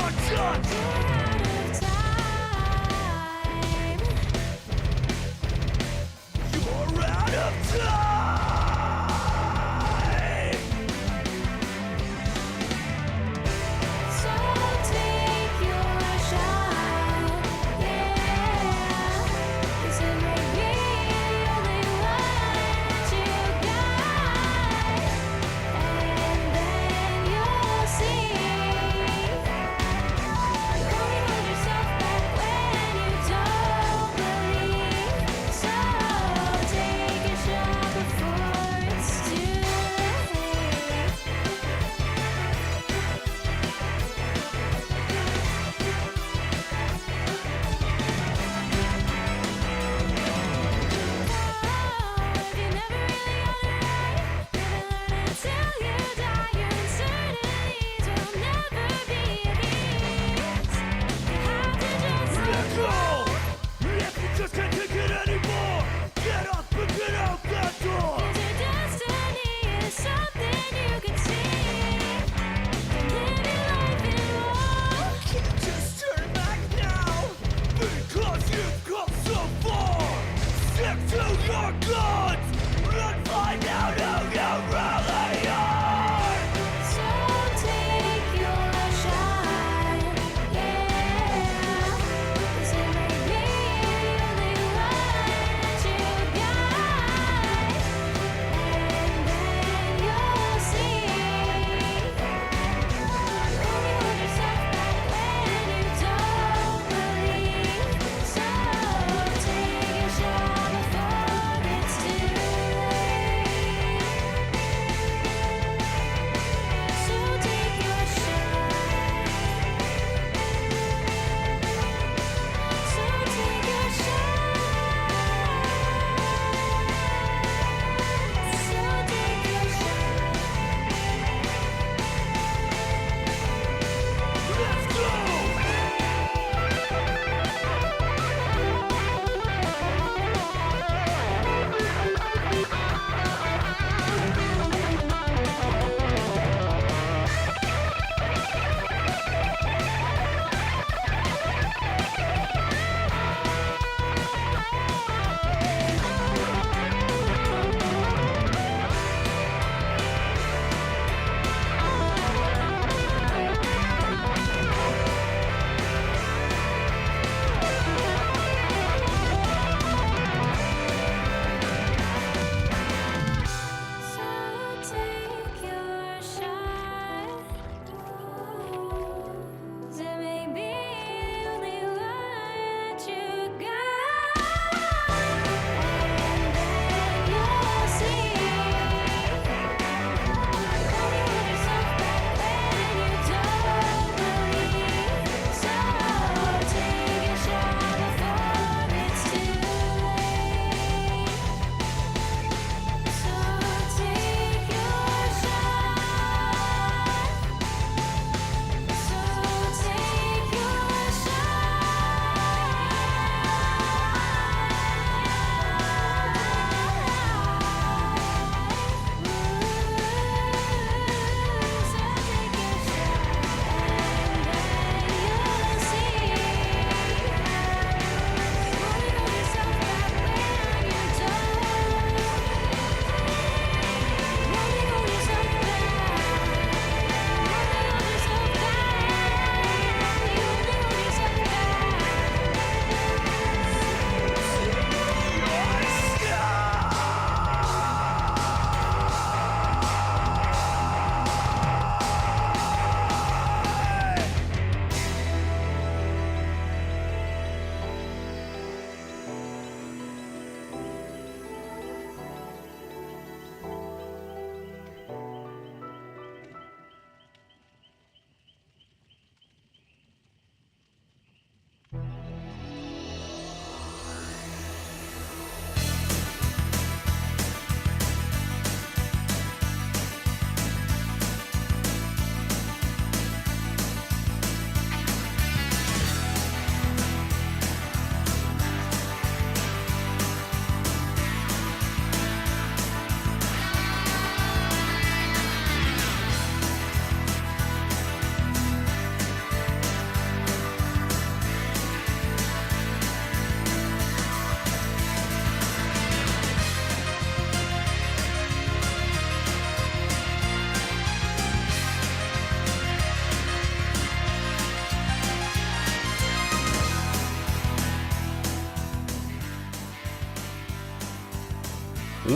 You'll see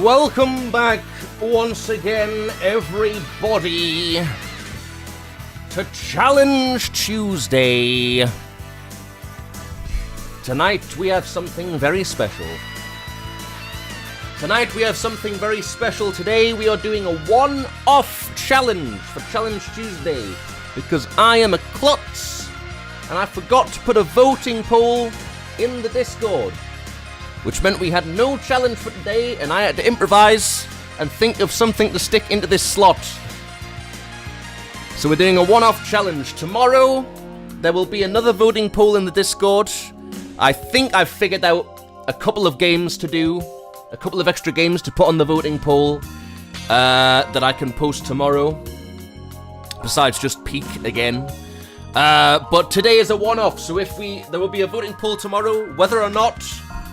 Welcome back once again, everybody, to Challenge Tuesday. Tonight we have something very special. Today we are doing a one-off challenge for Challenge Tuesday because I am a klutz and I forgot to put a voting poll in the Discord, which meant we had no challenge for today and I had to improvise and think of something to stick into this slot. So we're doing a one-off challenge. Tomorrow there will be another voting poll in the Discord. I think I've figured out a couple of games to do, a couple of extra games to put on the voting poll that I can post tomorrow, besides just peek again. But today is a one-off, so there will be a voting poll tomorrow. Whether or not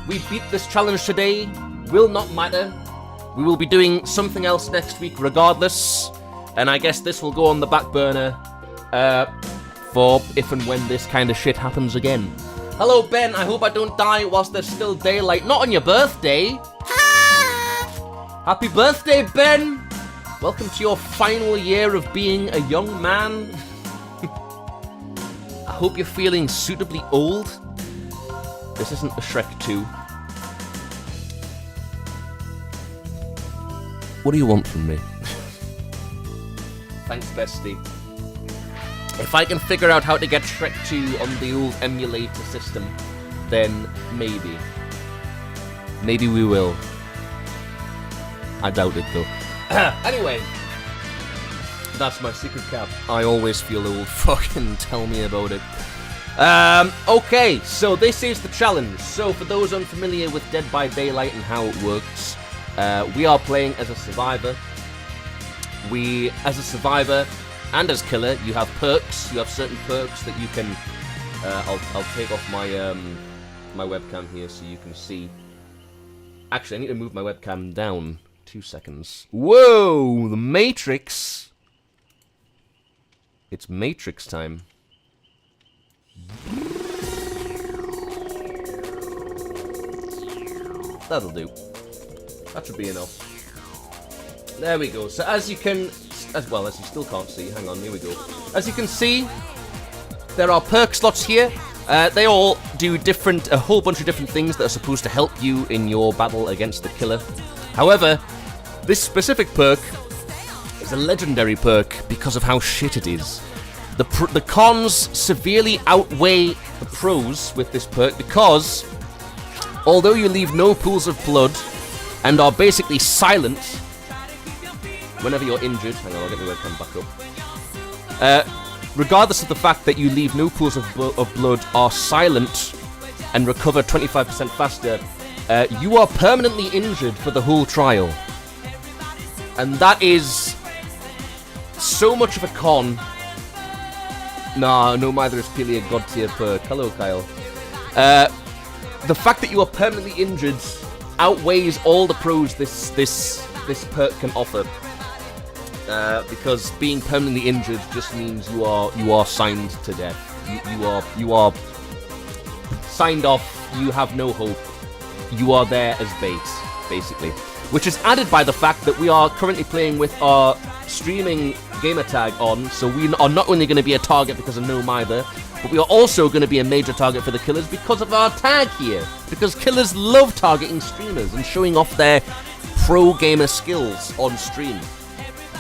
we beat this challenge today will not matter. We will be doing something else next week regardless, and I guess this will go on the back burner for if and when this kind of shit happens again. Hello, Ben. I hope I don't die whilst there's still daylight. Not on your birthday. Happy birthday, Ben. Welcome to your final year of being a young man. I hope you're feeling suitably old. This isn't a Shrek 2. What do you want from me? Thanks, bestie. If I can figure out how to get Shrek 2 on the old emulator system, then maybe. Maybe we will. I doubt it, though. Anyway, that's my secret cap. I always feel old. Fucking tell me about it. Okay, so this is the challenge. So for those unfamiliar with Dead by Daylight and how it works, we are playing as a survivor. As a survivor and as killer, you have perks. You have certain perks that you can... I'll take off my my webcam here so you can see. Actually, I need to move my webcam down. 2 seconds. Whoa! The Matrix! It's Matrix time. That'll do. That should be enough. There we go. So as you can... as you still can't see. Hang on, here we go. As you can see, there are perk slots here. They all do a whole bunch of different things that are supposed to help you in your battle against the killer. However, this specific perk is a legendary perk because of how shit it is. The cons severely outweigh the pros with this perk because, although you leave no pools of blood and are basically silent whenever you're injured... Hang on, I'll get the webcam back up. Regardless of the fact that you leave no pools of blood, are silent, and recover 25% faster, you are permanently injured for the whole trial. And that is so much of a con. Nah, no Mither is clearly a god tier perk. Hello, Kyle. The fact that you are permanently injured outweighs all the pros this perk can offer. Because being permanently injured just means you are signed to death. You are signed off. You have no hope. You are there as bait, basically. Which is added by the fact that we are currently playing with our streaming gamer tag on, so we are not only going to be a target because of no Mither, but we are also going to be a major target for the killers because of our tag here. Because killers love targeting streamers and showing off their pro gamer skills on stream.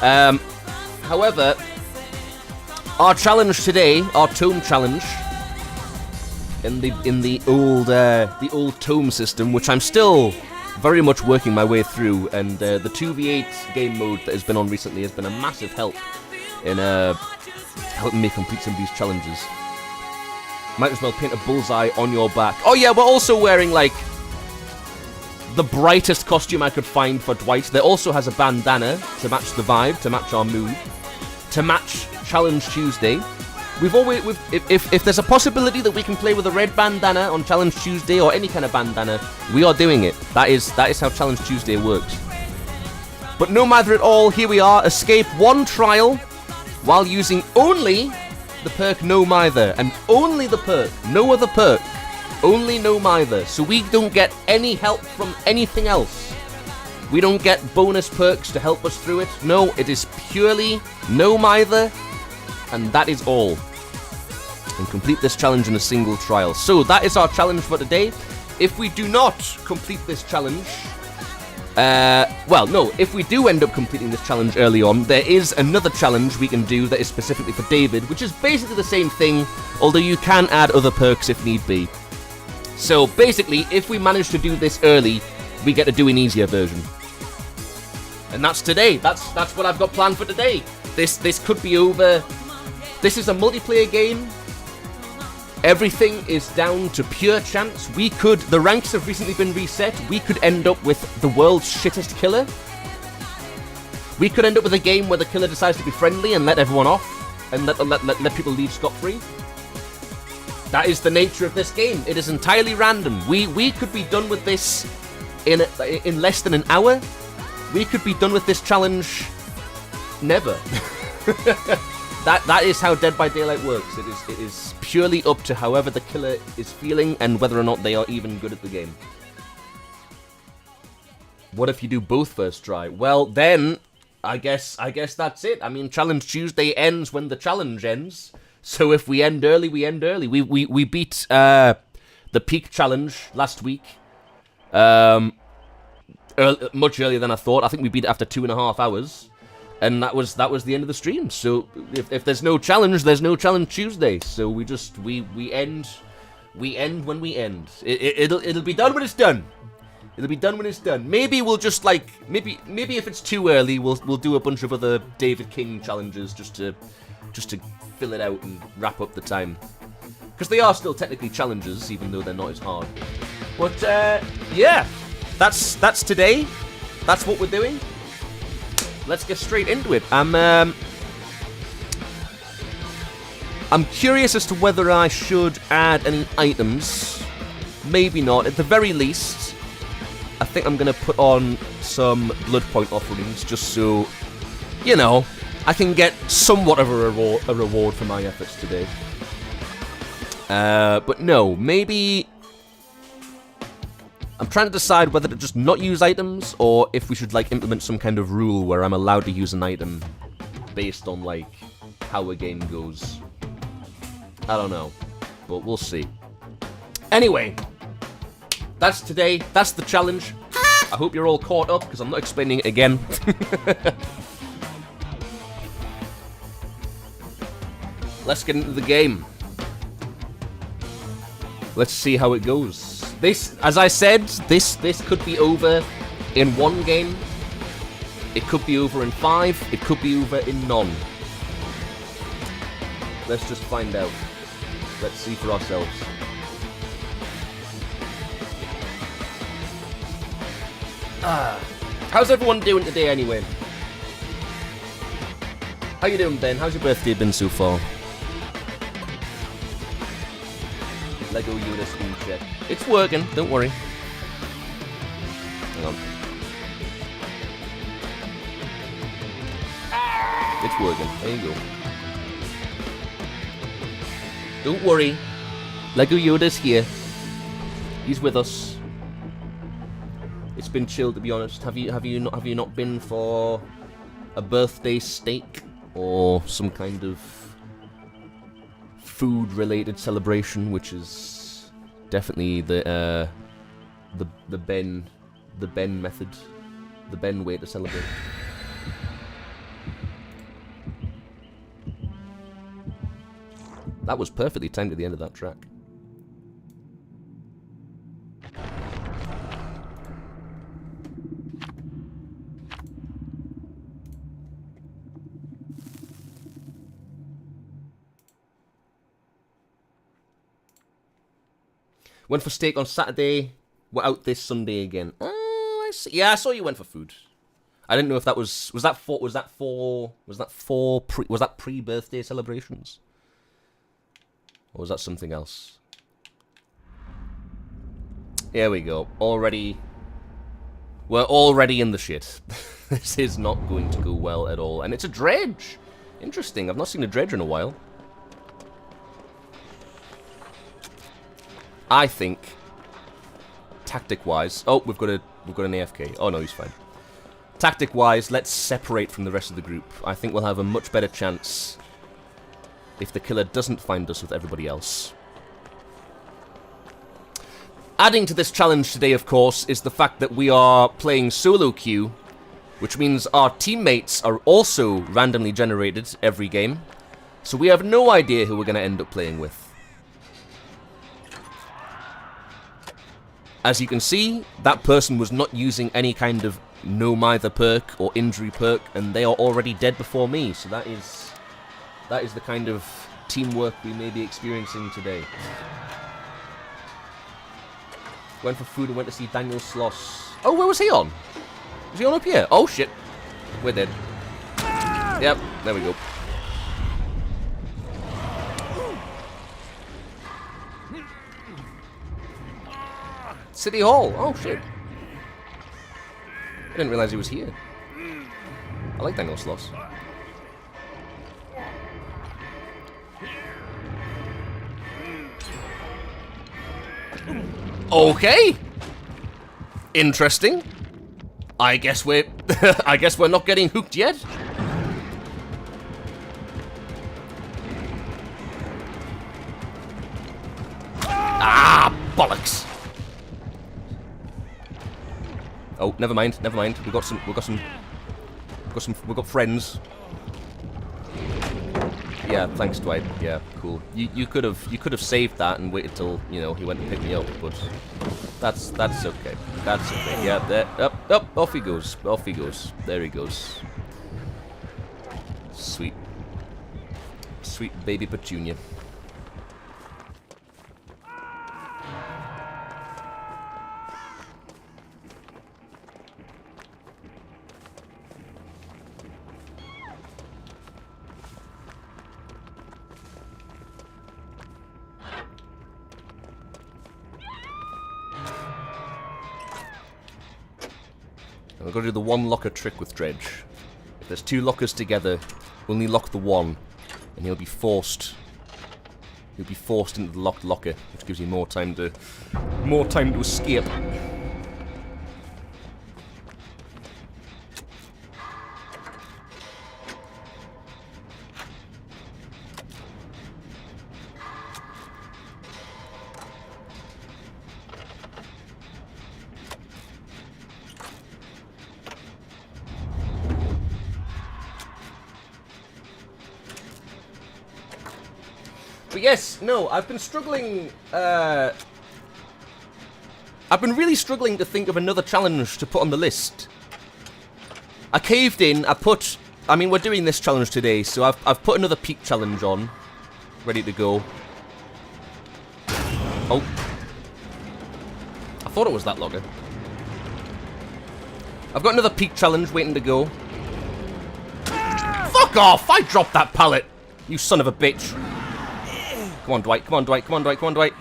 However, our challenge today, our Tome challenge, in the old Tome system, which I'm still very much working my way through, and the 2v8 game mode that has been on recently has been a massive help in helping me complete some of these challenges. Might as well paint a bullseye on your back. Oh yeah, we're also wearing, like, the brightest costume I could find for Dwight. There also has a bandana to match the vibe, to match our mood, to match Challenge Tuesday. If there's a possibility that we can play with a red bandana on Challenge Tuesday or any kind of bandana, we are doing it. That is how Challenge Tuesday works. But no matter at all, here we are. Escape one trial while using only the perk No Mither, and only the perk, no other perk. Only No Mither, so we don't get any help from anything else. We don't get bonus perks to help us through it. No, it is purely no Mither, and that is all. And complete this challenge in a single trial. So that is our challenge for today. If we do not complete this challenge, well, no, if we do end up completing this challenge early on, there is another challenge we can do that is specifically for David, which is basically the same thing, although you can add other perks if need be. So basically, if we manage to do this early, we get to do an easier version. And that's today. That's what I've got planned for today. This could be over. This is a multiplayer game. Everything is down to pure chance. The ranks have recently been reset. We could end up with the world's shittest killer. We could end up with a game where the killer decides to be friendly and let everyone off, and let people leave scot-free. That is the nature of this game. It is entirely random. We could be done with this in less than an hour. We could be done with this challenge never. That is how Dead by Daylight works. It is purely up to however the killer is feeling and whether or not they are even good at the game. What if you do both first try? Well, then I guess that's it. I mean, Challenge Tuesday ends when the challenge ends. So if we end early, we end early. We beat the peak challenge last week. Much earlier than I thought. I think we beat it after 2.5 hours. And that was the end of the stream. So if there's no challenge, there's no Challenge Tuesday. So we end when we end. It'll be done when it's done. It'll be done when it's done. Maybe we'll just maybe if it's too early, we'll do a bunch of other David King challenges just to fill it out and wrap up the time. Because they are still technically challenges, even though they're not as hard. But yeah, that's today. That's what we're doing. Let's get straight into it. I'm curious as to whether I should add any items. Maybe not. At the very least, I think I'm going to put on some blood point offerings just so, you know, I can get somewhat of a reward for my efforts today. But no, maybe I'm trying to decide whether to just not use items, or if we should, implement some kind of rule where I'm allowed to use an item based on, how a game goes. I don't know, but we'll see. Anyway, that's today. That's the challenge. I hope you're all caught up, because I'm not explaining it again. Let's get into the game. Let's see how it goes. This, as I said, this could be over in one game. It could be over in 5. It could be over in none. Let's just find out. Let's see for ourselves. How's everyone doing today anyway? How you doing, Ben? How's your birthday been so far? Lego Yoda screen check. It's working, don't worry. Hang on. It's working. There you go. Don't worry. Lego Yoda's here. He's with us. It's been chill, to be honest. Have you not been for a birthday steak or some kind of food-related celebration, which is definitely the Ben method, the Ben way to celebrate. That was perfectly timed at the end of that track. Went for steak on Saturday. We're out this Sunday again. Oh, I see. Yeah, I saw you went for food. I didn't know if that was that pre-birthday celebrations, or was that something else? Here we go. We're already in the shit. This is not going to go well at all, and it's a dredge. Interesting. I've not seen a dredge in a while. I think, tactic-wise... Oh, we've got an AFK. Oh, no, he's fine. Tactic-wise, let's separate from the rest of the group. I think we'll have a much better chance if the killer doesn't find us with everybody else. Adding to this challenge today, of course, is the fact that we are playing solo queue, which means our teammates are also randomly generated every game. So we have no idea who we're going to end up playing with. As you can see, that person was not using any kind of no MITHER perk or injury perk, and they are already dead before me. So that is the kind of teamwork we may be experiencing today. Went for food and went to see Daniel Sloss. Oh, where was he on? Was he on up here? Oh shit. We're dead. Yep, there we go. City Hall. Oh shit. I didn't realize he was here. I like Daniel Sloss. Okay. Interesting. I guess we're not getting hooked yet. Ah, bollocks. Oh, never mind, never mind. We've got friends. Yeah, thanks, Dwight. Yeah, cool. You could have saved that and waited till, you know, he went to pick me up, but that's okay. That's okay. Yeah, there, up, off he goes. Off he goes. There he goes. Sweet. Sweet baby Petunia. We're going to do the one locker trick with Dredge. If there's two lockers together, only lock the one, and he'll be forced into the locked locker, which gives you more time to escape. But yes, no, I've been struggling, I've been really struggling to think of another challenge to put on the list. I caved in, I mean, we're doing this challenge today, so I've put another peak challenge on, ready to go. Oh. I thought it was that logger. I've got another peak challenge waiting to go. Fuck off! I dropped that pallet, you son of a bitch. Come on, Dwight. Come on, Dwight. Come on, Dwight. Come on, Dwight.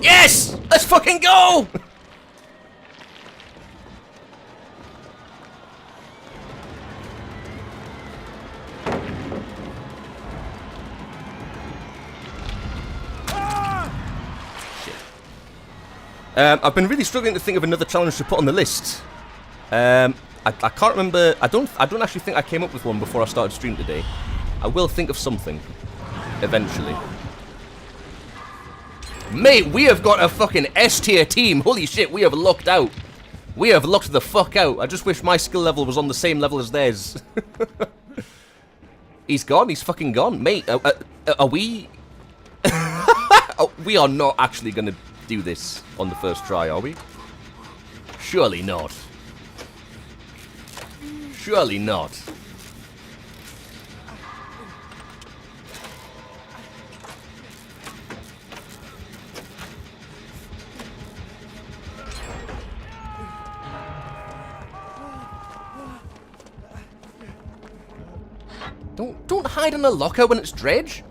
Yes! Let's fucking go! Shit. I've been really struggling to think of another challenge to put on the list. I can't remember. I don't actually think I came up with one before I started stream today. I will think of something eventually. Mate, we have got a fucking S-tier team. Holy shit, we have lucked out. We have lucked the fuck out. I just wish my skill level was on the same level as theirs. He's gone. He's fucking gone. Mate, are we... Oh, we are not actually going to do this on the first try, are we? Surely not. Surely not. Don't hide in a locker when it's Dredge.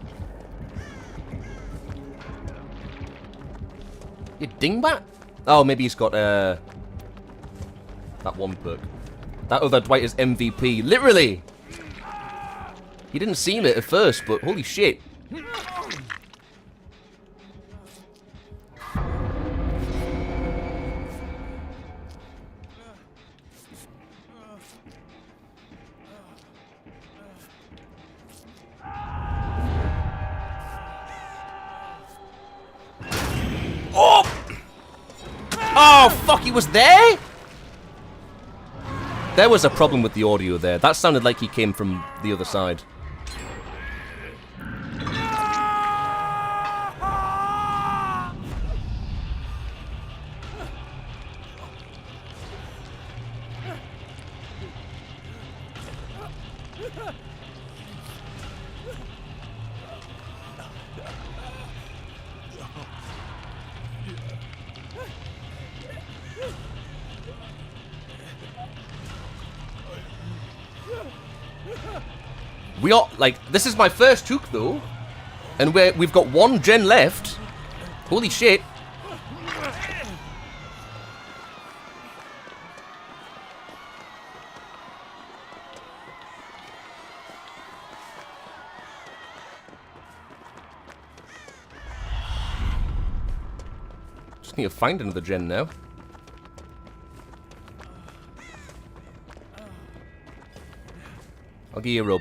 You dingbat? Oh, maybe he's got that one perk. That other Dwight is MVP. Literally! He didn't seem it at first, but holy shit. Oh, fuck, he was there? There was a problem with the audio there. That sounded like he came from the other side. We are, like, this is my first took, though. And we've got one gen left. Holy shit. Just need to find another gen now. I'll give you a rub.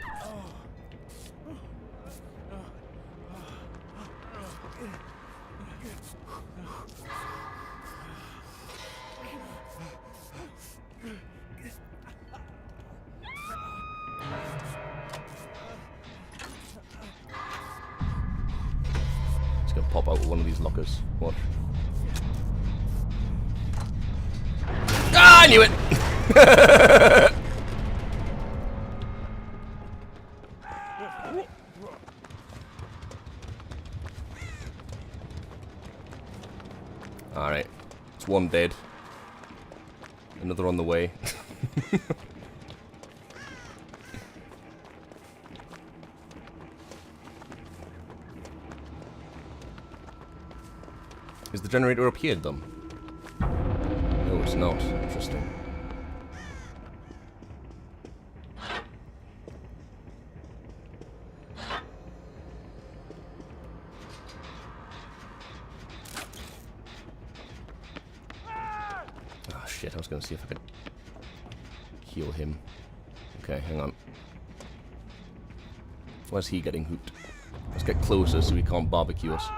Pop out of one of these lockers. What? Ah, I knew it! Alright. It's one dead. Another on the way. Is the generator up here, dumb? No, it's not. Interesting. Ah, shit, I was gonna see if I could heal him. Okay, hang on. Where's he getting hooped? Let's get closer so he can't barbecue us.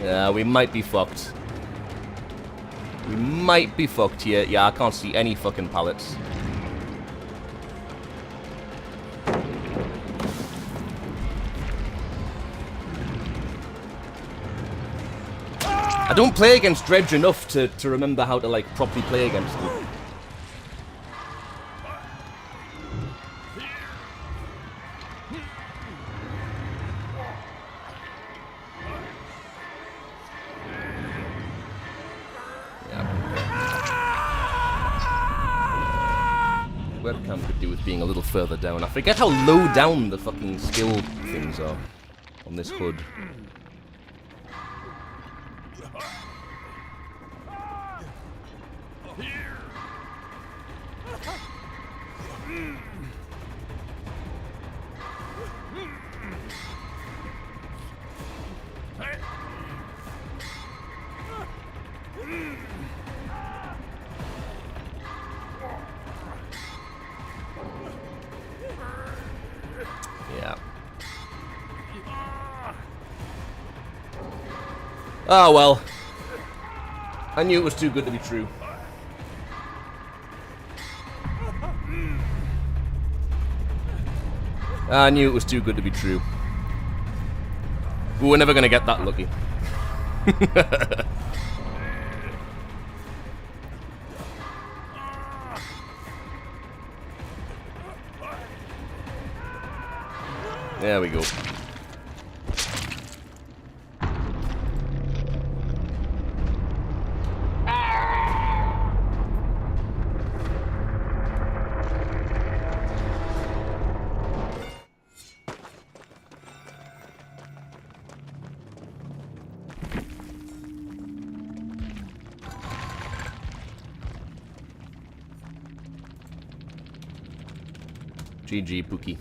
Yeah, we might be fucked. We might be fucked here. Yeah, I can't see any fucking pallets. I don't play against Dredge enough to remember how to, like, properly play against them. Webcam could do with being a little further down. I forget how low down the fucking skill things are on this hood. Oh well. I knew it was too good to be true. I knew it was too good to be true. We were never gonna get that lucky. There we go. GG, Pookie.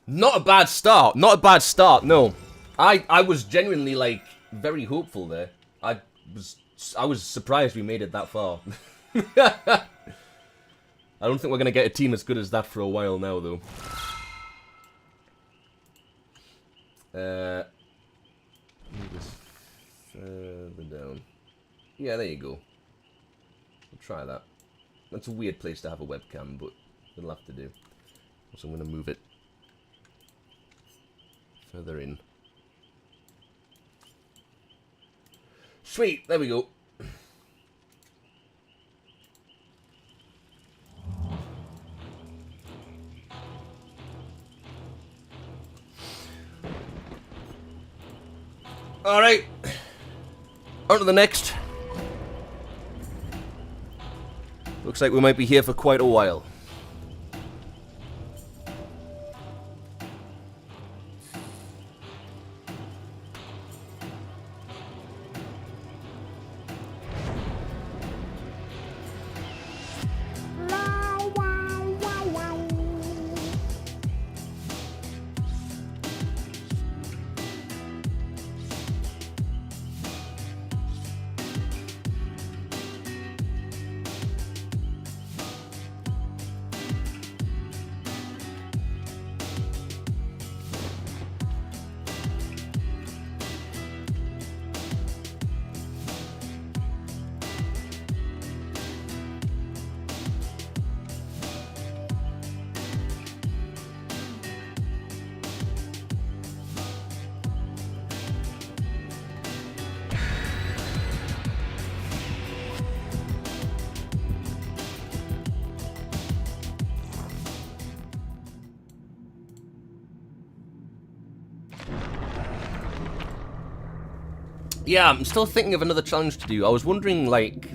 Not a bad start. Not a bad start, no. I was genuinely, like, very hopeful there. I was surprised we made it that far. I don't think we're going to get a team as good as that for a while now, though. Move this further down. Yeah, there you go. We'll try that. That's a weird place to have a webcam, but it'll have to do. So I'm going to move it further in. Sweet, there we go. Alright. On to the next. Looks like we might be here for quite a while. Yeah, I'm still thinking of another challenge to do. I was wondering, like,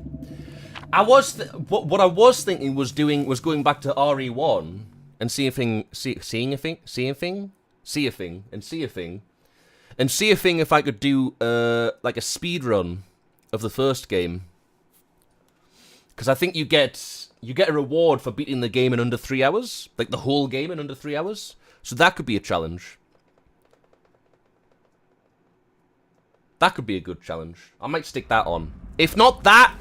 what I was thinking was going back to RE1 and see a thing if I could do like a speed run of the first game, because I think you get a reward for beating the game in under 3 hours, like the whole game in under 3 hours. So that could be a challenge. That could be a good challenge. I might stick that on. If not that,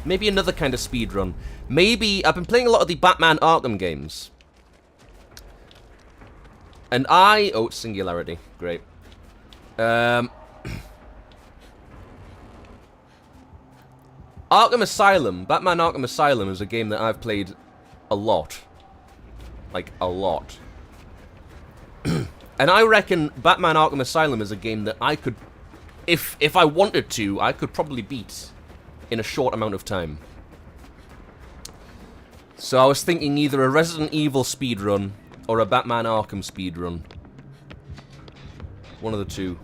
maybe another kind of speedrun. Maybe, I've been playing a lot of the Batman Arkham games. And oh, it's Singularity. Great. Arkham Asylum. Batman Arkham Asylum is a game that I've played a lot. Like, a lot. And I reckon Batman Arkham Asylum is a game that I could... If I wanted to, I could probably beat in a short amount of time. So I was thinking either a Resident Evil speedrun or a Batman Arkham speedrun. One of the two.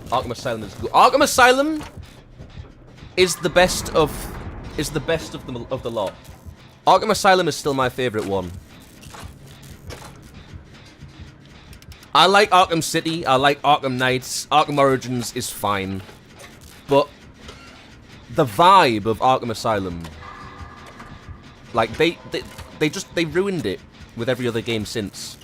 Arkham Asylum is good. Arkham Asylum is the best of the lot. Arkham Asylum is still my favorite one. I like Arkham City. I like Arkham Knights. Arkham Origins is fine, but the vibe of Arkham Asylum, like they ruined it with every other game since.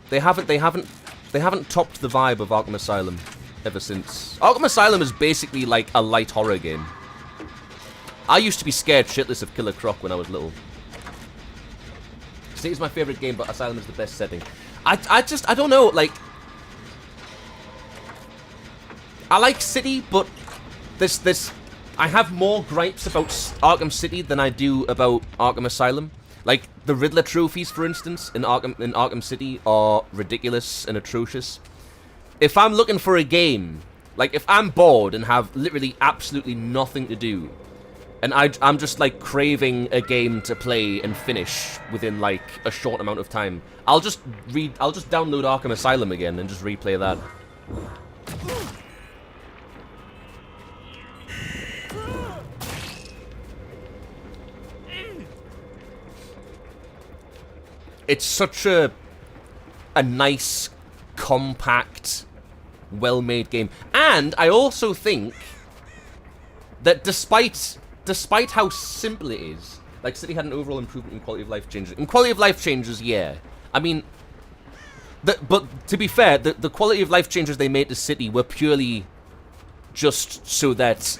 They haven't topped the vibe of Arkham Asylum ever since. Arkham Asylum is basically like a light horror game. I used to be scared shitless of Killer Croc when I was little. City's my favorite game, but Asylum is the best setting. I don't know, like... I like City, but I have more gripes about Arkham City than I do about Arkham Asylum. Like, the Riddler trophies, for instance, in Arkham City are ridiculous and atrocious. If I'm looking for a game, like, if I'm bored and have literally absolutely nothing to do, and I'm just, like, craving a game to play and finish within, like, a short amount of time, I'll just download Arkham Asylum again and just replay that. it's such a nice, compact, well-made game. And I also think that despite how simple it is, like, City had an overall improvement in quality of life changes. In quality of life changes, yeah. I mean, but to be fair, the quality of life changes they made to City were purely just so that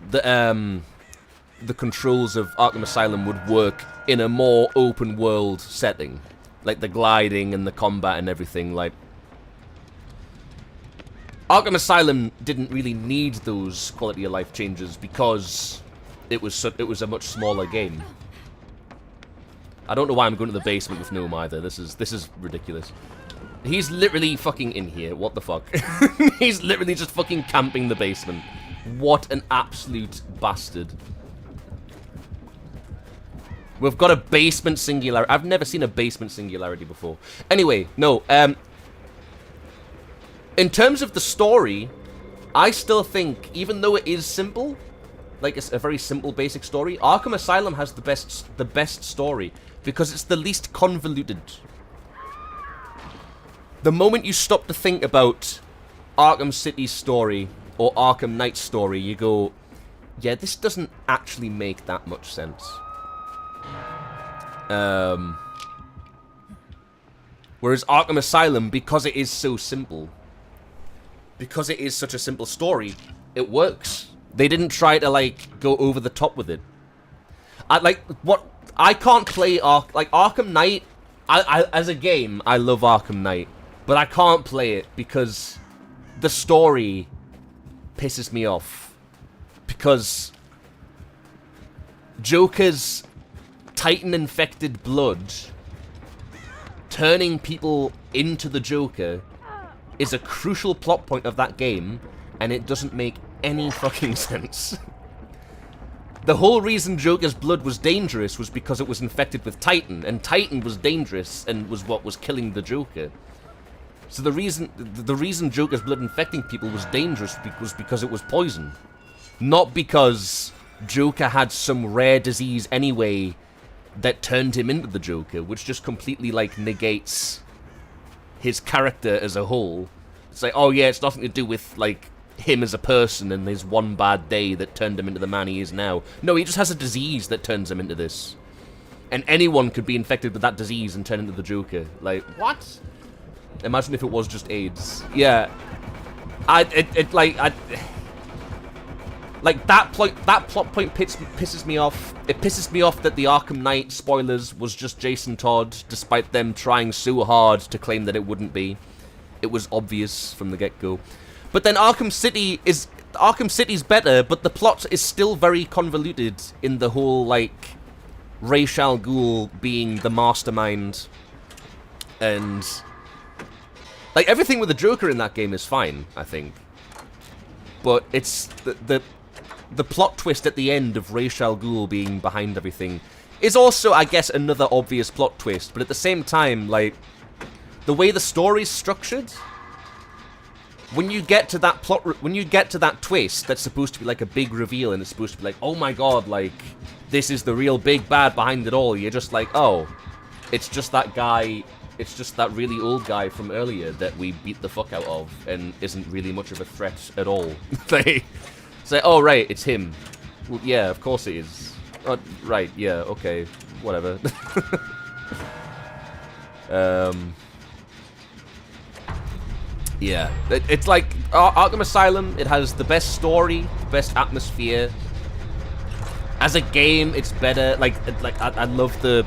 the controls of Arkham Asylum would work in a more open world setting. Like the gliding and the combat and everything, like... Arkham Asylum didn't really need those quality of life changes because it was a much smaller game. I don't know why I'm going to the basement with Gnome either. This is ridiculous. He's literally fucking in here. What the fuck? He's literally just fucking camping the basement. What an absolute bastard. We've got a basement singularity. I've never seen a basement singularity before. Anyway, no. In terms of the story, I still think, even though it is simple, like it's a very simple, basic story, Arkham Asylum has the best story because it's the least convoluted. The moment you stop to think about Arkham City's story or Arkham Knight's story, you go, yeah, this doesn't actually make that much sense. Whereas Arkham Asylum, because it is so simple, because it is such a simple story, it works. They didn't try to, like, go over the top with it. I can't play Arkham Knight. As a game, I love Arkham Knight, but I can't play it because the story pisses me off. Because Joker's Titan-infected blood turning people into the Joker is a crucial plot point of that game, and it doesn't make any fucking sense. The whole reason Joker's blood was dangerous was because it was infected with Titan, and Titan was dangerous and was what was killing the Joker. So the reason Joker's blood infecting people was dangerous was because it was poison. Not because Joker had some rare disease anyway that turned him into the Joker, which just completely, like, negates his character as a whole. It's like, oh yeah, it's nothing to do with, like, him as a person and his one bad day that turned him into the man he is now. No, he just has a disease that turns him into this. And anyone could be infected with that disease and turn into the Joker. Like, what? Imagine if it was just AIDS. Yeah. Like, that plot point pisses me off. It pisses me off that the Arkham Knight, spoilers, was just Jason Todd, despite them trying so hard to claim that it wouldn't be. It was obvious from the get-go. But then Arkham City's better, but the plot is still very convoluted in the whole, like, Ra's al Ghul being the mastermind. And, like, everything with the Joker in that game is fine, I think. But it's the plot twist at the end of Ra's al Ghul being behind everything is also, I guess, another obvious plot twist. But at the same time, like, the way the story's structured, when you get to that twist that's supposed to be like a big reveal and it's supposed to be like, oh my god, like, this is the real big bad behind it all, you're just like, oh, it's just that guy, it's just that really old guy from earlier that we beat the fuck out of and isn't really much of a threat at all. It's like, oh right, it's him. Well, yeah, of course it is. Oh, right, yeah, okay, whatever. Yeah, it's like Arkham Asylum. It has the best story, the best atmosphere. As a game, it's better. I love the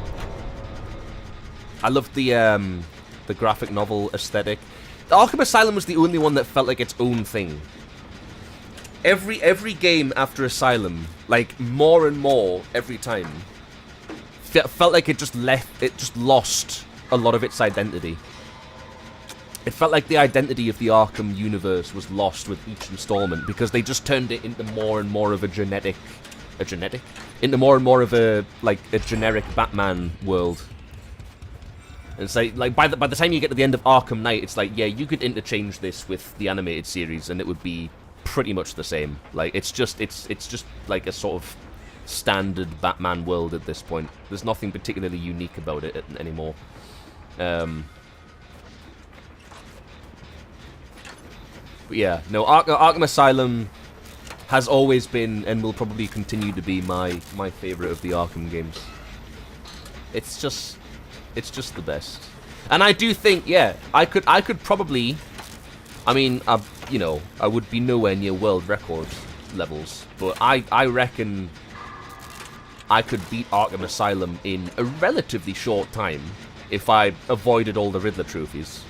graphic novel aesthetic. Arkham Asylum was the only one that felt like its own thing. Every game after Asylum, like, more and more every time, felt like it just lost a lot of its identity. It felt like the identity of the Arkham universe was lost with each installment because they just turned it into more and more of a generic Batman world. And it's like by the time you get to the end of Arkham Knight, it's like, yeah, you could interchange this with the animated series and it would be pretty much the same. Like, it's just like a sort of standard Batman world at this point. There's nothing particularly unique about it anymore. But yeah, no, Arkham Asylum has always been and will probably continue to be my favorite of the Arkham games. It's just the best. And I do think, yeah, I could probably, I mean, you know, I would be nowhere near world record levels, but I reckon I could beat Arkham Asylum in a relatively short time if I avoided all the Riddler trophies.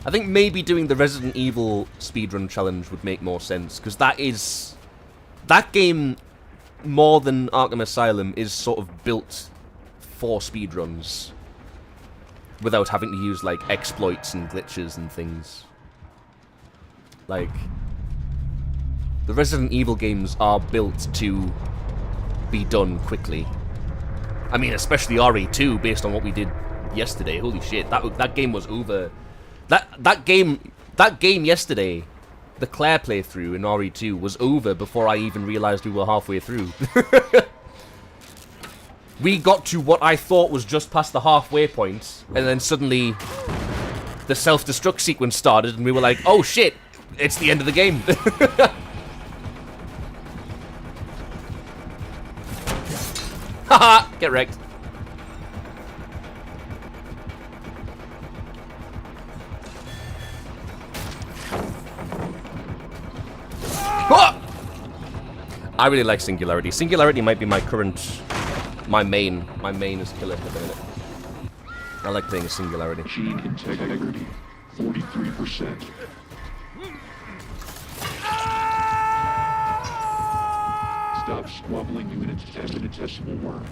I think maybe doing the Resident Evil speedrun challenge would make more sense, because that game, more than Arkham Asylum, is sort of built for speedruns without having to use, like, exploits and glitches and things. Like, the Resident Evil games are built to be done quickly. I mean, especially RE2, based on what we did yesterday. Holy shit, that game was over. That game yesterday, the Claire playthrough in RE2 was over before I even realized we were halfway through. We got to what I thought was just past the halfway point, and then suddenly the self-destruct sequence started, and we were like, oh shit, it's the end of the game. Haha, get wrecked. I really like Singularity. Singularity might be my main is killer at the minute. I like playing Singularity. Machine integrity, 43%. Stop squabbling, you infinitesimal worm.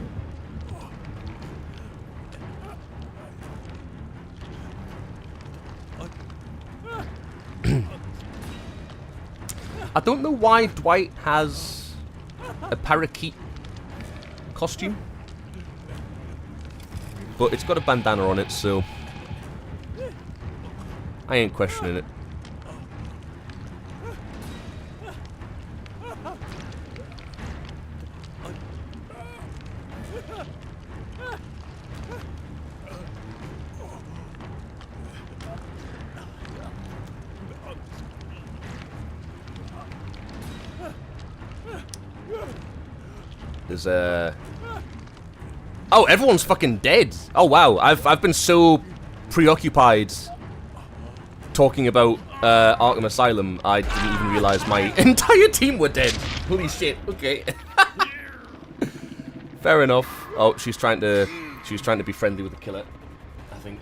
I don't know why Dwight has a parakeet costume, but it's got a bandana on it, so I ain't questioning it. There's oh, everyone's fucking dead. Oh wow, I've been so preoccupied talking about Arkham Asylum, I didn't even realize my entire team were dead. Holy shit. Okay. Fair enough. Oh, she was trying to be friendly with the killer, I think.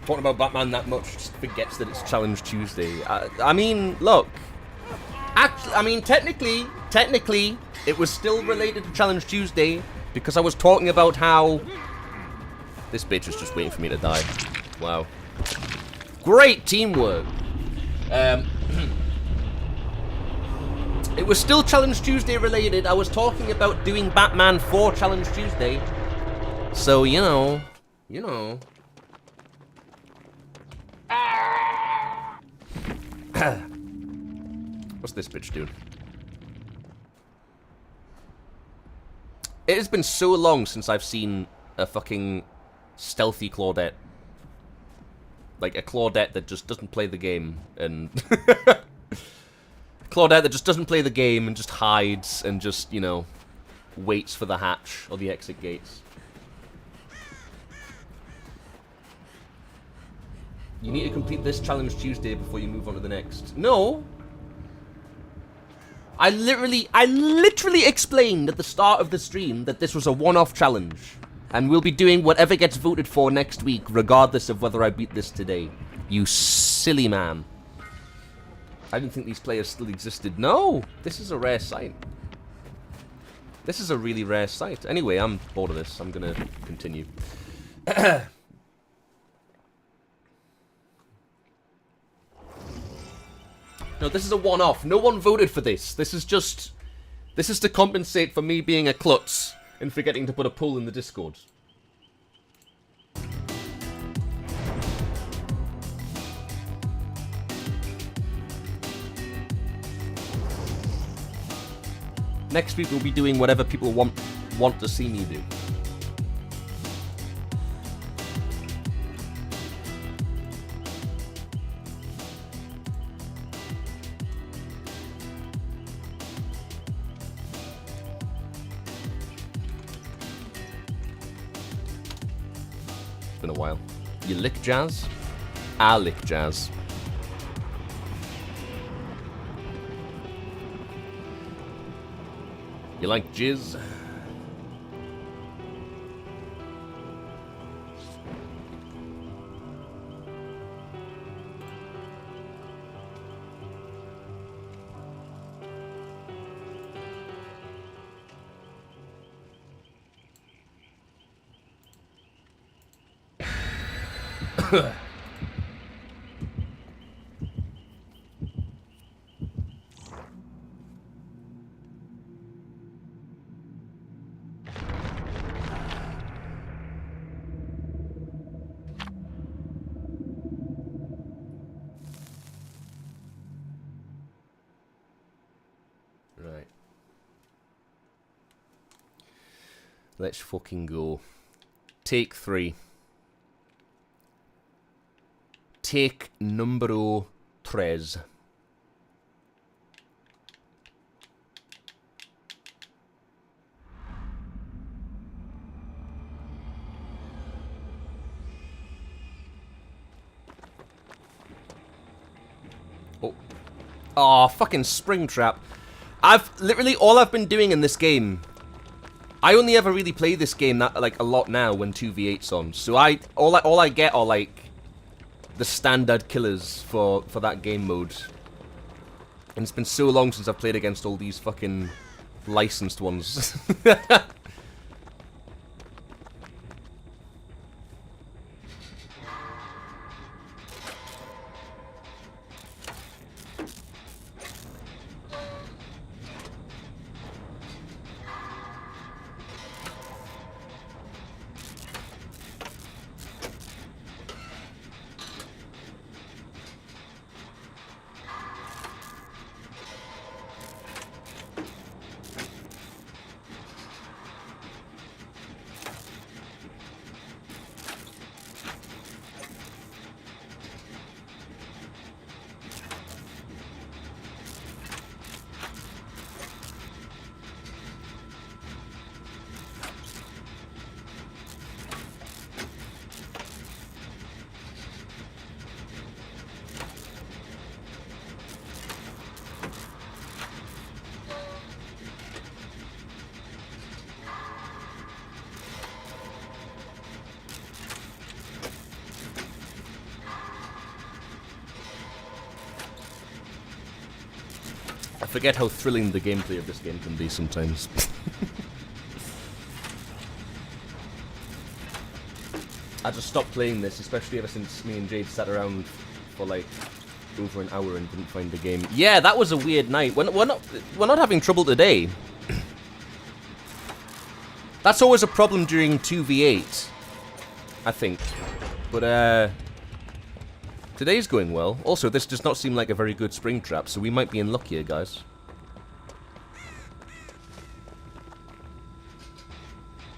Talking about Batman that much, just forgets that it's Challenge Tuesday. I mean, look. Actually, I mean, technically, it was still related to Challenge Tuesday because I was talking about how this bitch was just waiting for me to die. Wow. Great teamwork. It was still Challenge Tuesday related. I was talking about doing Batman for Challenge Tuesday. So, you know. What's this bitch doing? It has been so long since I've seen a fucking stealthy Claudette. Like a Claudette that just doesn't play the game and... Claudette that just doesn't play the game and just hides and just, you know, waits for the hatch or the exit gates. You need to complete this Challenge Tuesday before you move on to the next. No! I literally explained at the start of the stream that this was a one-off challenge. And we'll be doing whatever gets voted for next week, regardless of whether I beat this today. You silly man. I didn't think these players still existed. No! This is a rare sight. This is a really rare sight. Anyway, I'm bored of this. I'm gonna continue. No, this is a one-off. No one voted for this. This is to compensate for me being a klutz and forgetting to put a poll in the Discord. Next week we'll be doing whatever people want to see me do. Been a while. You lick jazz? I lick jazz. You like jizz? Right. Let's fucking go. Take 3. Take numero 3. Oh. Oh, fucking Springtrap. Literally all I've been doing in this game. I only ever really play this game that like a lot now when 2v8's on. So all I get are like the standard killers for that game mode. And it's been so long since I've played against all these fucking licensed ones. I forget how thrilling the gameplay of this game can be sometimes. I just stopped playing this, especially ever since me and Jade sat around for like over an hour and didn't find the game. Yeah, that was a weird night. We're not having trouble today. That's always a problem during 2v8, I think. But today's going well. Also, this does not seem like a very good Springtrap, so we might be in luck here, guys.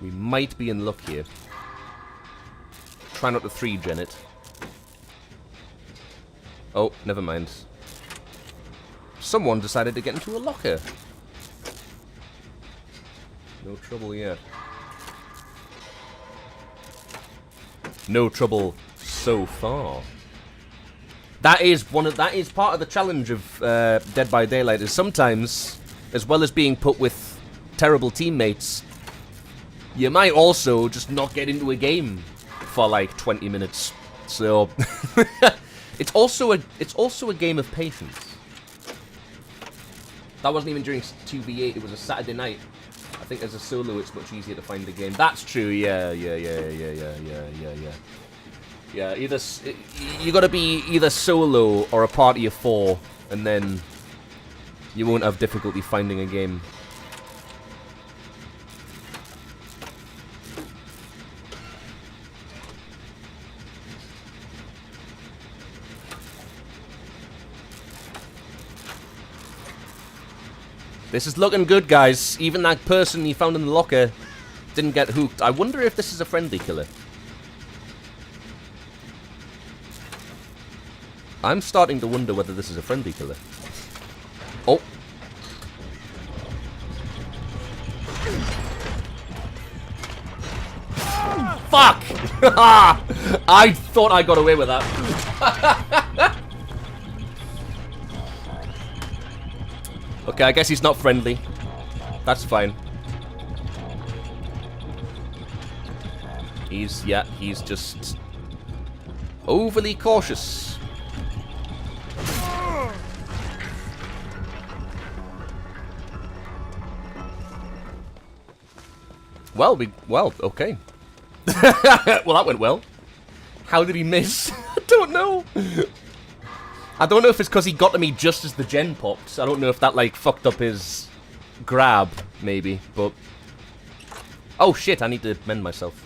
We might be in luck here. Try not to 3-gen it. Oh, never mind. Someone decided to get into a locker. No trouble yet. No trouble so far. That is part of the challenge of Dead by Daylight. Is sometimes as well as being put with terrible teammates, you might also just not get into a game for like 20 minutes. So it's also a game of patience. That wasn't even during 2v8, it was a Saturday night. I think as a solo it's much easier to find a game. That's true, yeah. Yeah, you gotta be either solo or a party of 4, and then you won't have difficulty finding a game. This is looking good, guys. Even that person you found in the locker didn't get hooked. I wonder if this is a friendly killer. I'm starting to wonder whether this is a friendly killer. Oh. Fuck! I thought I got away with that. Okay, I guess he's not friendly. That's fine. He's just overly cautious. Well, okay. Well, that went well. How did he miss? I don't know. I don't know if it's because he got to me just as the gen popped. I don't know if that, like, fucked up his grab, maybe, but... Oh, shit, I need to mend myself.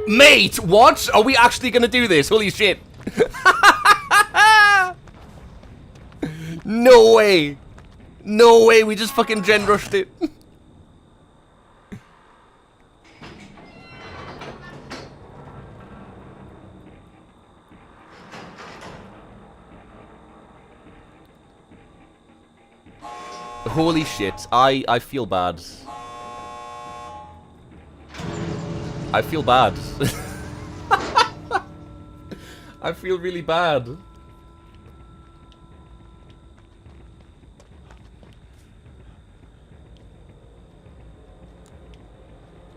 Mate, what? Are we actually gonna do this? Holy shit. No way. No way, we just fucking gen rushed it. Holy shit, I feel bad. I feel bad. I feel really bad.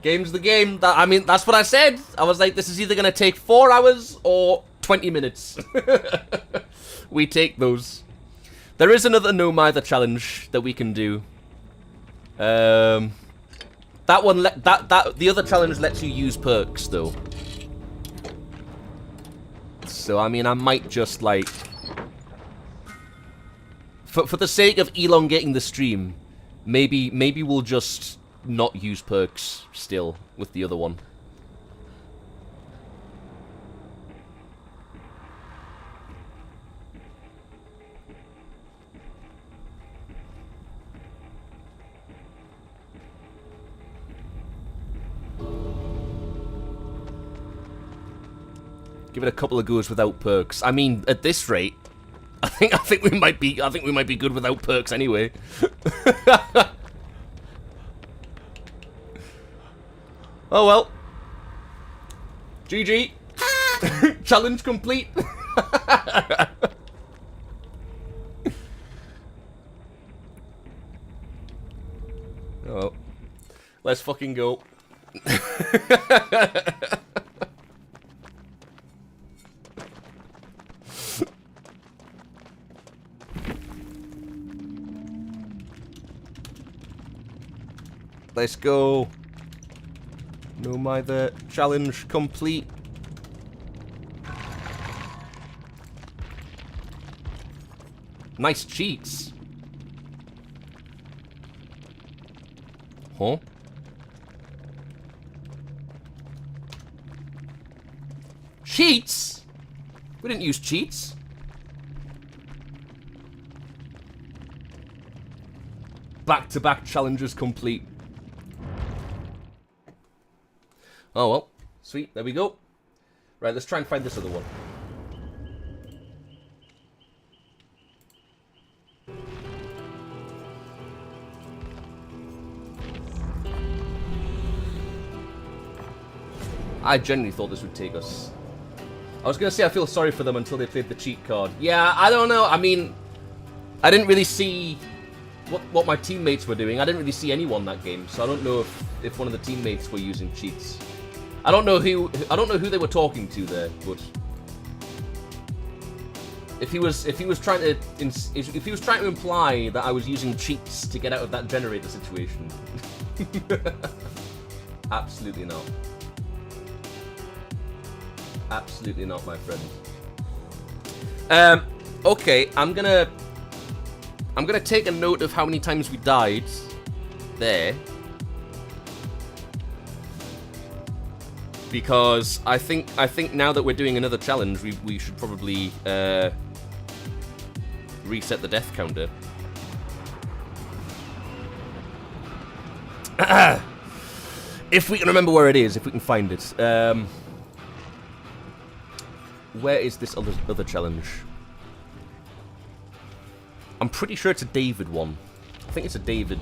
Game's the game. I mean, that's what I said. I was like, this is either going to take 4 hours or 20 minutes. We take those. There is another No Mither challenge that we can do. That one, the other challenge lets you use perks, though. So, I mean, I might just, like... For the sake of elongating the stream, maybe we'll just not use perks still with the other one. Give it a couple of goes without perks. I mean, at this rate, I think we might be good without perks anyway. Oh well. GG. Challenge complete. Oh. Let's fucking go. Let's go. No Mither challenge complete. Nice cheats. Huh? Cheats? We didn't use cheats. Back-to-back challenges complete. Oh well. Sweet, there we go. Right, let's try and find this other one. I genuinely thought this would take us. I was going to say I feel sorry for them until they played the cheat card. Yeah, I don't know. I mean, I didn't really see what my teammates were doing. I didn't really see anyone that game, so I don't know if one of the teammates were using cheats. I don't know who they were talking to there, but if he was trying to imply that I was using cheats to get out of that generator situation, absolutely not. Absolutely not, my friend. Okay, I'm gonna take a note of how many times we died there, because I think now that we're doing another challenge, we should probably reset the death counter. If we can remember where it is, if we can find it. Where is this other challenge? I'm pretty sure it's a David one. I think it's a David.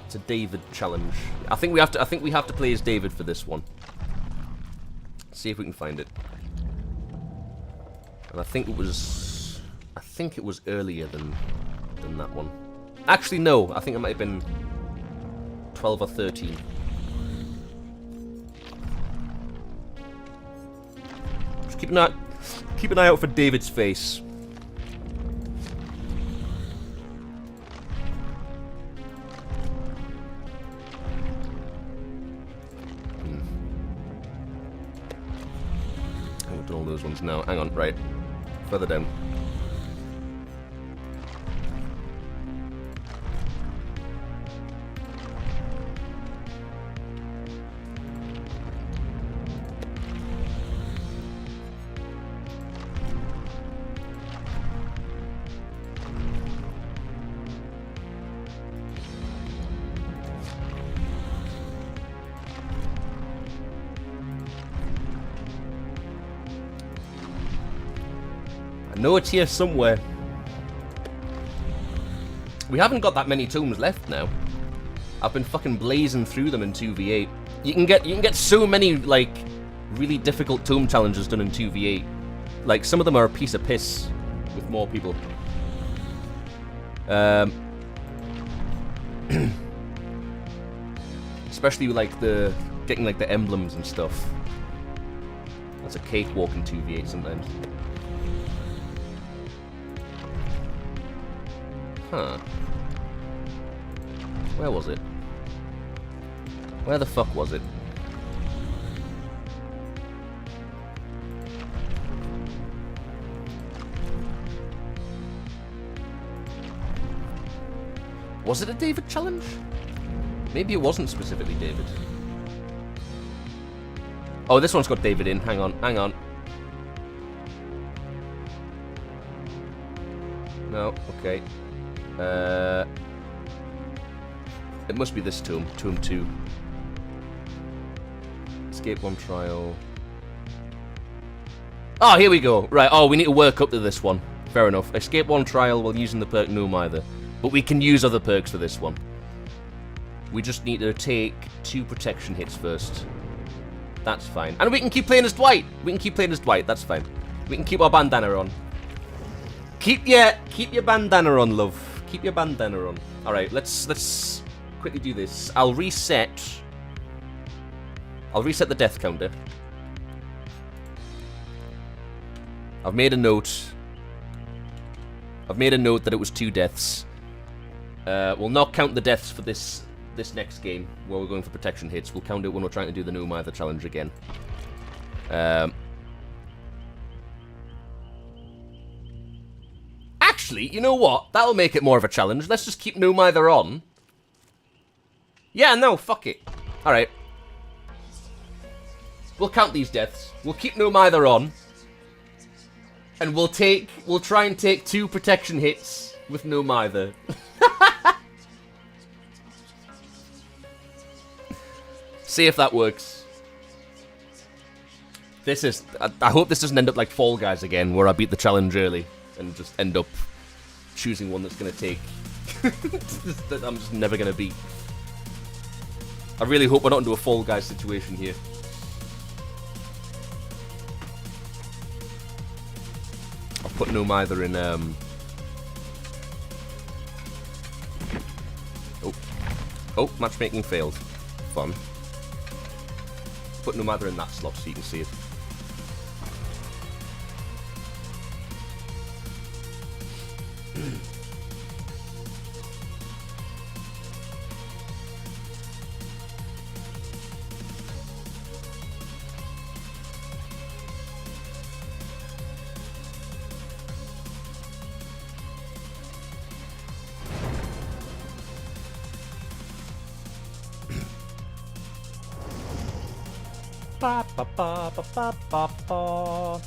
It's a David challenge. I think we have to play as David for this one. See if we can find it. And I think it was earlier than that one. Actually, no. I think it might have been 12 or 13. Just keep an eye out for David's face. I've done all those ones now. Hang on, right. Further down. I know it's here somewhere. We haven't got that many tomes left now. I've been fucking blazing through them in 2v8. You can get so many like really difficult tome challenges done in 2v8. Like some of them are a piece of piss with more people. Especially like getting like the emblems and stuff. That's a cakewalk in 2v8 sometimes. Huh. Where was it? Where the fuck was it? Was it a David challenge? Maybe it wasn't specifically David. Oh, this one's got David in. Hang on, hang on. No, okay. It must be this tome, Tome 2. Escape 1 trial. Oh, here we go. Right, oh, we need to work up to this one. Fair enough. Escape 1 trial while using the perk No Mither. But we can use other perks for this one. We just need to take 2 protection hits first. That's fine. And we can keep playing as Dwight. We can keep playing as Dwight, that's fine. We can keep our bandana on. Keep your bandana on, love. Keep your bandana on. Alright, let's quickly do this. I'll reset the death counter. I've made a note that it was 2 deaths. We'll not count the deaths for this next game, where we're going for protection hits. We'll count it when we're trying to do the No Mither challenge again. Actually, you know what? That'll make it more of a challenge. Let's just keep No Mither on. Yeah, no, fuck it. Alright. We'll count these deaths. We'll keep No Mither on. And we'll try and take 2 protection hits with No Mither. See if that works. I hope this doesn't end up like Fall Guys again, where I beat the challenge early and just end up choosing one that's gonna take that I'm just never gonna beat. I really hope we're not into a Fall Guys situation here. I'll put no MITHER in, Oh, matchmaking failed. Fun. Put no MITHER in that slot so you can see it. Ba ba ba ba ba ba ba.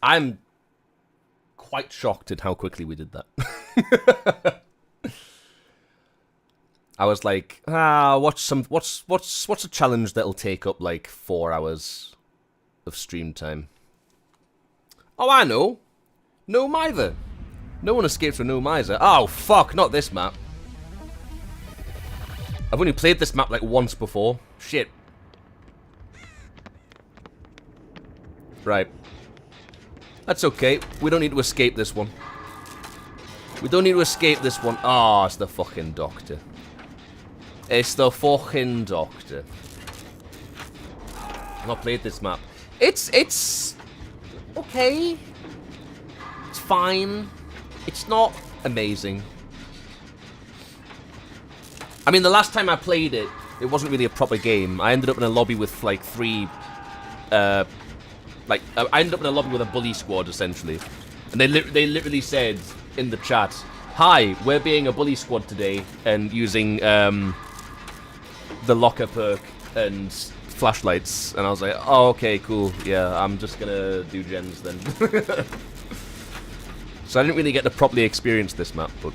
I'm quite shocked at how quickly we did that. I was like, what's a challenge that'll take up like 4 hours of stream time? Oh, I know. No MITHER. No one escapes with no MITHER. Oh fuck, not this map. I've only played this map like once before. Shit. Right. That's okay. We don't need to escape this one. We don't need to escape this one. Ah, it's the fucking doctor. It's the fucking doctor. I've not played this map. It's okay. It's fine. It's not amazing. I mean, the last time I played it, it wasn't really a proper game. I ended up in a lobby with like I ended up in a lobby with a bully squad, essentially. And they literally said in the chat, "Hi, we're being a bully squad today and using the locker perk and flashlights." And I was like, "Oh, okay, cool. Yeah, I'm just gonna do gens then." So I didn't really get to properly experience this map, but...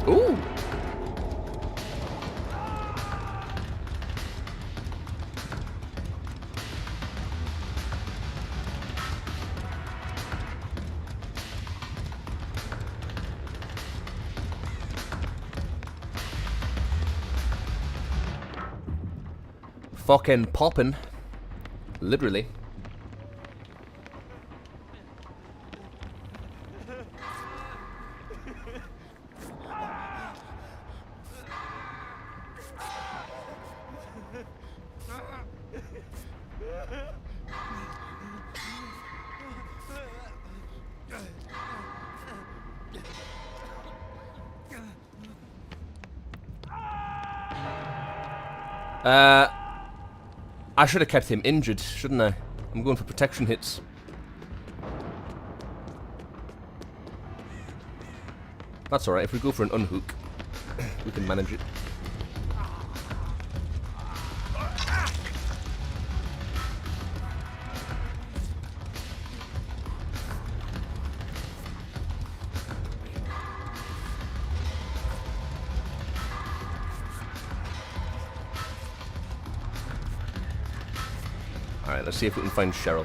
Ooh! Fucking poppin'. Literally. I should have kept him injured, shouldn't I? I'm going for protection hits. That's alright, if we go for an unhook, we can manage it. Alright, let's see if we can find Cheryl.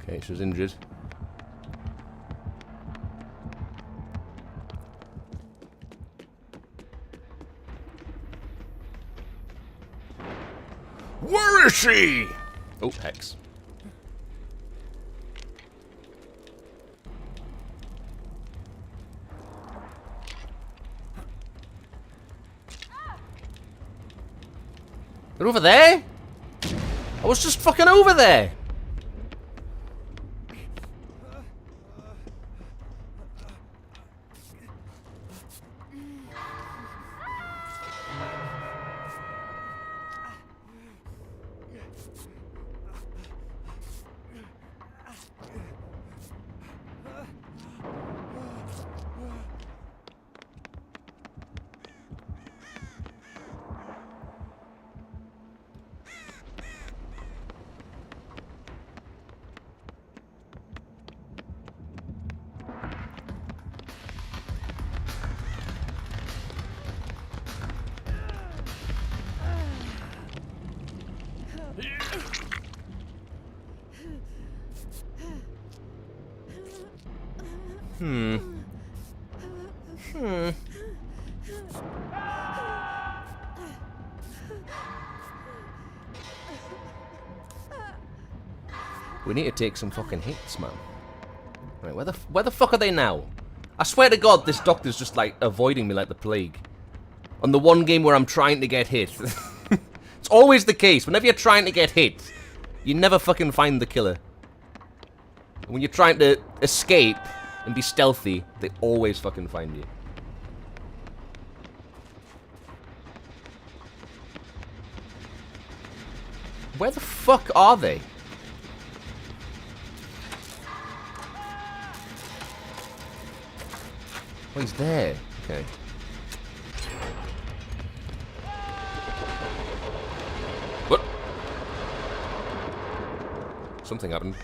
Okay, she's injured. Where is she? Oh, hex. They're over there? I was just fucking over there. We need to take some fucking hits, man. Right, where the fuck are they now? I swear to God, this doctor's just like avoiding me like the plague. On the one game where I'm trying to get hit. It's always the case. Whenever you're trying to get hit, you never fucking find the killer. When you're trying to escape and be stealthy, they always fucking find you. Where the fuck are they? Oh, he's there. Okay. What? Something happened.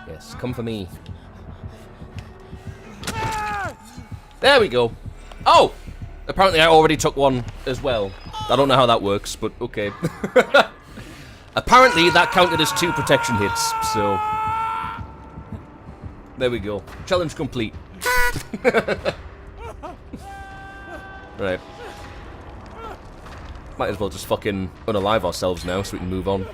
Yes, come for me. There we go. Oh! Apparently I already took one as well. I don't know how that works, but okay. Apparently that counted as 2 protection hits, so... There we go. Challenge complete. Right. Might as well just fucking unalive ourselves now so we can move on.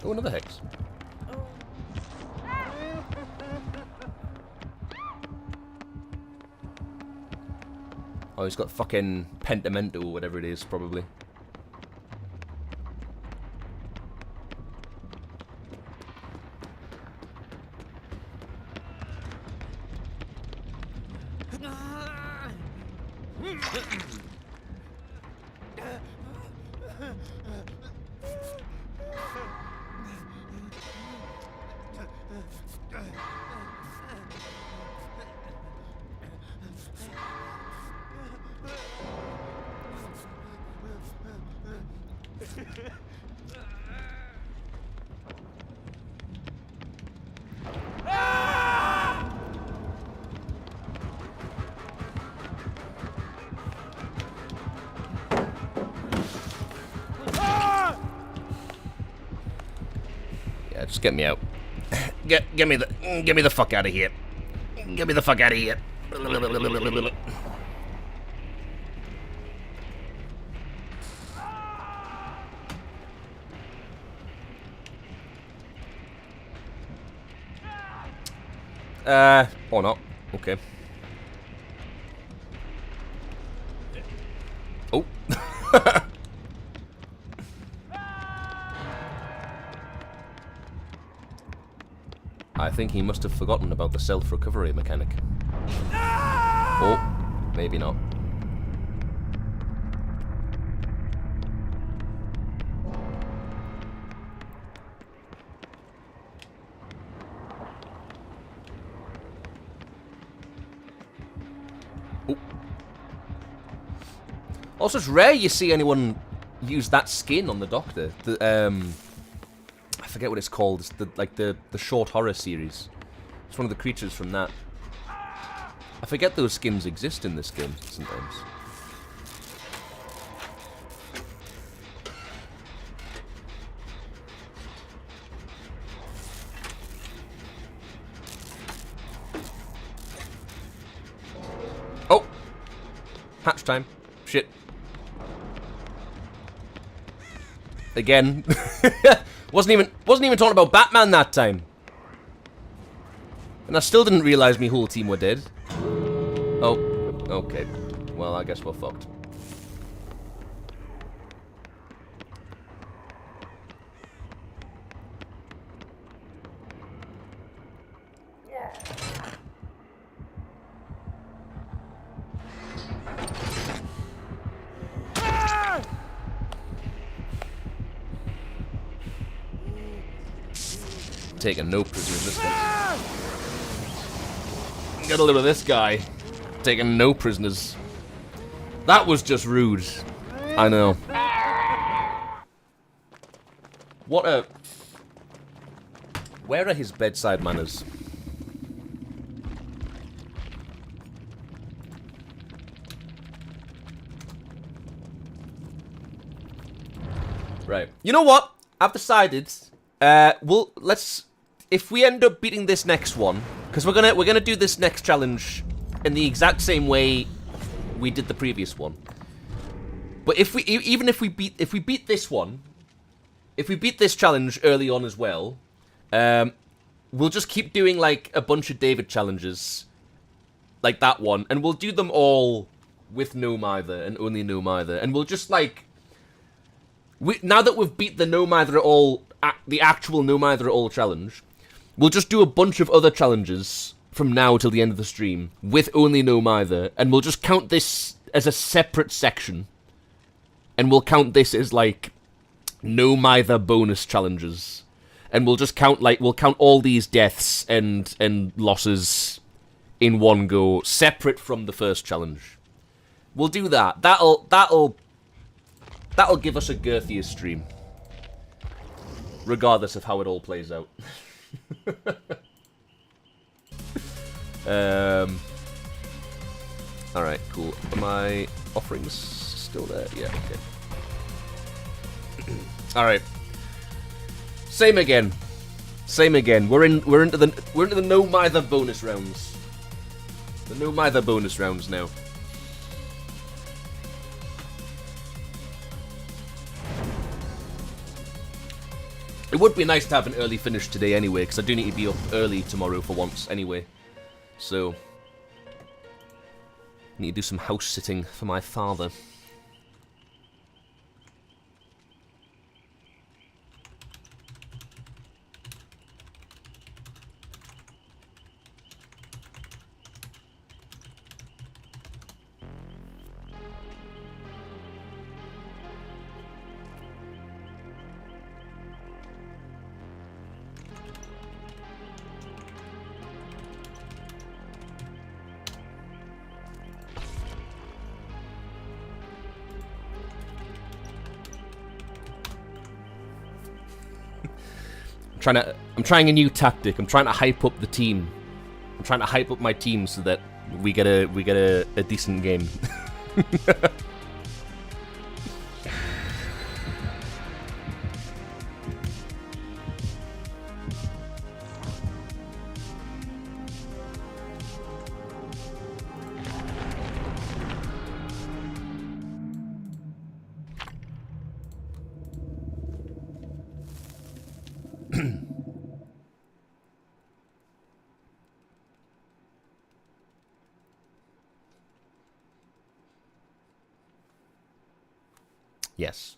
Oh, another hex. Oh, he's got fucking pentamento, whatever it is, probably. Yeah, just get me out. Get me the fuck out of here. Get me the fuck out of here. Or not. Okay. Oh. I think he must have forgotten about the self-recovery mechanic. Oh, maybe not. Oh. Also, it's rare you see anyone use that skin on the Doctor. I forget what it's called. It's the short horror series. It's one of the creatures from that. I forget those skins exist in this game sometimes. Oh! Hatch time. Shit. Again. Wasn't even talking about Batman that time. And I still didn't realize my whole team were dead. Oh, okay. Well, I guess we're fucked. Taking no prisoners this guy. Get a load of this guy. Taking no prisoners. That was just rude. I know. What a... Where are his bedside manners? Right. You know what? I've decided... if we end up beating this next one, because we're gonna do this next challenge in the exact same way we did the previous one. But if we beat this one, if we beat this challenge early on as well, we'll just keep doing like a bunch of David challenges, like that one, and we'll do them all with no mither and only no mither, and we'll just like. Now that we've beat the no mither at all, the actual no mither at all challenge, we'll just do a bunch of other challenges from now till the end of the stream with only no mither, and we'll just count this as a separate section, and we'll count this as like no mither bonus challenges, and we'll just count all these deaths and losses in one go, separate from the first challenge. We'll do that. That'll give us a girthier stream. Regardless of how it all plays out. Alright, cool. Are my offerings still there? Yeah, okay. Alright. Same again. Same again. We're into the no mither bonus rounds. The no mither bonus rounds now. It would be nice to have an early finish today anyway, because I do need to be up early tomorrow for once anyway. So, need to do some house sitting for my father. I'm trying a new tactic. I'm trying to hype up the team. I'm trying to hype up my team so that we get a decent game. Yes.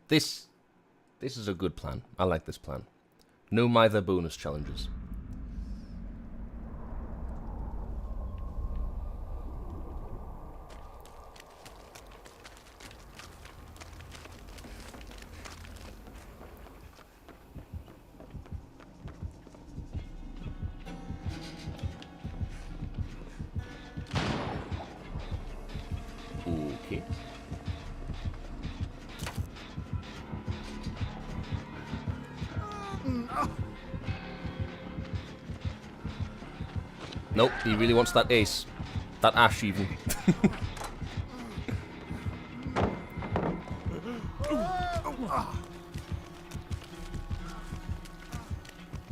This is a good plan. I like this plan. No Mither bonus challenges. Okay. Nope, he really wants that ace. That ash, even.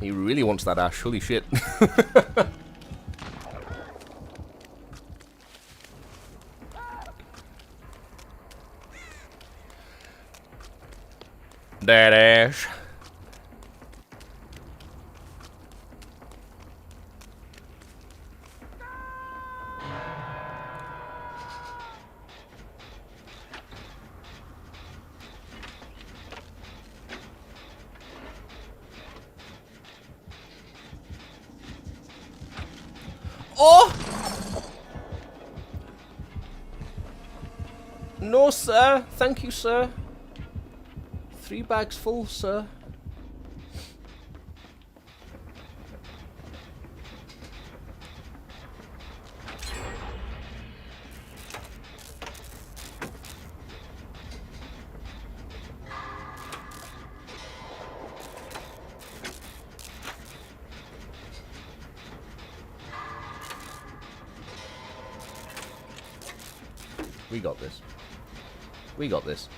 He really wants that ash, holy shit. That ash. Oh! No, sir. Thank you, sir. 3 bags full, sir. We got this. We got this.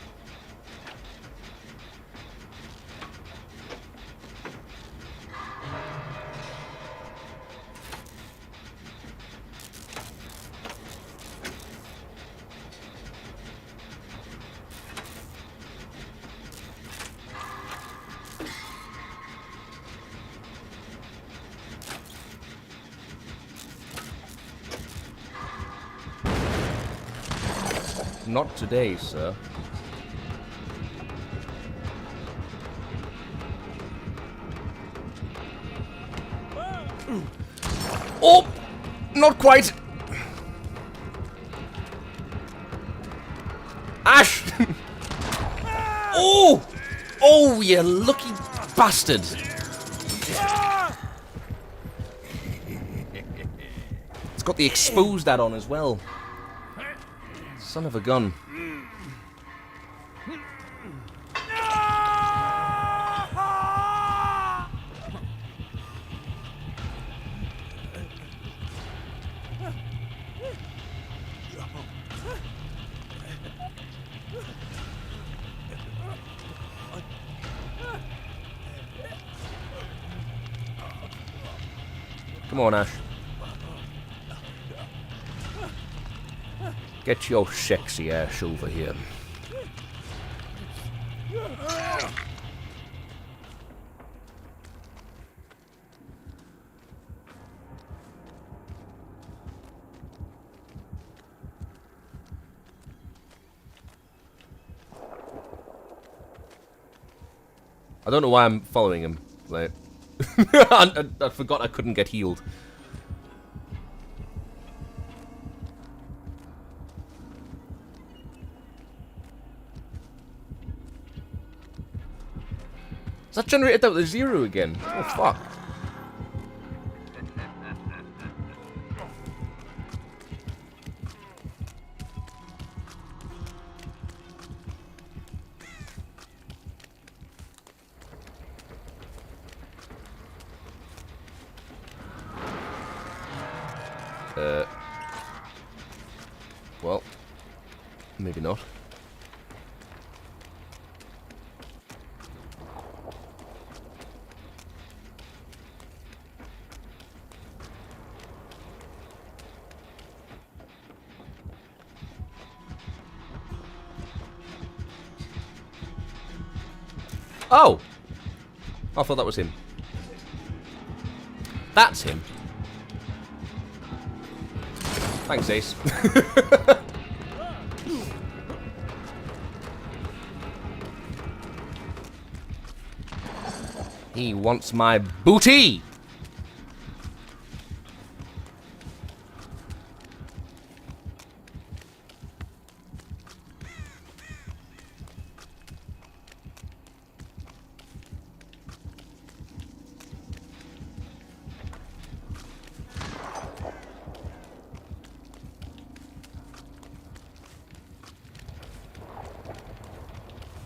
Not today, sir. Oh! Not quite! Ash! Oh! Oh, you lucky bastard! It's got the exposed add-on as well. Son of a gun. Come on, Ash. Get your sexy ass over here. I don't know why I'm following him. Like, I forgot I couldn't get healed. Is that generated out the 0 again? Oh, fuck. Well, maybe not. Oh! I thought that was him. That's him. Thanks, Ace. He wants my booty!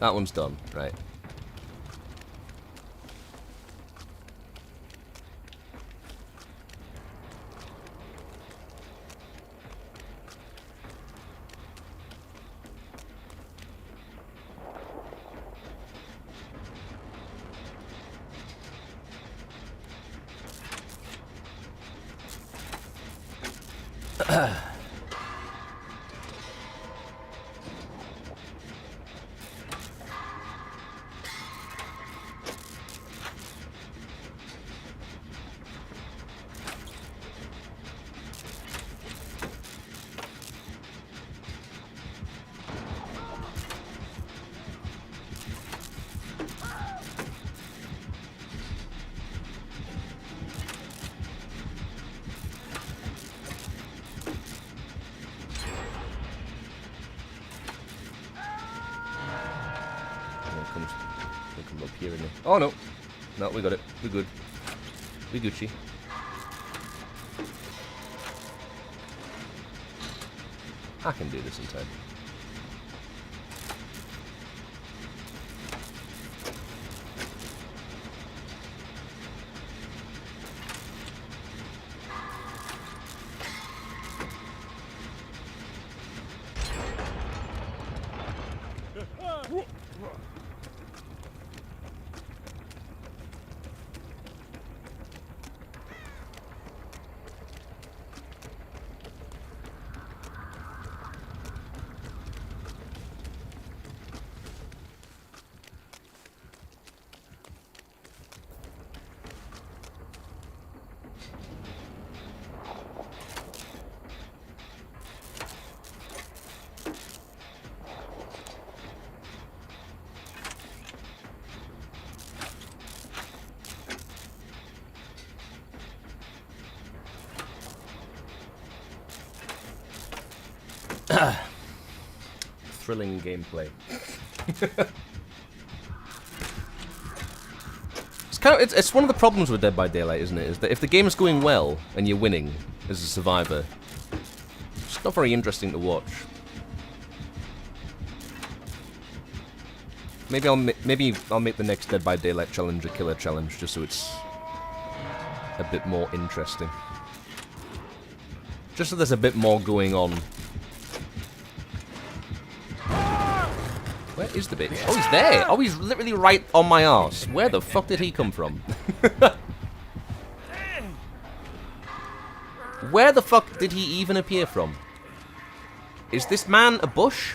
That one's done, right. Come up here, isn't it? Oh no! No, we got it. We're good. We Gucci. I can do this in time. Thrilling gameplay. It's one of the problems with Dead by Daylight, isn't it? Is that if the game's going well and you're winning as a survivor, it's not very interesting to watch. Maybe I'll make the next Dead by Daylight challenge a killer challenge, just so it's a bit more interesting. Just so there's a bit more going on. Where is the bitch? Oh, he's there! Oh, he's literally right on my arse. Where the fuck did he come from? Where the fuck did he even appear from? Is this man a bush?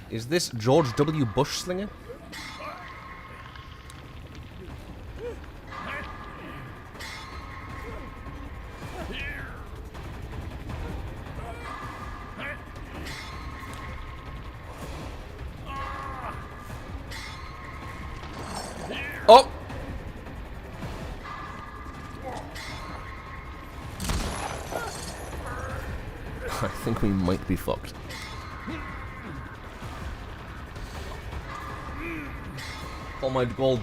Is this George W. Bush Slinger? Oh! I think we might be fucked. Call my gold.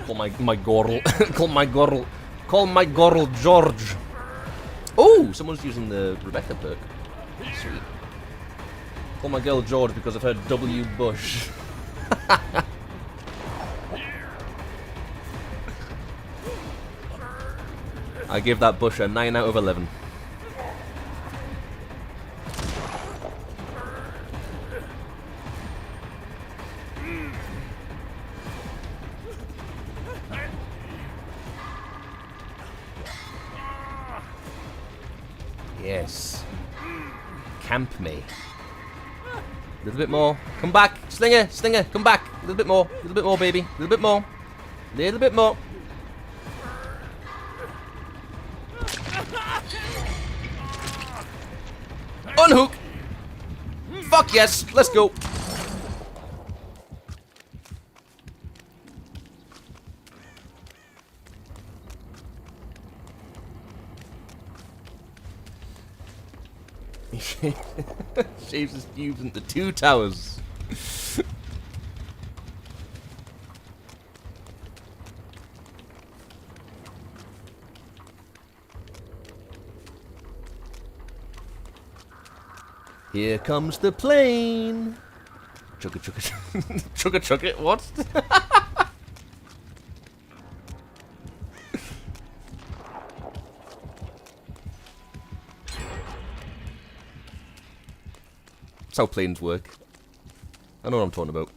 Call my gorl. Call my gorl George. Oh, someone's using the Rebecca perk. Sweet. Call my girl George because of her W. Bush. I give that bush a 9 out of 11. Yes. Camp me. A little bit more. Come back. Slinger, Slinger, come back. A little bit more, baby. A little bit more. A little bit more. Unhook! Fuck yes! Let's go! Shaves his pubes into 2 towers. Here comes the plane. Chugga chugga chugga chugga. What? That's how planes work. I know what I'm talking about.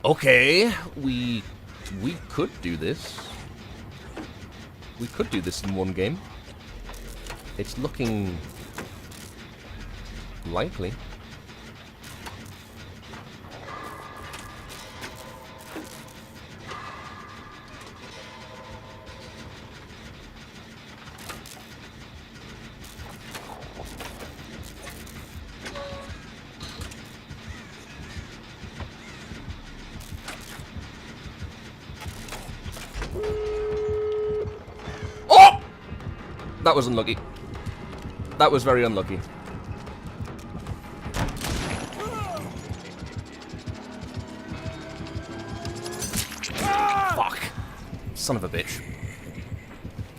Okay, we could do this. We could do this in one game. It's looking likely. Oh! That was unlucky. That was very unlucky. Fuck. Son of a bitch.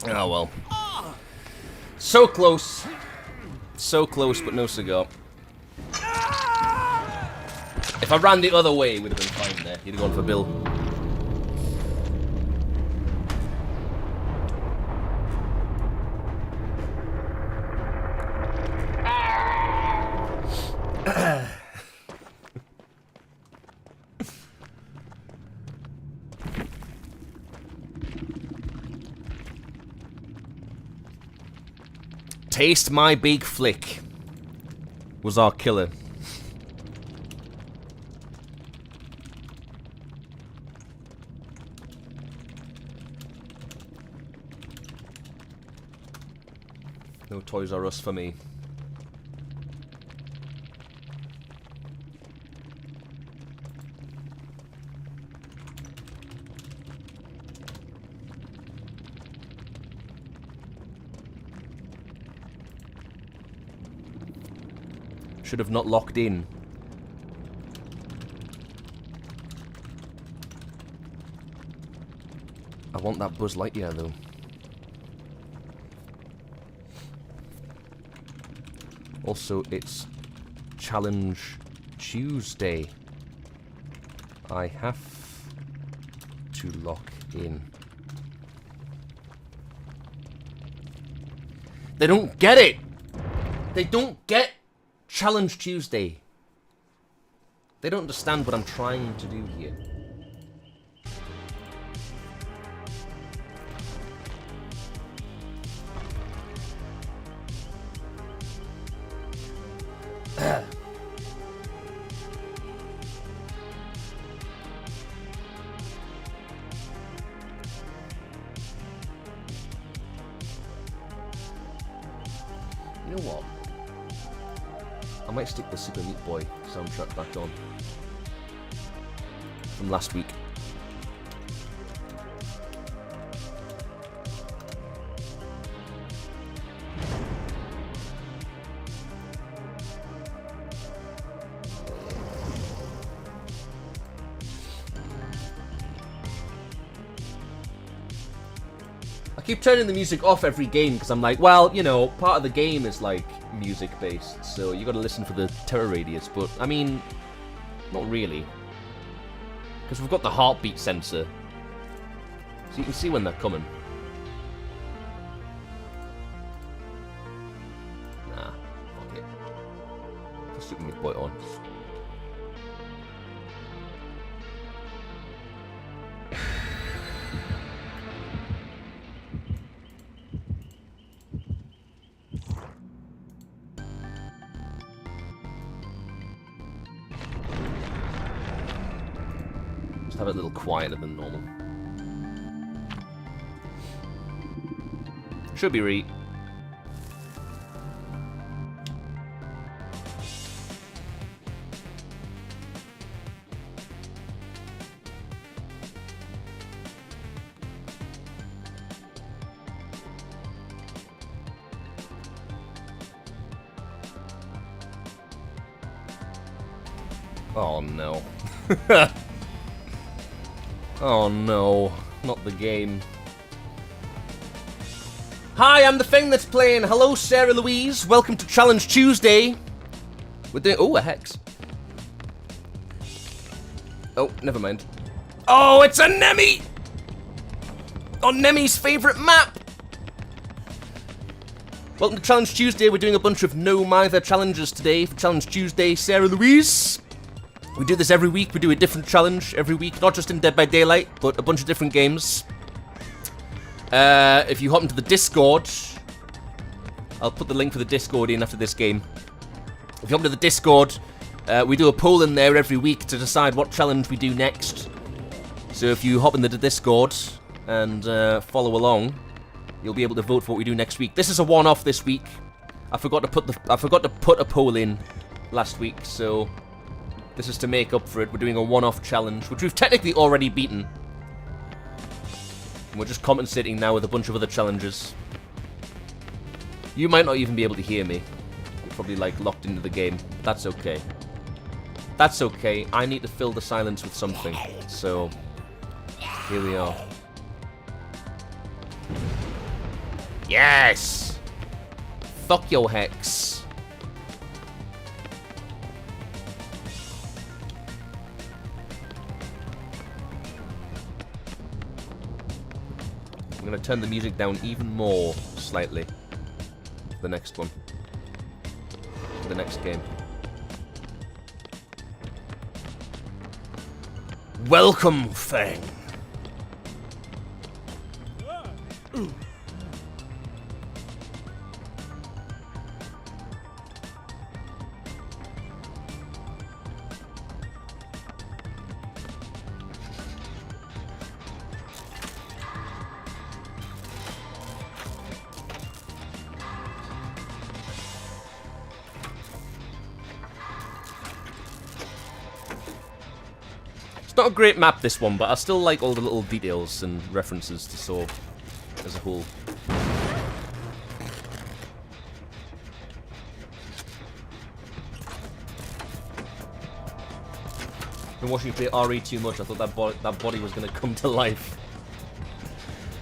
Oh well. So close. So close, but no cigar. If I ran the other way, it would have been fine there. He'd have gone for Bill. Taste my big flick was our killer. No Toys R Us for me. Should have not locked in. I want that Buzz Lightyear though. Also, it's Challenge Tuesday. I have to lock in. They don't get it! They don't get Challenge Tuesday. They don't understand what I'm trying to do here. You know what? I might stick the Super Meat Boy soundtrack back on from last week. I keep turning the music off every game because I'm like, well, you know, part of the game is like music based, so you gotta listen for the terror radius, but I mean, not really. Because we've got the heartbeat sensor, so you can see when they're coming. Nah, fuck it. Put Super Meat Boy on. have it a little quieter than normal. Should be right. Oh no. Oh no. Not the game. Hi, I'm the thing that's playing. Hello, Sarah Louise. Welcome to Challenge Tuesday. We're doing... Oh, a hex. Oh, never mind. Oh, it's a Nemi! On Nemi's favourite map! Welcome to Challenge Tuesday. We're doing a bunch of no MITHER challenges today for Challenge Tuesday, Sarah Louise. We do this every week. We do a different challenge every week. Not just in Dead by Daylight, but a bunch of different games. If you hop into the Discord, I'll put the link for the Discord in after this game. If you hop into the Discord, we do a poll in there every week to decide what challenge we do next. So if you hop into the Discord and follow along, you'll be able to vote for what we do next week. This is a one-off this week. I forgot to put a poll in last week, so this is to make up for it. We're doing a one-off challenge, which we've technically already beaten. And we're just compensating now with a bunch of other challenges. You might not even be able to hear me. You're probably, like, locked into the game. That's okay. That's okay. I need to fill the silence with something. So, here we are. Yes! Fuck your hex. I'm going to turn the music down even more, slightly. The next one. The next game. Welcome, Fang. It's not a great map, this one, but I still like all the little details and references to Saw as a whole. Been watching you play RE too much. I thought that body was going to come to life.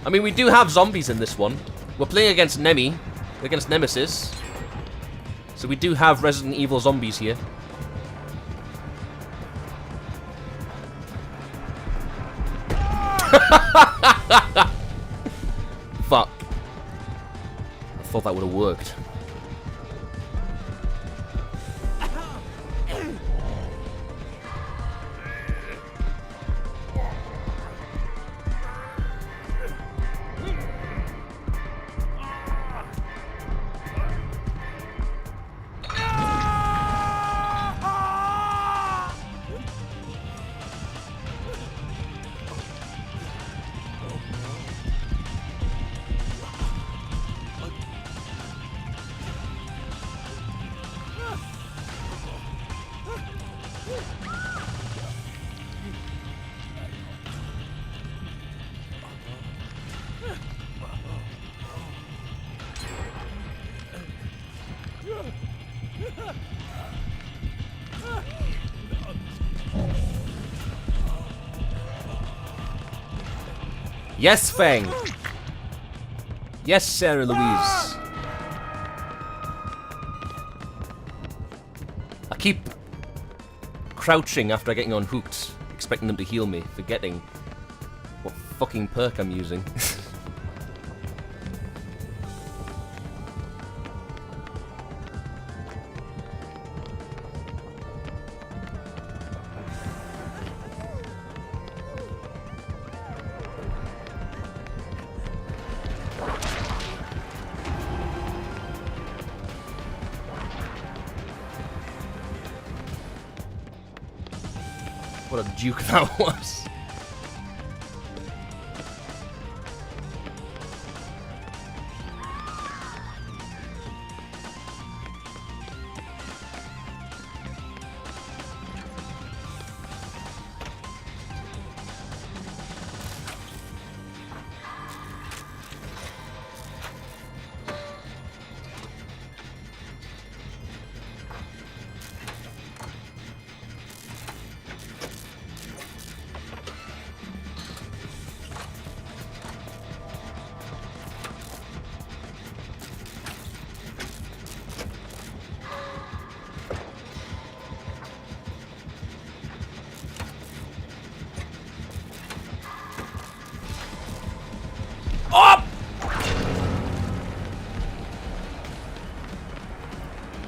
I mean, we do have zombies in this one. We're playing against Nemi, against Nemesis. So we do have Resident Evil zombies here. Fuck. I thought that would have worked. Yes, Fang. Yes, Sarah Louise. I keep crouching after getting unhooked, expecting them to heal me, forgetting what fucking perk I'm using. What a duke that was.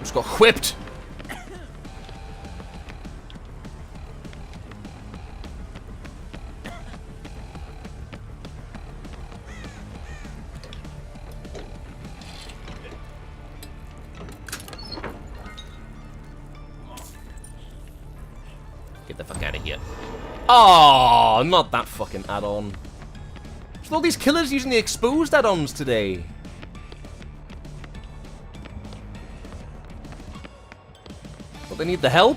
Just got whipped. Get the fuck out of here. Oh, not that fucking add-on. There's all these killers using the exposed add-ons today. But they need the help.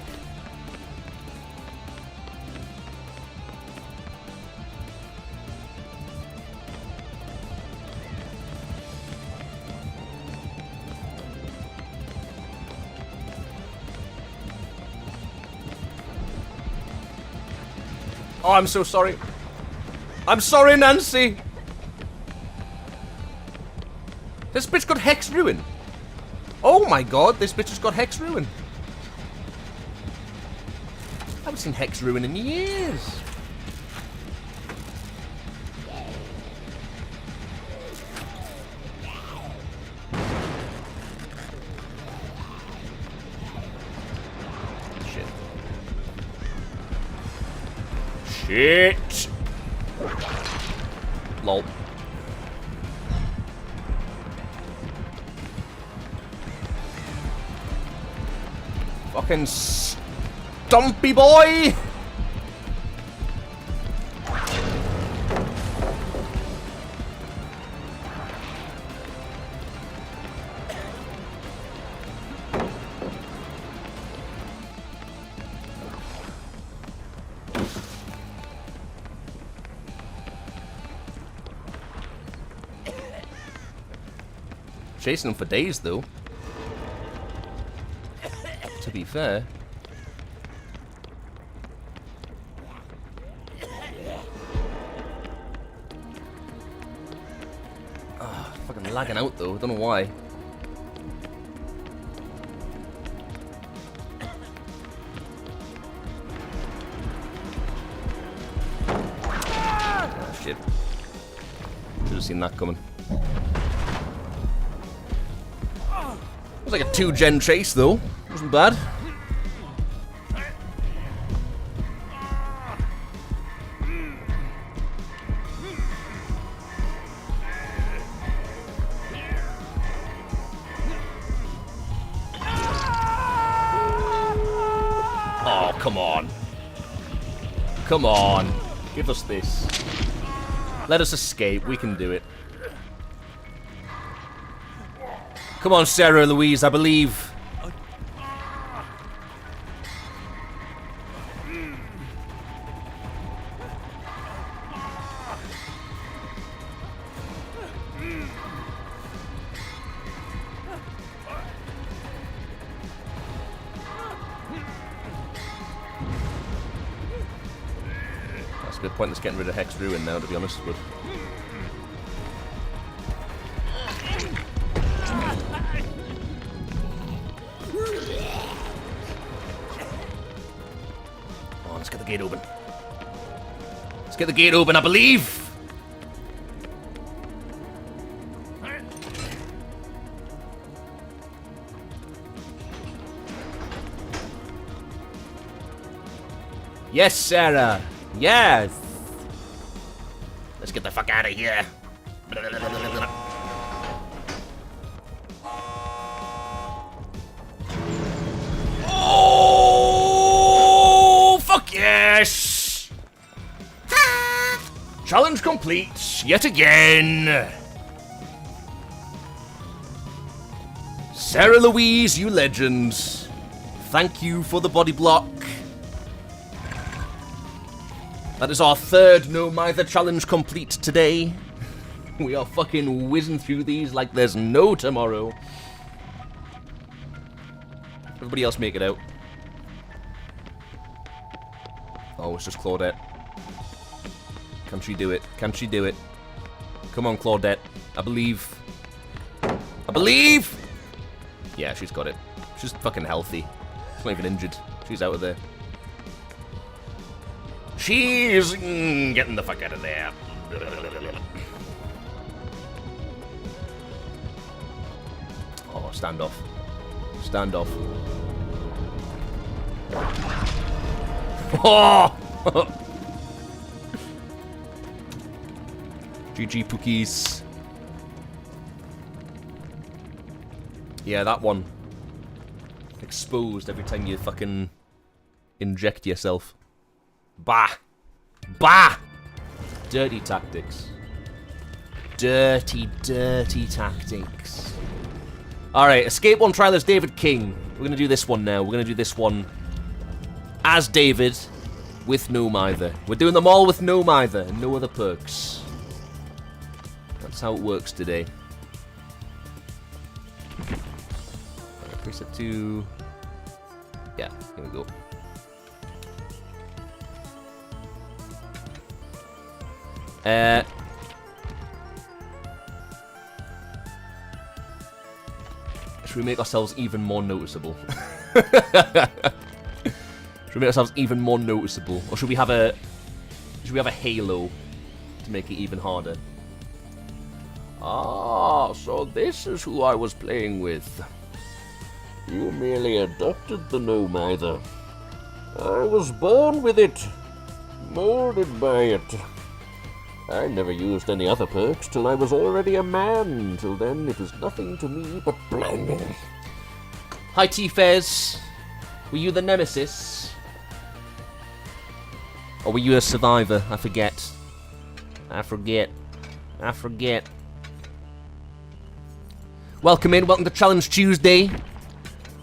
Oh, I'm so sorry. I'm sorry, Nancy. This bitch got Hex Ruin. Oh my god, this bitch has got Hex Ruin. I haven't seen Hex Ruin in years. Shit. Shit. Lol. Fucking stumpy boy! Chasing him for days, though. To be fair. Fucking lagging out, though. Don't know why. Oh, shit. Should have seen that coming. It was like a 2-gen chase, though. Wasn't bad. Oh, come on. Come on. Give us this. Let us escape. We can do it. Come on, Sarah Louise, I believe. That's a bit pointless getting rid of Hex Ruin now, to be honest, but... Let's get the gate open. Let's get the gate open, I believe! Yes, Sarah! Yes! Let's get the fuck out of here! Yes! Challenge complete, yet again. Sarah Louise, you legend. Thank you for the body block. That is our third No Mither challenge complete today. We are fucking whizzing through these like there's no tomorrow. Everybody else make it out. Oh, it's just Claudette. Can she do it? Can she do it? Come on, Claudette. I believe. I believe! Yeah, she's got it. She's fucking healthy. She's not even injured. She's out of there. She's getting the fuck out of there. Oh, standoff. Standoff. Oh! GG Pookies. Yeah, that one. Exposed every time you fucking inject yourself. Bah! Bah! Dirty tactics. Dirty, dirty tactics. Alright, Escape One Trial as David King. We're gonna do this one now. We're gonna do this one as David with no Mither. We're doing them all with no Mither and no other perks. That's how it works today. Alright, preset 2. Yeah, here we go. Should we make ourselves even more noticeable? Should we make ourselves even more noticeable? Or should we have a halo to make it even harder? Ah, so this is who I was playing with. You merely adopted the no Mither. I was born with it, molded by it. I never used any other perks till I was already a man. Till then, it was nothing to me but blinding. Hi, T-Fez. Were you the nemesis? Or were you a survivor? I forget. I forget. Welcome in. Welcome to Challenge Tuesday.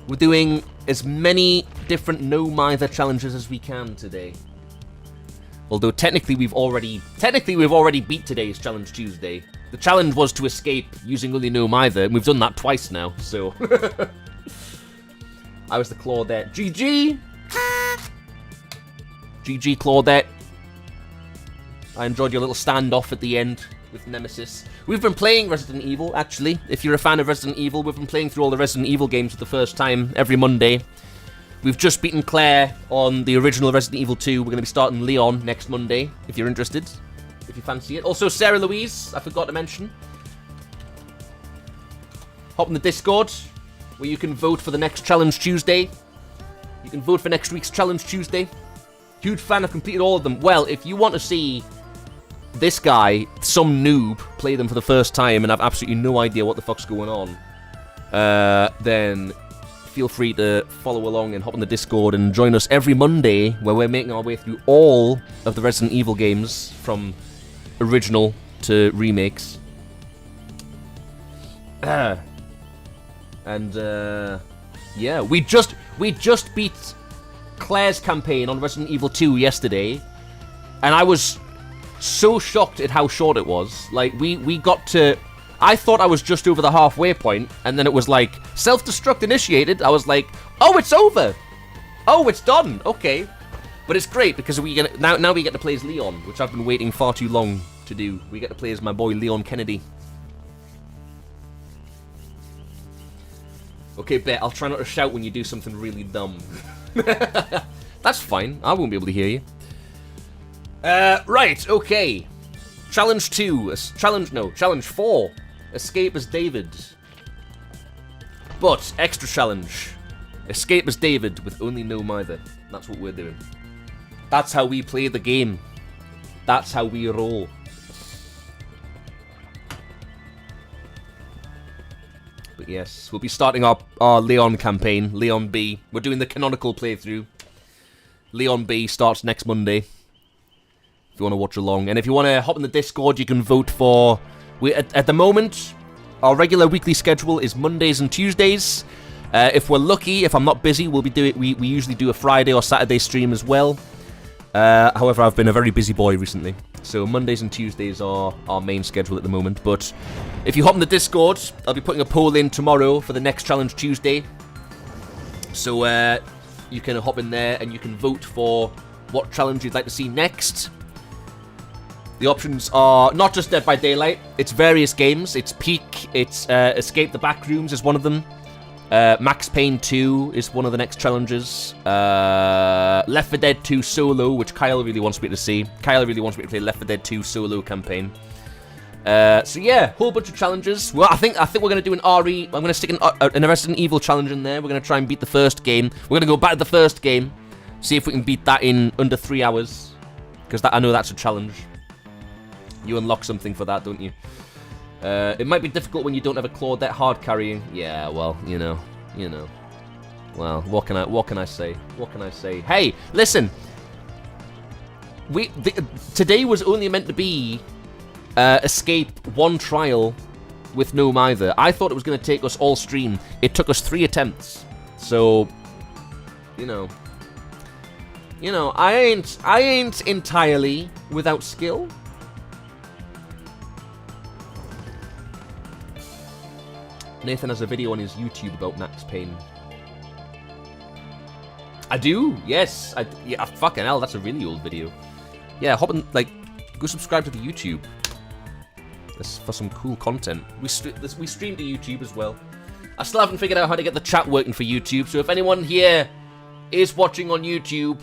We're doing as many different no Mither challenges as we can today. Although technically we've already beat today's Challenge Tuesday. The challenge was to escape using only no Mither, and we've done that twice now, so I was the Claudette. GG! GG Claudette. I enjoyed your little standoff at the end with Nemesis. We've been playing Resident Evil, actually. If you're a fan of Resident Evil, we've been playing through all the Resident Evil games for the first time every Monday. We've just beaten Claire on the original Resident Evil 2. We're going to be starting Leon next Monday, if you're interested, if you fancy it. Also, Sarah Louise, I forgot to mention. Hop in the Discord, where you can vote for the next Challenge Tuesday. You can vote for next week's Challenge Tuesday. Huge fan, I've completed all of them. Well, if you want to see this guy, some noob, play them for the first time and have absolutely no idea what the fuck's going on, then feel free to follow along and hop on the Discord and join us every Monday, where we're making our way through all of the Resident Evil games, from original to remakes. Yeah, we just beat Claire's campaign on Resident Evil 2 yesterday, and I was so shocked at how short it was. Like, we got to... I thought I was just over the halfway point, and then it was like, self-destruct initiated. I was like, oh, it's over. Oh, it's done. Okay. But it's great, because now we get to play as Leon, which I've been waiting far too long to do. We get to play as my boy Leon Kennedy. Okay, bet. I'll try not to shout when you do something really dumb. That's fine. I won't be able to hear you. Right, okay. Challenge 2. Challenge 4. Escape as David. But, extra challenge. Escape as David with only no Mither. That's what we're doing. That's how we play the game. That's how we roll. But yes, we'll be starting our Leon campaign, Leon B. We're doing the canonical playthrough. Leon B starts next Monday, if you want to watch along. And if you want to hop in the Discord, you can vote for... At the moment, our regular weekly schedule is Mondays and Tuesdays. If we're lucky, if I'm not busy, we usually do a Friday or Saturday stream as well. However, I've been a very busy boy recently, so Mondays and Tuesdays are our main schedule at the moment. But if you hop in the Discord, I'll be putting a poll in tomorrow for the next Challenge Tuesday. So you can hop in there and you can vote for what challenge you'd like to see next. The options are not just Dead by Daylight, it's various games. It's Peak, it's Escape the Backrooms is one of them. Max Payne 2 is one of the next challenges. Left 4 Dead 2 Solo, which Kyle really wants me to see. Kyle really wants me to play Left 4 Dead 2 Solo campaign. So yeah, whole bunch of challenges. Well, I think we're gonna do an RE. I'm gonna stick an Resident Evil challenge in there. We're gonna try and beat the first game. We're gonna go back to the first game, see if we can beat that in under 3 hours, because I know that's a challenge. You unlock something for that, don't you? It might be difficult when you don't have a Claudette hard carrying. Yeah, well, you know. Well, what can I say? What can I say? Hey, listen. Today was only meant to be escape one trial with no MITHER. I thought it was going to take us all stream. It took us 3 attempts. So, you know, I ain't entirely without skill. Nathan has a video on his YouTube about Max Payne. I do, yes. Yeah, fucking hell, that's a really old video. Yeah, hop on, like, go subscribe to the YouTube. That's for some cool content. We stream to YouTube as well. I still haven't figured out how to get the chat working for YouTube, so if anyone here is watching on YouTube,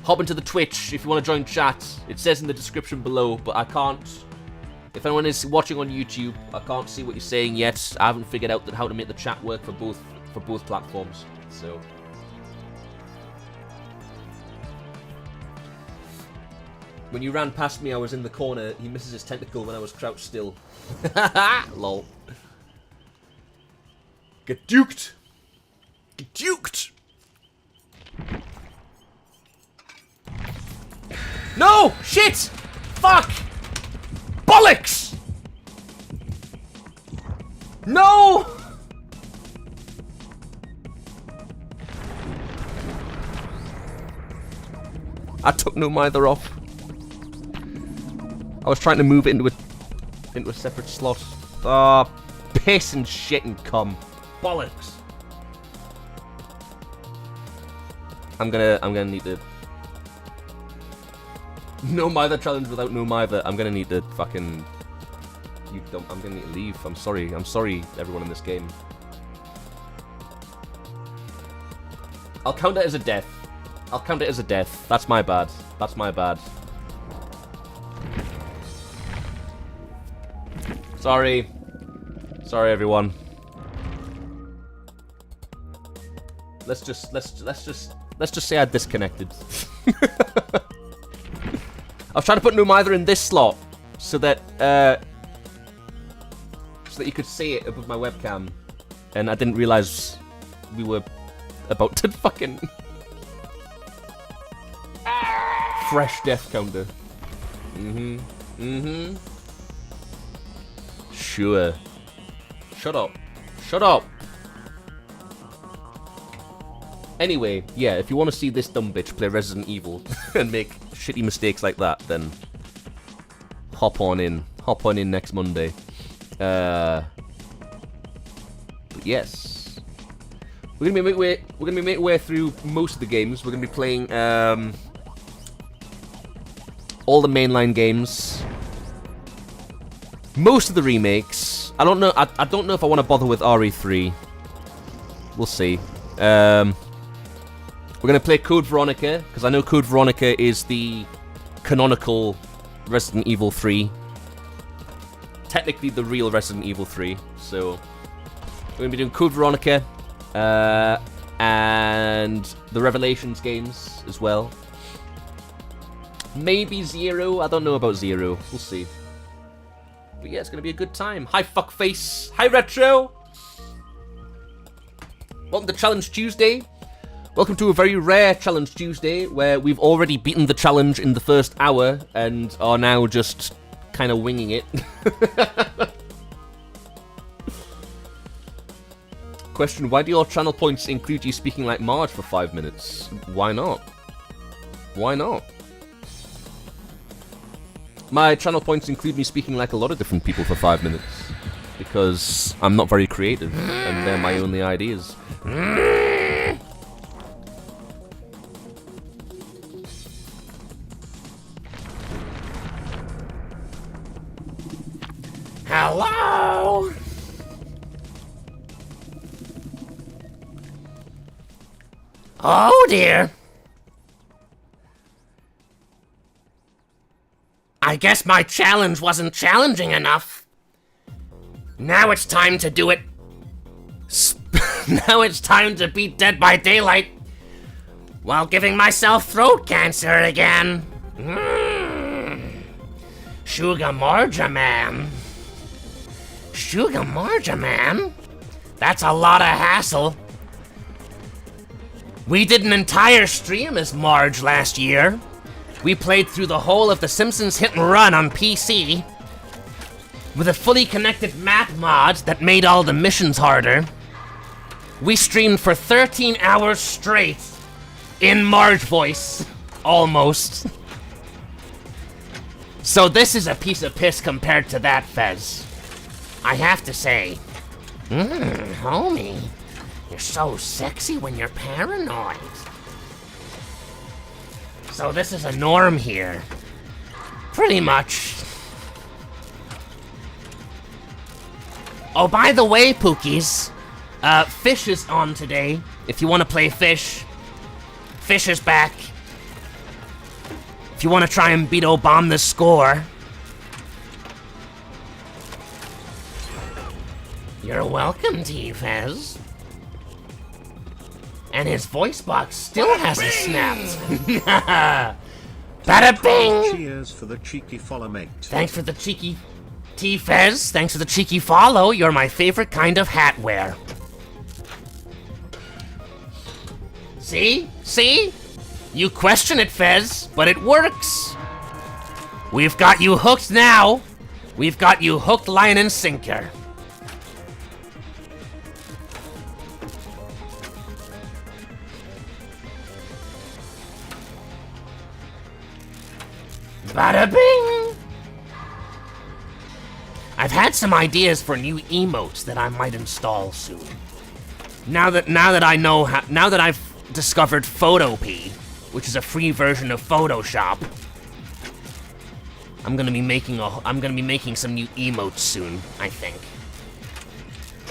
hop into the Twitch if you want to join chat. It says in the description below, but I can't. If anyone is watching on YouTube, I can't see what you're saying yet. I haven't figured out how to make the chat work for both platforms. So when you ran past me, I was in the corner. He misses his tentacle when I was crouched still. Lol. Get duked. Get duked. No! Shit! Fuck! Bollocks! No! I took no MITHER off. I was trying to move it into a separate slot. Ah, piss and shit and cum. Bollocks. I'm gonna need to. No MITHER challenge without no MITHER. I'm gonna need to fucking. I'm gonna need to leave. I'm sorry, everyone in this game. I'll count it as a death. I'll count it as a death. That's my bad. That's my bad. Sorry. Sorry, everyone. Let's just say I disconnected. I was trying to put no MITHER in this slot so that you could see it above my webcam, and I didn't realize we were about to fucking fresh death counter. Sure. Shut up. Shut up. Anyway, yeah, if you want to see this dumb bitch play Resident Evil and make shitty mistakes like that, then hop on in. Hop on in next Monday. But yes, we're gonna be making our way through most of the games. We're gonna be playing all the mainline games, most of the remakes. I don't know. I don't know if I want to bother with RE3. We'll see. We're going to play Code Veronica, because I know Code Veronica is the canonical Resident Evil 3. Technically the real Resident Evil 3. So, we're going to be doing Code Veronica, and the Revelations games as well. Maybe Zero. I don't know about Zero. We'll see. But yeah, it's going to be a good time. Hi, fuckface. Hi, Retro. Welcome to Challenge Tuesday. Welcome to a very rare Challenge Tuesday, where we've already beaten the challenge in the first hour, and are now just kind of winging it. Question, why do your channel points include you speaking like Marge for 5 minutes? Why not? Why not? My channel points include me speaking like a lot of different people for 5 minutes. Because I'm not very creative, and they're my only ideas. Hello? Oh dear. I guess my challenge wasn't challenging enough. Now it's time to do it. Now it's time to beat Dead by Daylight while giving myself throat cancer again. Sugar Marja Man. Sugar Marja Man? That's a lot of hassle. We did an entire stream as Marge last year. We played through the whole of The Simpsons Hit and Run on PC with a fully connected map mod that made all the missions harder. We streamed for 13 hours straight in Marge voice, almost. So this is a piece of piss compared to that, Fez. I have to say. Homie, you're so sexy when you're paranoid. So this is a norm here. Pretty much. Oh, by the way, Pookies, Fish is on today. If you want to play Fish, Fish is back. If you want to try and beat Obama the score. You're welcome, T-Fez. And his voice box still hasn't snapped. Bada bing! Cheers for the cheeky follow, mate. Thanks for the cheeky T-Fez. Thanks for the cheeky follow. You're my favorite kind of hat wear. See? See? You question it, Fez, but it works. We've got you hooked now. We've got you hooked, line, and sinker. Bada bing! I've had some ideas for new emotes that I might install soon. Now that I've discovered Photopea, which is a free version of Photoshop, I'm gonna be making some new emotes soon, I think.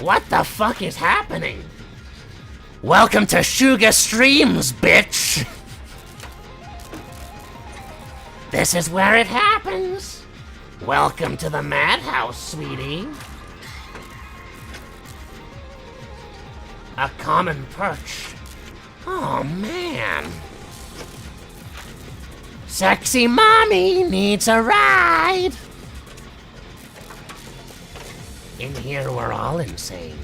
What the fuck is happening? Welcome to Suga Streams, bitch! This is where it happens. Welcome to the madhouse, sweetie. A common perch. Oh, man. Sexy mommy needs a ride. In here, we're all insane.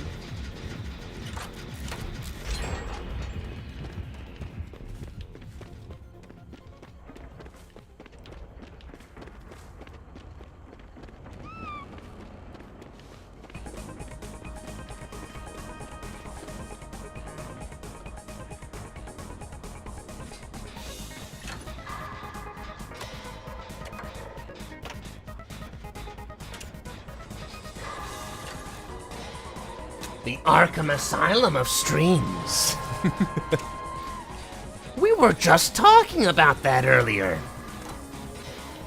The Arkham Asylum of streams. We were just talking about that earlier.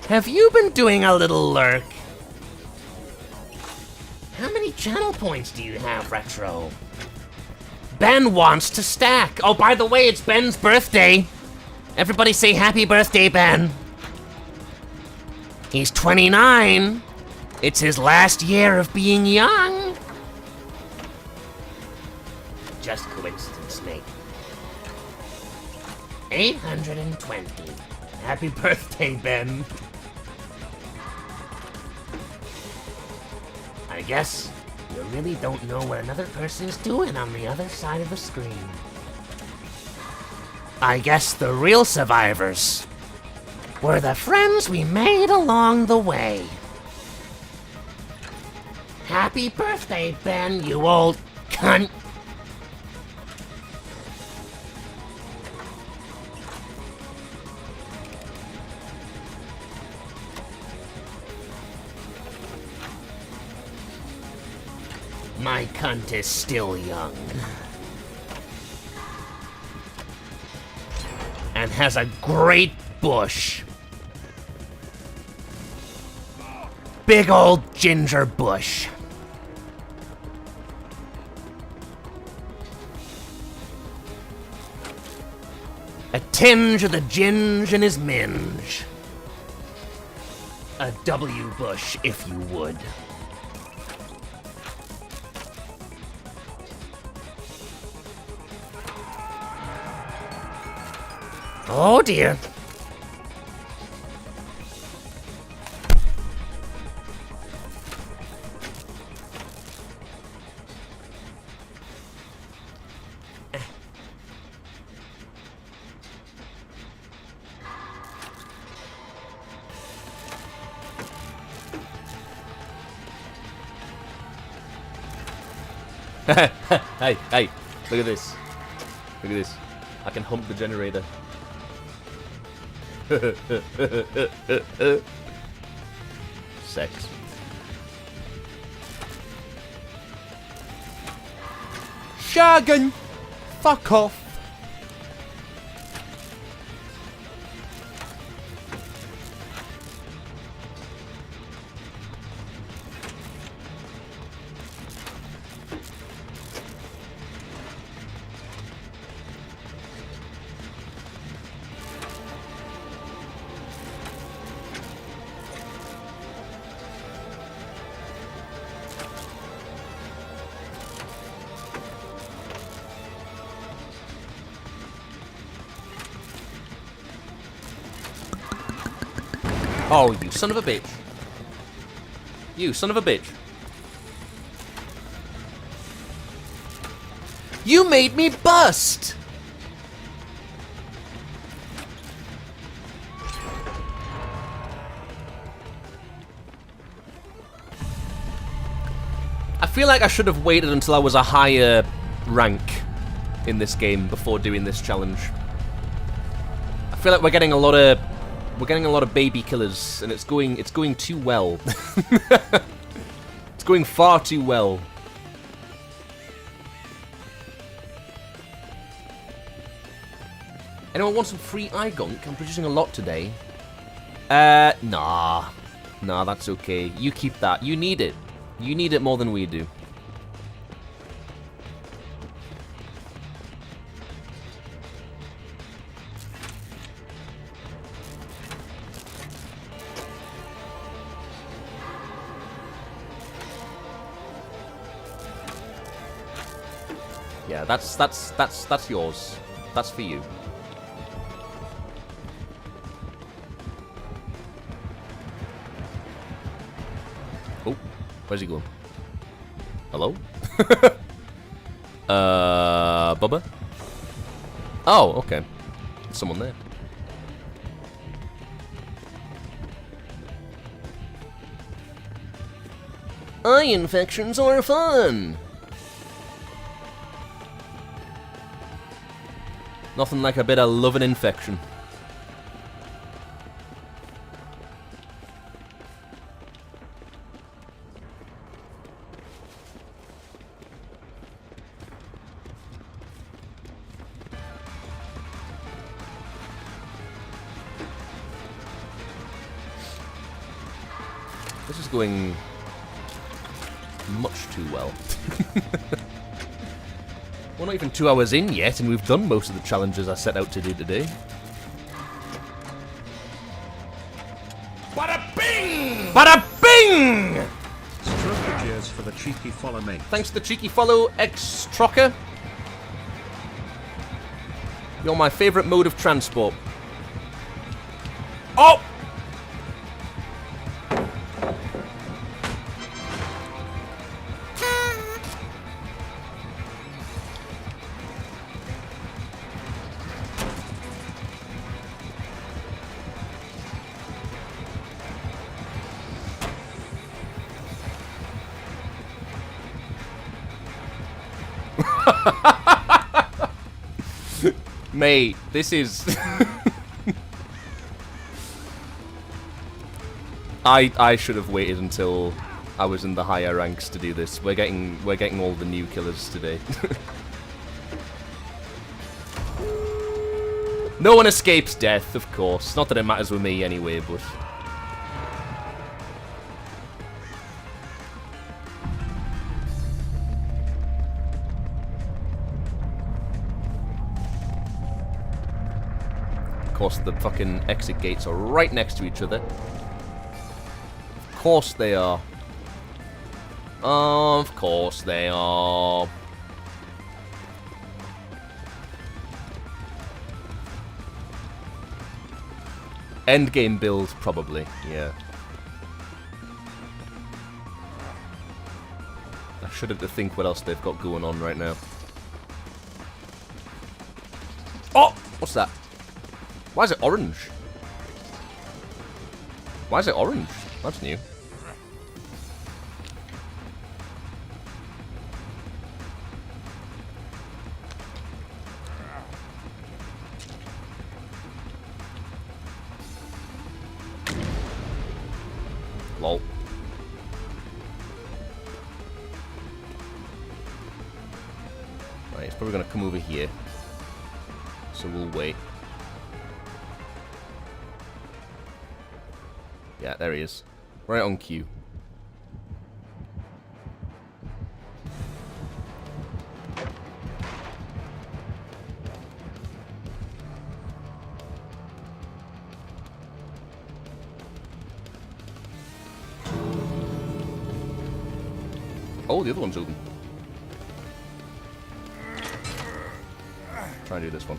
Have you been doing a little lurk? How many channel points do you have, Retro? Ben wants to stack. Oh, by the way, it's Ben's birthday. Everybody say happy birthday, Ben. He's 29. It's his last year of being young. Just coincidence, mate. 820. Happy birthday, Ben. I guess you really don't know what another person's doing on the other side of the screen. I guess the real survivors were the friends we made along the way. Happy birthday, Ben, you old cunt. My cunt is still young. And has a great bush. Big old ginger bush. A tinge of the ginge in his minge. a W bush, if you would. Oh dear. Hey, look at this. Look at this. I can hump the generator. Sex. Shagging! Fuck off! Oh, you son of a bitch. You son of a bitch. You made me bust! I feel like I should have waited until I was a higher rank in this game before doing this challenge. I feel like we're getting a lot of baby killers, and it's going too well. It's going far too well. Anyone want some free eye gunk? I'm producing a lot today. Nah, that's okay. You keep that. You need it. You need it more than we do. Yeah, that's yours. That's for you. Oh, where's he going? Hello? Bubba? Oh, okay. There's someone there. Eye infections are fun! Nothing like a bit of love and infection. This is going much too well. We're not even 2 hours in yet, and we've done most of the challenges I set out to do today. Bada bing! Bada bing! Cheers for the cheeky follow, mate. Thanks to the cheeky follow, X-Trocker. You're my favourite mode of transport. Oh! Mate, this is... I should have waited until I was in the higher ranks to do this. We're getting all the new killers today. No one escapes death, of course. Not that it matters with me anyway, but... Of course, the fucking exit gates are right next to each other. course they are. Of course they are. Endgame build, probably. Yeah. I should have to think what else they've got going on right now. Oh! What's that? Why is it orange? Why is it orange? That's new. Lol. Right, it's probably going to come over here. So we'll wait. Yeah, there he is. Right on cue. Oh, the other one's open. Try and do this one.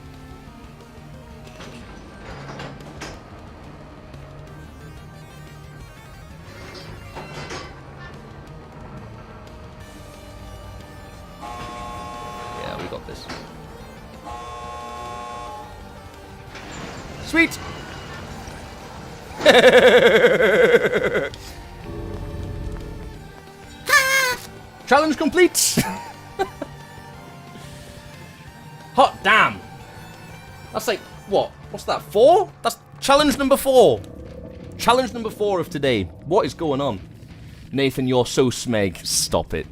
Yeah, we got this. Sweet! Challenge complete! Hot damn! That's like, what? What's that, 4? That's challenge number 4. Challenge number 4 of today. What is going on? Nathan, you're so smeg. Stop it.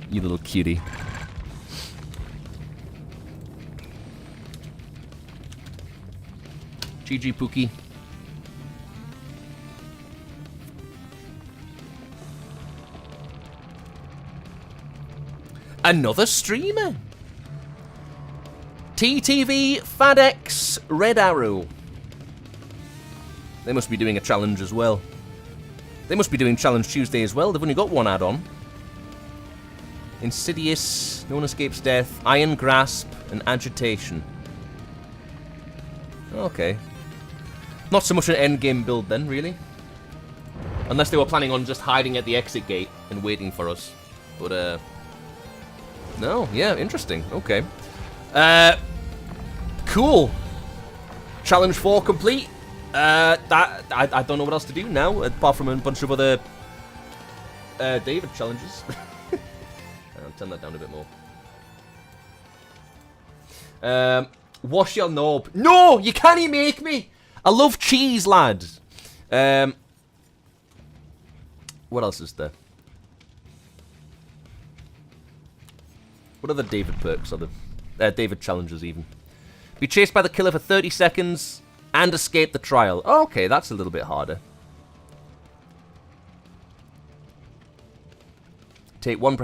You little cutie. GG Pookie. Another streamer. TTV FadX Red Arrow. They must be doing a challenge as well. They must be doing Challenge Tuesday as well. They've only got one add-on. Insidious, No One Escapes Death, Iron Grasp, and Agitation. Okay. Not so much an endgame build then, really. Unless they were planning on just hiding at the exit gate and waiting for us. But, no, yeah, interesting. Okay. Cool. Challenge 4 complete. I don't know what else to do now, apart from a bunch of other David challenges. I'll turn that down a bit more. Wash your knob. No, you can't make me. I love cheese, lad. What else is there? What other David perks are there? David challenges, even. Be chased by the killer for 30 seconds and escape the trial. Oh, okay, that's a little bit harder. Take one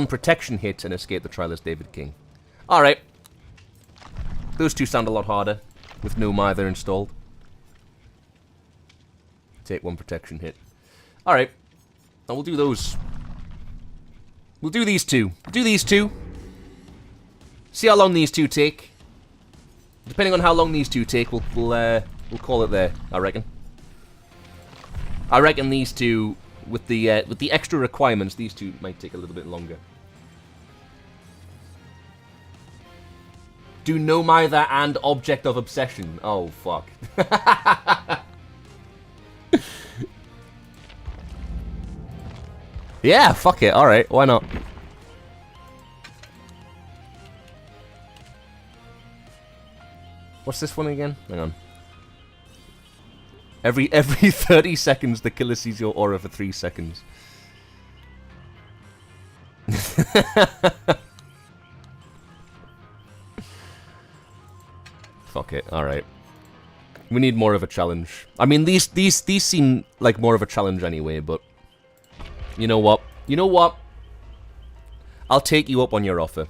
protection hit and escape the trial as David King. Alright. Those two sound a lot harder with no MITHER installed. Take one protection hit. Alright. Now we'll do those. We'll do these two. Do these two. See how long these two take. Depending on how long these two take, we'll call it there, I reckon. I reckon these two, with the extra requirements, these two might take a little bit longer. Do no MITHER and Object of Obsession. Oh, fuck. Yeah, fuck it. Alright, why not? What's this one again? Hang on. Every 30 seconds, the killer sees your aura for 3 seconds. Fuck it. Alright. We need more of a challenge. I mean, these seem like more of a challenge anyway, but... You know what? You know what? I'll take you up on your offer.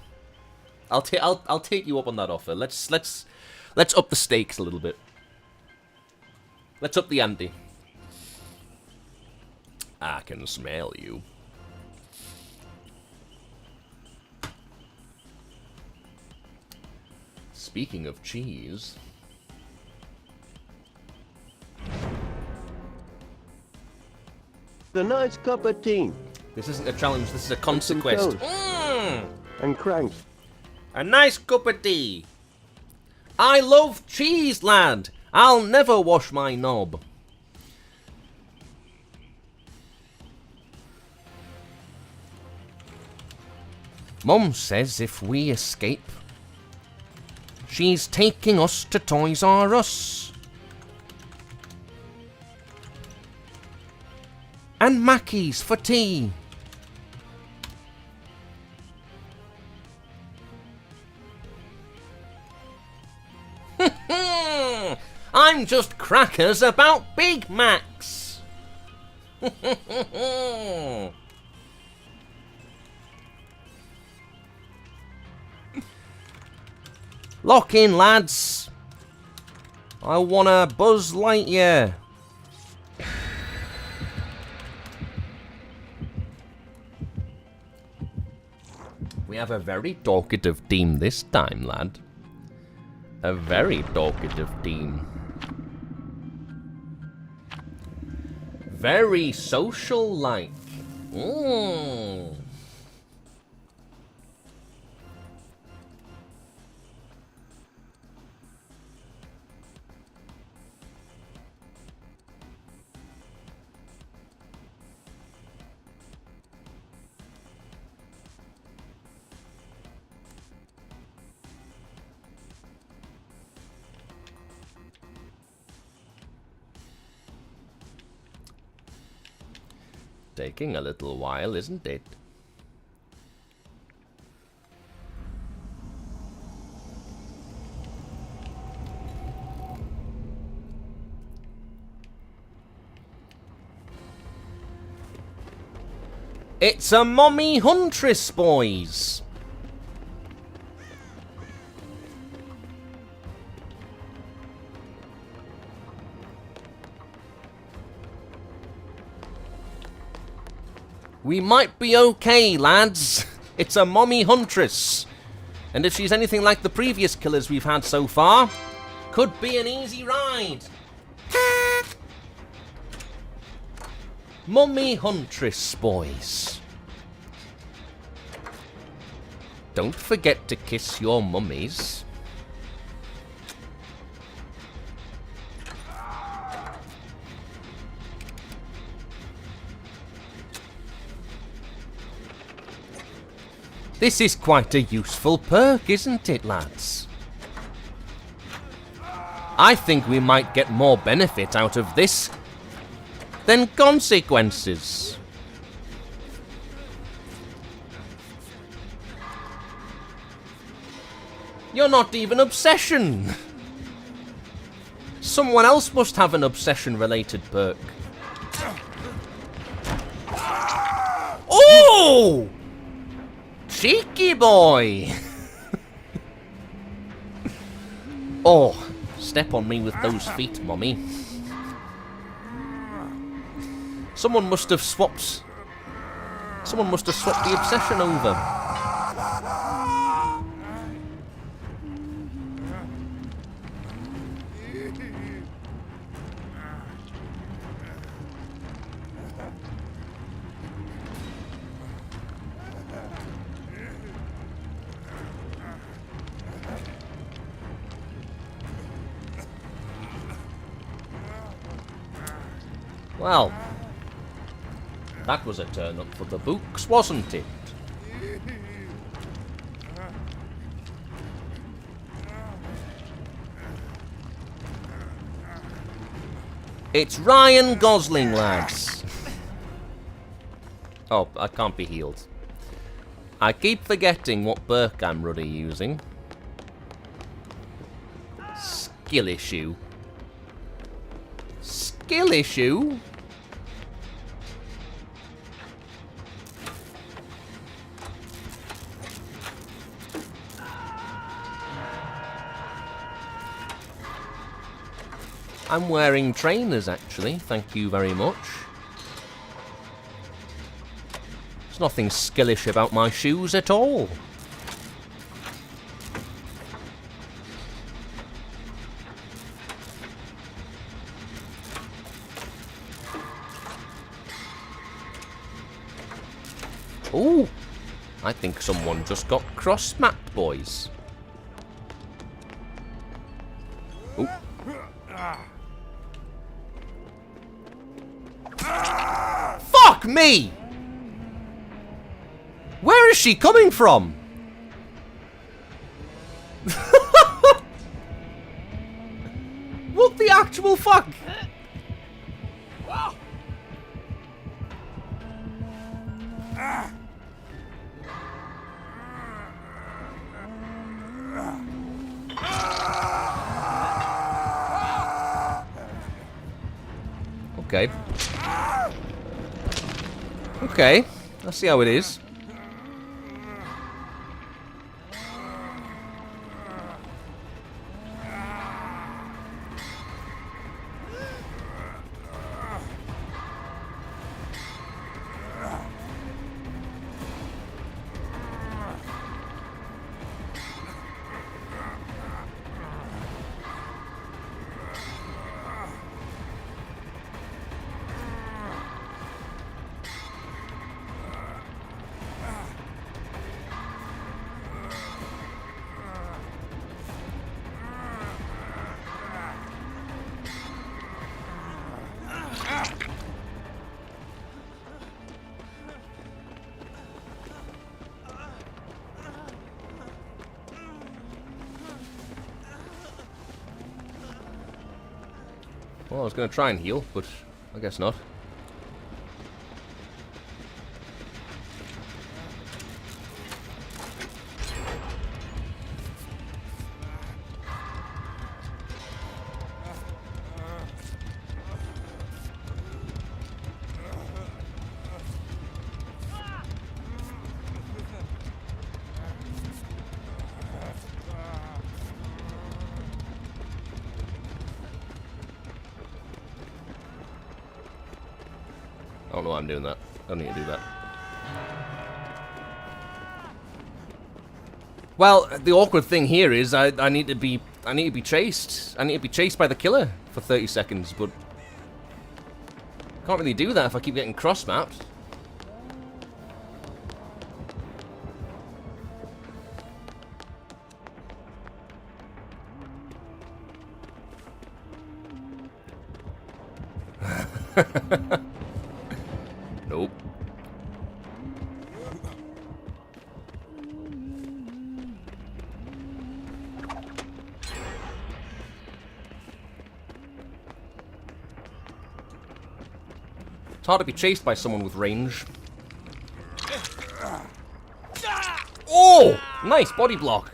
I'll take you up on that offer. Let's up the stakes a little bit. Let's up the ante. I can smell you. Speaking of cheese... A nice cup of tea. This isn't a challenge, this is a consequence. toast. And cranks. A nice cup of tea. I love cheese, lad. I'll never wash my knob. Mum says if we escape, she's taking us to Toys R Us. And Mackey's for tea. I'm just crackers about Big Macs. Lock in, lads. I want a Buzz Lightyear. We have a very talkative team this time, lad. A very talkative team. Very social-like. Taking a little while, isn't it? It's a mommy huntress, boys. We might be okay, lads. It's a mommy huntress. And if she's anything like the previous killers we've had so far, could be an easy ride. Mummy huntress, boys. Don't forget to kiss your mummies. This is quite a useful perk, isn't it, lads? I think we might get more benefit out of this than consequences. You're not even obsession. Someone else must have an obsession-related perk. Oh! Cheeky boy! Oh, step on me with those feet, Mummy. Someone must have swapped the obsession over. Well, that was a turn up for the books, wasn't it? It's Ryan Gosling, lads. Oh, I can't be healed. I keep forgetting what perk I'm ruddy using. Skill issue. Skill issue? I'm wearing trainers, actually. Thank you very much. nothing skillish about my shoes at all. Ooh, I think someone just got cross-mapped, boys. Ooh. Fuck me! Where is she coming from? What the actual fuck? Okay. Okay, I see how it is. Well, I was going to try and heal, but I guess not. I don't know why I'm doing that. I don't need to do that. Well, the awkward thing here is I need to be chased. I need to be chased by the killer for 30 seconds, but can't really do that if I keep getting cross-mapped. Nope. It's hard to be chased by someone with range. Oh! Nice body block.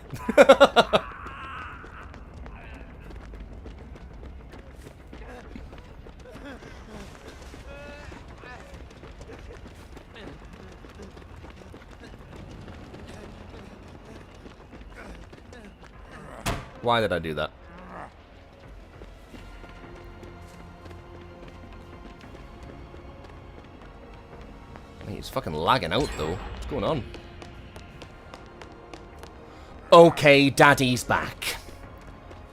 Why did I do that? He's fucking lagging out though. What's going on? Okay, Daddy's back.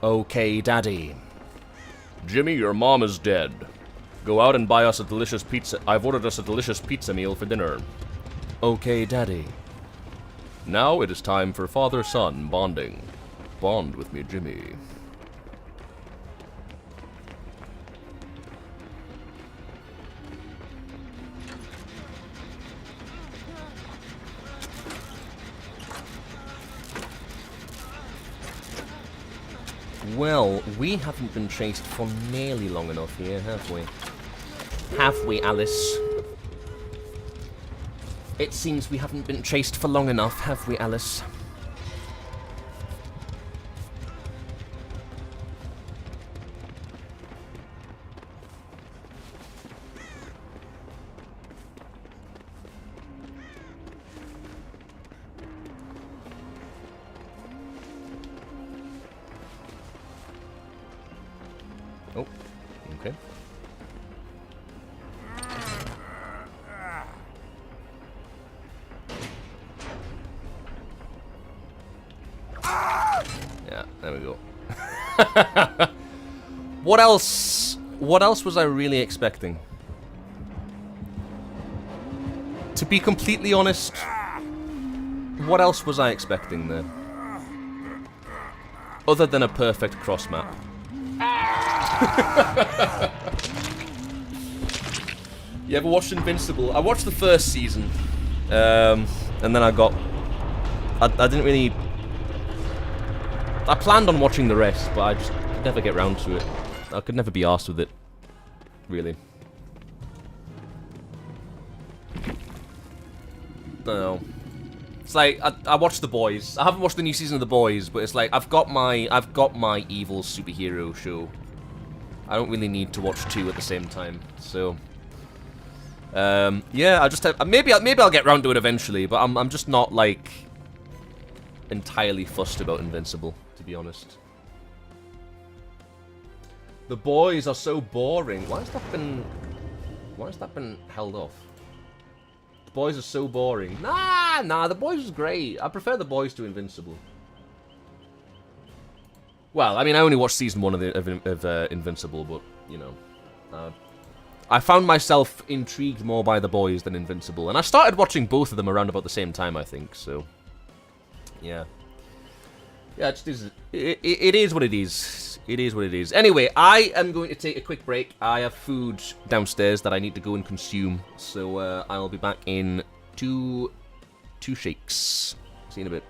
Okay, Daddy. Jimmy, your mom is dead. Go out and buy us a delicious pizza. I've ordered us a delicious pizza meal for dinner. Okay, Daddy. Now it is time for father-son bonding. Bond with me, Jimmy. Well, we haven't been chased for nearly long enough here, have we? Have we, Alice? It seems we haven't been chased for long enough, have we, Alice? Oh, okay. Yeah, there we go. What else? What else was I really expecting? To be completely honest, what else was I expecting there? Other than a perfect cross map. You ever watched Invincible? I watched the first season, and then I didn't really... I planned on watching the rest, but I just could never get round to it. I could never be arsed with it, really. No. It's like, I watched The Boys. I haven't watched the new season of The Boys, but it's like, I've got my evil superhero show. I don't really need to watch two at the same time, so... yeah, I just have, maybe I'll get round to it eventually, but I'm just not, like, entirely fussed about Invincible, to be honest. The Boys are so boring. Why has that been held off? The Boys are so boring. Nah, The Boys was great. I prefer The Boys to Invincible. Well, I mean, I only watched season 1 of Invincible, but, you know, I found myself intrigued more by The Boys than Invincible, and I started watching both of them around about the same time, I think, so... Yeah. Yeah, it is what it is. It is what it is. Anyway, I am going to take a quick break. I have food downstairs that I need to go and consume, so I'll be back in two shakes. See you in a bit.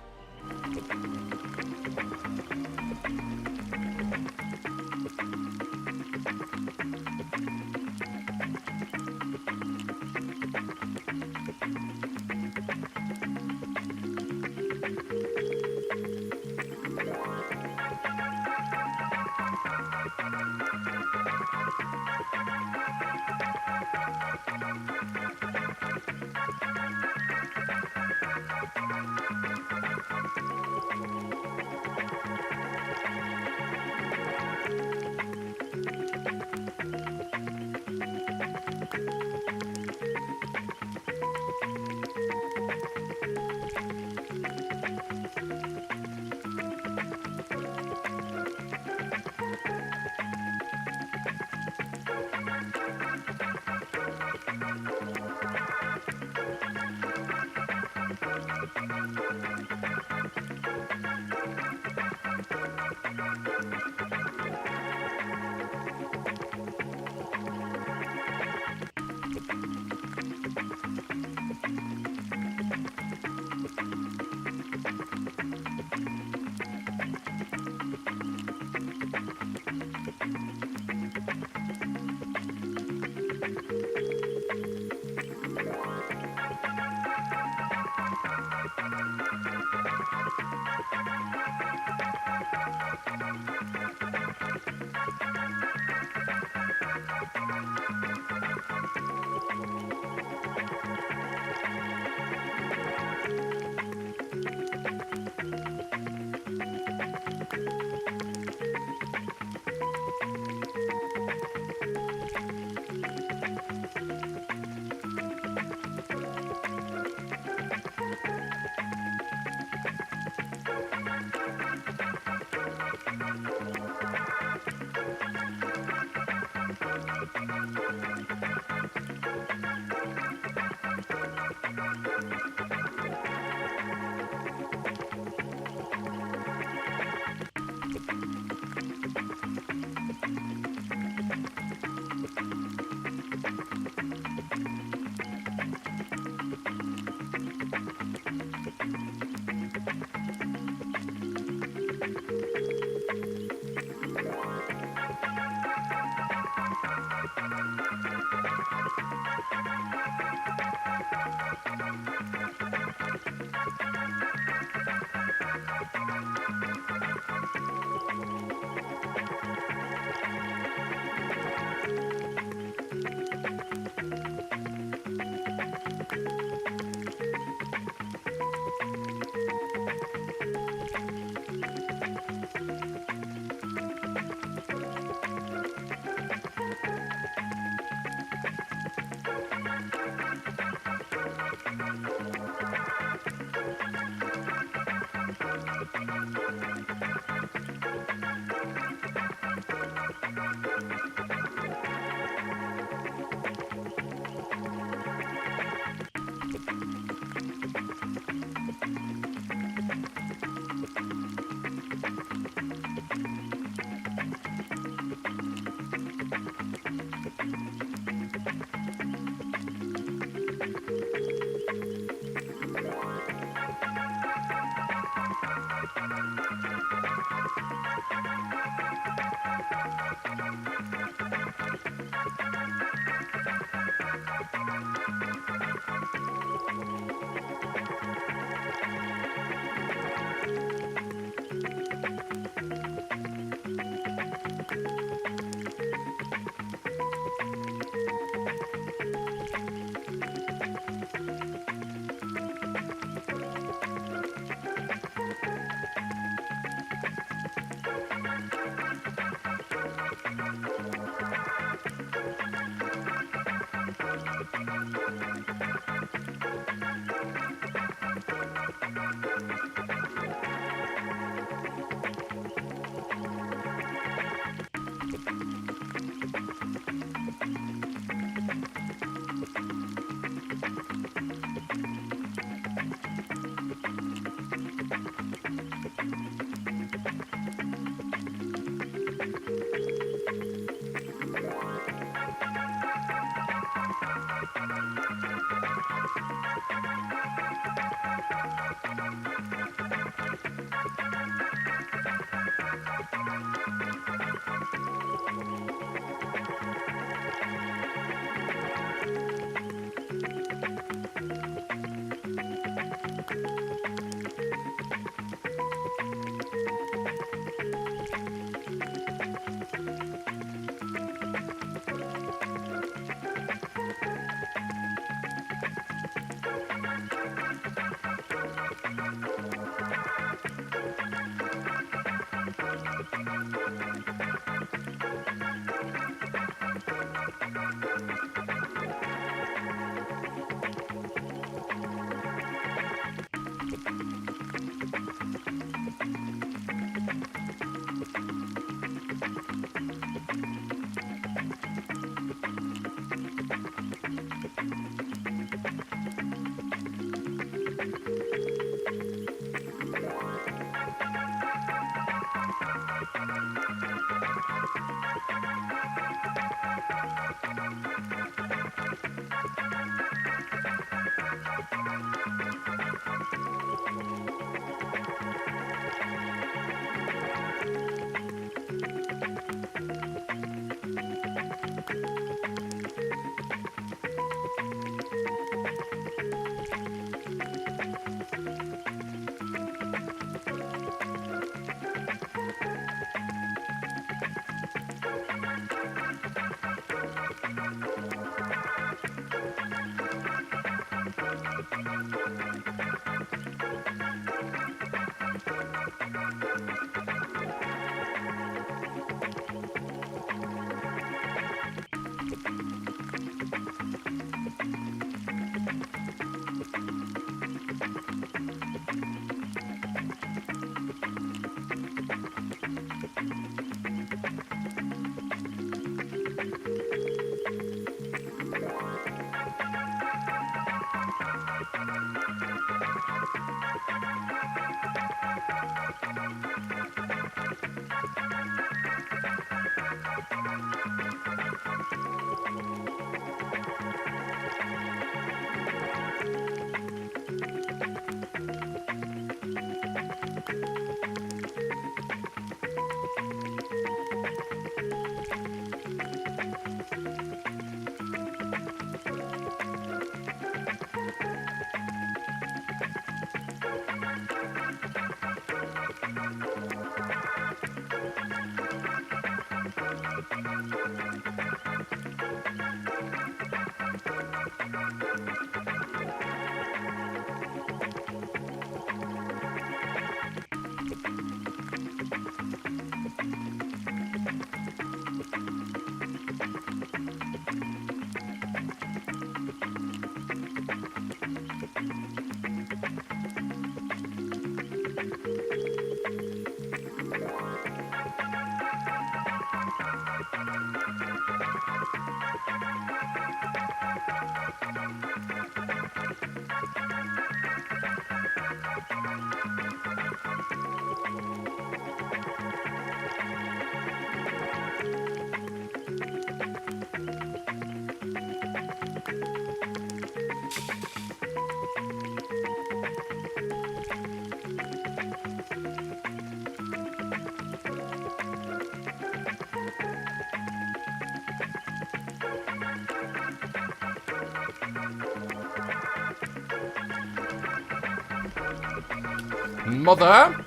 Mother!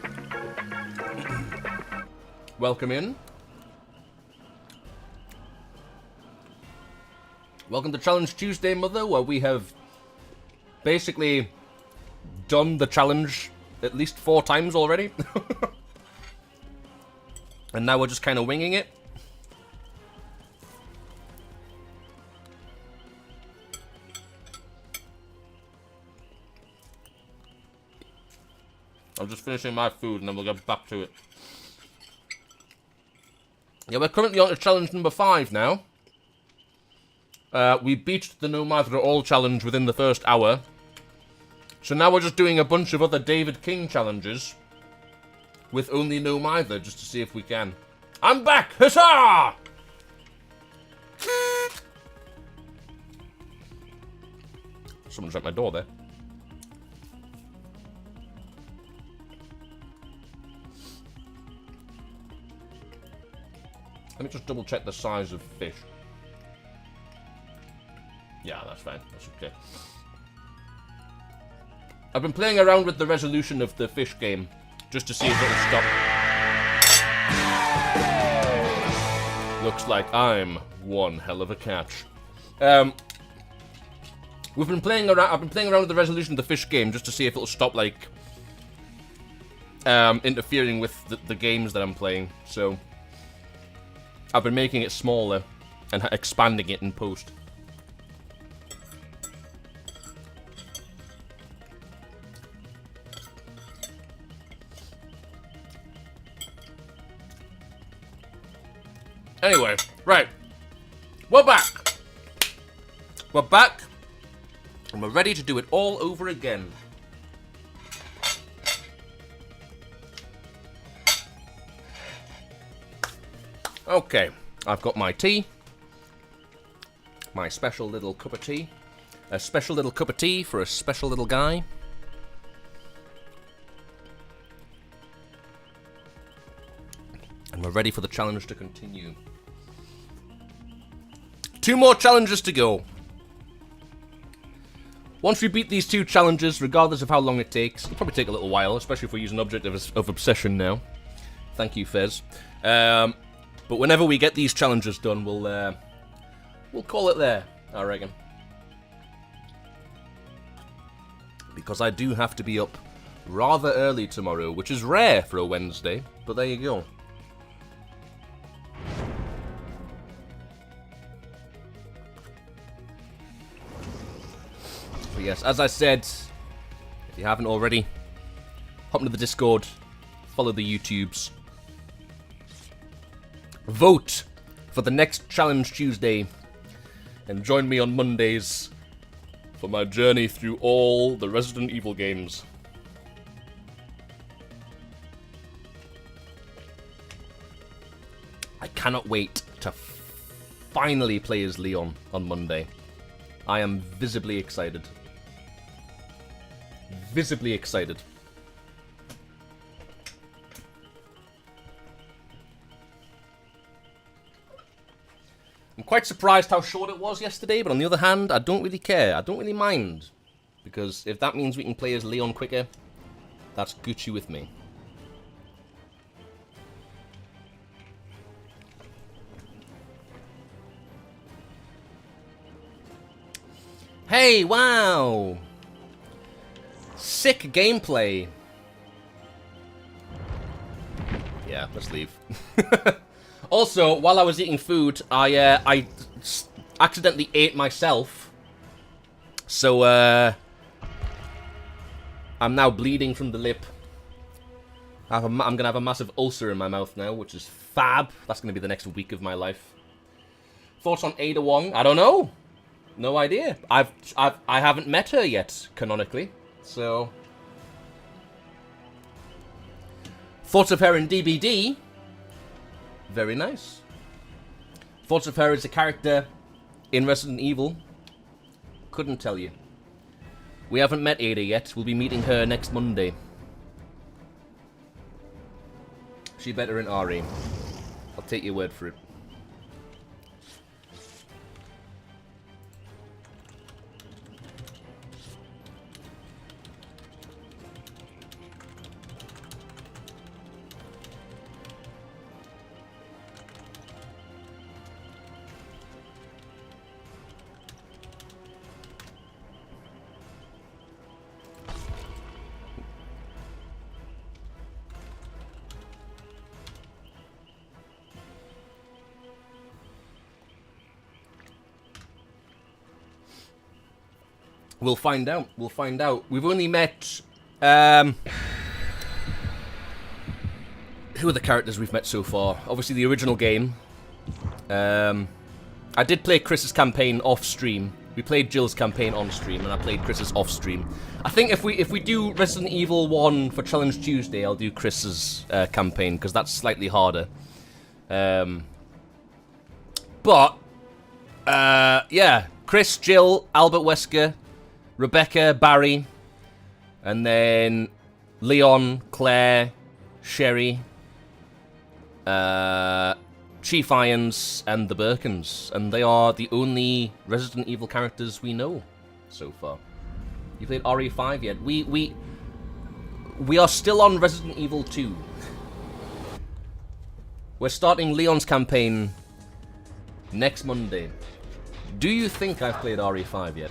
Welcome in. Welcome to Challenge Tuesday, Mother, where we have basically done the challenge at least 4 times already. And now we're just kind of winging it. I'm just finishing my food and then we'll get back to it. Yeah, we're currently on to challenge number 5 now. We beat the No Mither at All challenge within the first hour. So now we're just doing a bunch of other David King challenges with only No Mither, just to see if we can. I'm back! Huzzah! Someone's at my door there. Let me just double check the size of fish. Yeah, that's fine. That's okay. I've been playing around with the resolution of the fish game, just to see if it'll stop. Looks like I'm one hell of a catch. We've been playing around. I've been playing around with the resolution of the fish game just to see if it'll stop, like, interfering with the games that I'm playing. So I've been making it smaller and expanding it in post. Anyway, right. We're back. We're back. And we're ready to do it all over again. Okay, I've got my tea. My special little cup of tea. A special little cup of tea for a special little guy. And we're ready for the challenge to continue. 2 more challenges to go. Once we beat these 2 challenges, regardless of how long it takes, it'll probably take a little while, especially if we're using Object of Obsession now. Thank you, Fez. But whenever we get these challenges done, we'll call it there, I reckon. Because I do have to be up rather early tomorrow, which is rare for a Wednesday, but there you go. But yes, as I said, if you haven't already, hop into the Discord, follow the YouTubes, vote for the next Challenge Tuesday, and join me on Mondays for my journey through all the Resident Evil games. I cannot wait to finally play as Leon on Monday. I am visibly excited. Visibly excited. I'm quite surprised how short it was yesterday, but on the other hand, I don't really care. I don't really mind. Because if that means we can play as Leon quicker, that's Gucci with me. Hey, wow! Sick gameplay. Yeah, let's leave. Also, while I was eating food, I accidentally ate myself. So, I'm now bleeding from the lip. I'm gonna have a massive ulcer in my mouth now, which is fab. That's gonna be the next week of my life. Thoughts on Ada Wong? I don't know. No idea. I haven't met her yet, canonically. So, thoughts of her in DBD? Very nice. Thoughts of her as a character in Resident Evil? Couldn't tell you. We haven't met Ada yet. We'll be meeting her next Monday. She better in RE. I'll take your word for it. We'll find out. We'll find out. We've only met... who are the characters we've met so far? Obviously, the original game. I did play Chris's campaign off-stream. We played Jill's campaign on-stream, and I played Chris's off-stream. I think if we do Resident Evil 1 for Challenge Tuesday, I'll do Chris's campaign, because that's slightly harder. Yeah. Chris, Jill, Albert Wesker, Rebecca, Barry, and then Leon, Claire, Sherry, Chief Irons, and the Birkins. And they are the only Resident Evil characters we know so far. You played RE5 yet? We are still on Resident Evil 2. We're starting Leon's campaign next Monday. Do you think I've played RE5 yet?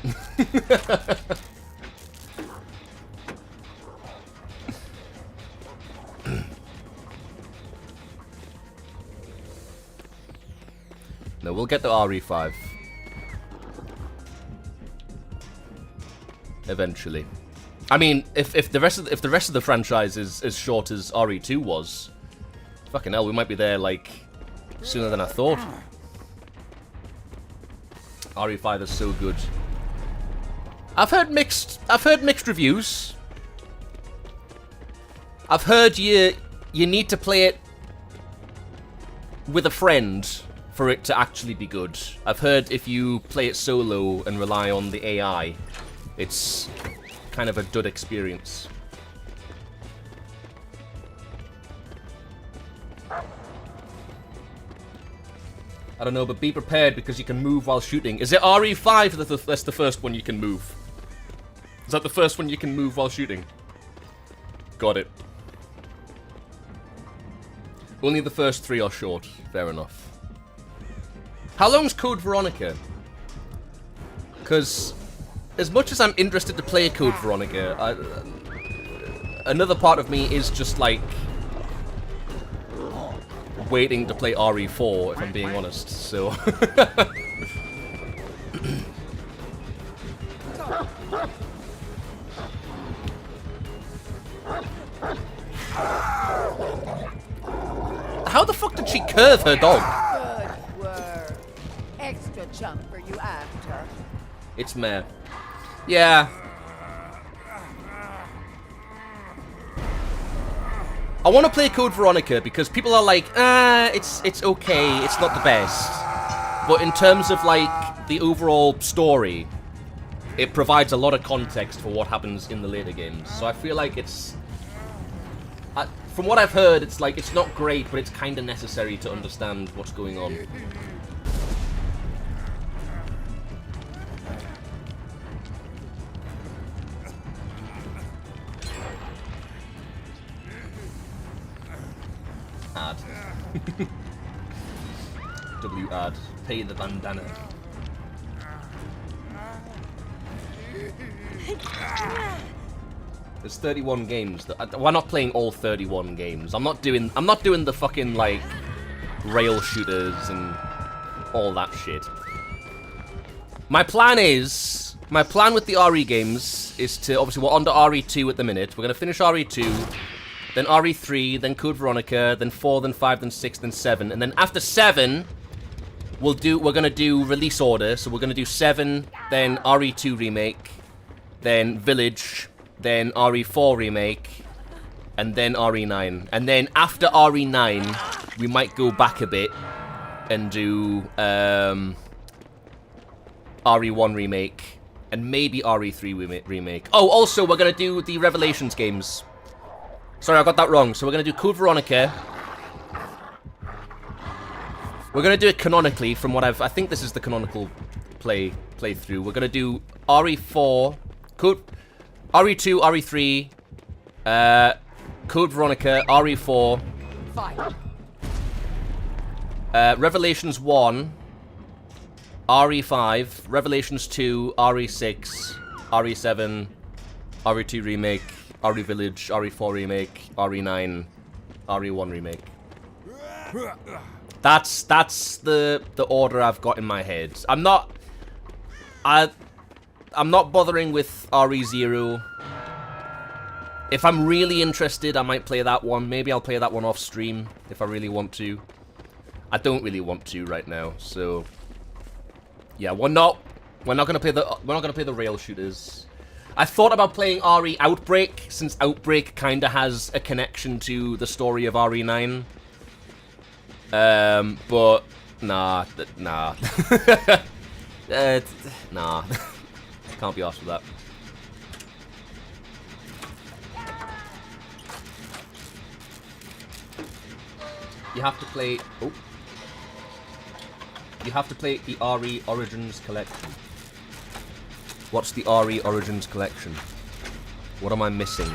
No, we'll get to RE5 eventually. I mean, if the rest of the franchise is as short as RE2 was, fucking hell, we might be there like sooner than I thought. RE5 is so good. I've heard mixed reviews. I've heard you need to play it with a friend for it to actually be good. I've heard if you play it solo and rely on the AI, it's kind of a dud experience. I don't know, but be prepared because you can move while shooting. Is it RE5 that's the first one you can move? Is that the first one you can move while shooting? Got it. Only the first 3 are short. Fair enough. How long's Code Veronica? Because as much as I'm interested to play Code Veronica, another part of me is just like waiting to play RE4, if I'm being honest, so... How the fuck did she curve her dog? Good work. Extra chunk for you after. It's meh. Yeah. I want to play Code Veronica because people are like, it's okay, it's not the best. But in terms of like the overall story, it provides a lot of context for what happens in the later games. So I feel like it's, from what I've heard, it's like it's not great, but it's kind of necessary to understand what's going on. Ad. W ad. Pay the bandana. There's 31 games. We're not playing all 31 games. I'm not doing the fucking like rail shooters and all that shit. My plan with the RE games is to, obviously we're on to RE2 at the minute. We're gonna finish RE2. Then RE3, then Code Veronica, then 4, then 5, then 6, then 7. And then after 7, we're gonna do release order. So we're gonna do 7, then RE2 remake, then Village, then RE4 remake, and then RE9. And then after RE9, we might go back a bit and do RE1 remake, and maybe RE3 remake. Oh, also, we're gonna do the Revelations games. Sorry, I got that wrong. So we're going to do Code Veronica. We're going to do it canonically from what I think this is the canonical playthrough. We're going to do RE4, RE2, RE3, Code Veronica, RE4, Fine. Revelations 1, RE5, Revelations 2, RE6, RE7, RE2 remake, RE Village, RE4 remake, RE9, RE1 remake. That's the order I've got in my head. I'm not bothering with RE0. If I'm really interested, I might play that one. Maybe I'll play that one off stream if I really want to. I don't really want to right now, so yeah, we're not gonna play the rail shooters. I thought about playing RE Outbreak, since Outbreak kinda has a connection to the story of RE9. But nah. Nah. Can't be arsed with that. You have to play... Oh. You have to play the RE Origins Collection. What's the RE Origins Collection? What am I missing?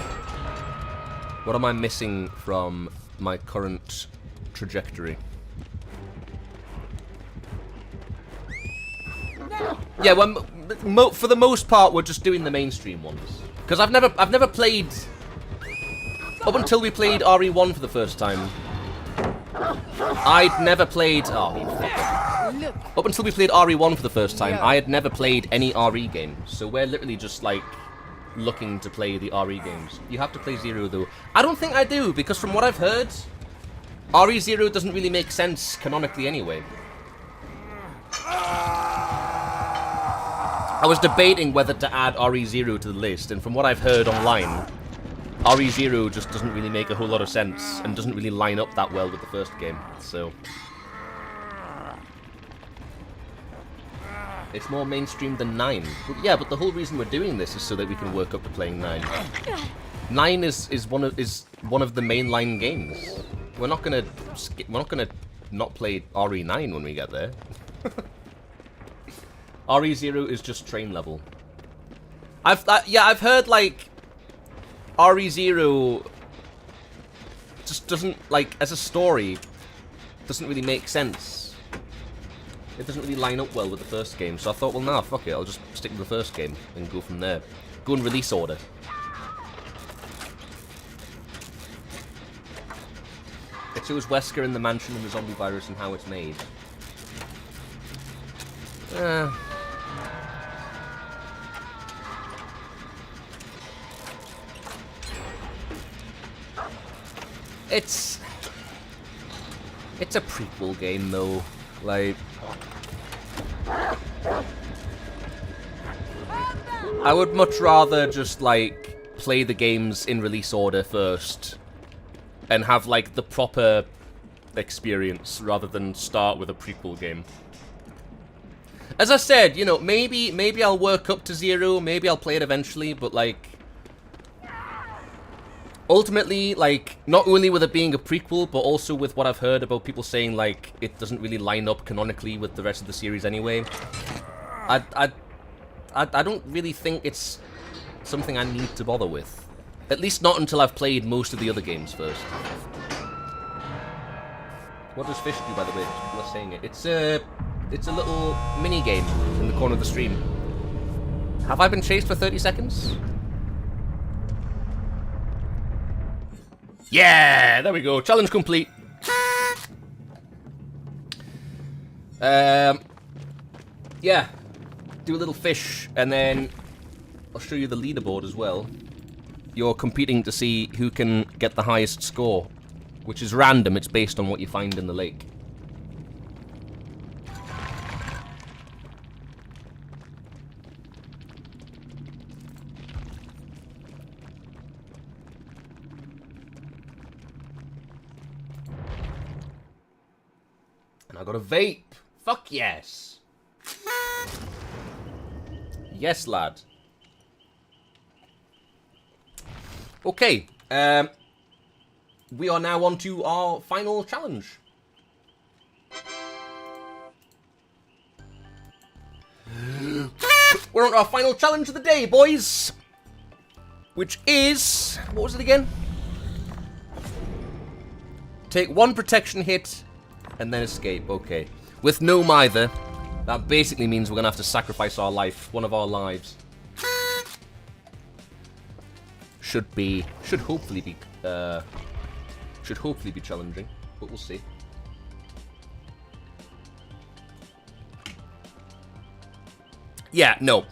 What am I missing from my current trajectory? Yeah, well, for the most part, we're just doing the mainstream ones. Because I've never played... Up until we played RE1 for the first time, I'd never played... Oh, you fucker. Up until we played RE1 for the first time, I had never played any RE game. So we're literally just, like, looking to play the RE games. You have to play Zero, though. I don't think I do, because from what I've heard, RE0 doesn't really make sense canonically anyway. I was debating whether to add RE0 to the list, and from what I've heard online, RE0 just doesn't really make a whole lot of sense, and doesn't really line up that well with the first game, so... It's more mainstream than 9. But yeah, but the whole reason we're doing this is so that we can work up to playing 9. 9 is one of the mainline games. We're not gonna not play RE9 when we get there. RE0 is just train level. I've heard like RE0 just doesn't, like, as a story, doesn't really make sense. It doesn't really line up well with the first game, so I thought, well, nah, fuck it, I'll just stick with the first game and go from there. Go in release order. It shows Wesker in the mansion and the zombie virus and how it's made. It's a prequel game, though. Like, I would much rather just, like, play the games in release order first and have, like, the proper experience rather than start with a prequel game. As I said, you know, maybe I'll work up to 0, maybe I'll play it eventually, but, like, ultimately, like, not only with it being a prequel, but also with what I've heard about people saying, like, it doesn't really line up canonically with the rest of the series anyway, I don't really think it's something I need to bother with. At least not until I've played most of the other games first. What does fish do, by the way? People are saying it. It's a little mini-game in the corner of the stream. Have I been chased for 30 seconds? Yeah, there we go. Challenge complete. Yeah. Do a little fish, and then I'll show you the leaderboard as well. You're competing to see who can get the highest score, which is random. It's based on what you find in the lake. And I got a vape. Fuck yes. Yes, lad. Okay. We are now on to our final challenge. We're on to our final challenge of the day, boys. Which is... What was it again? Take one protection hit and then escape. Okay. With no mither, that basically means we're going to have to sacrifice our life. One of our lives. Should hopefully be challenging, but we'll see. Yeah, no.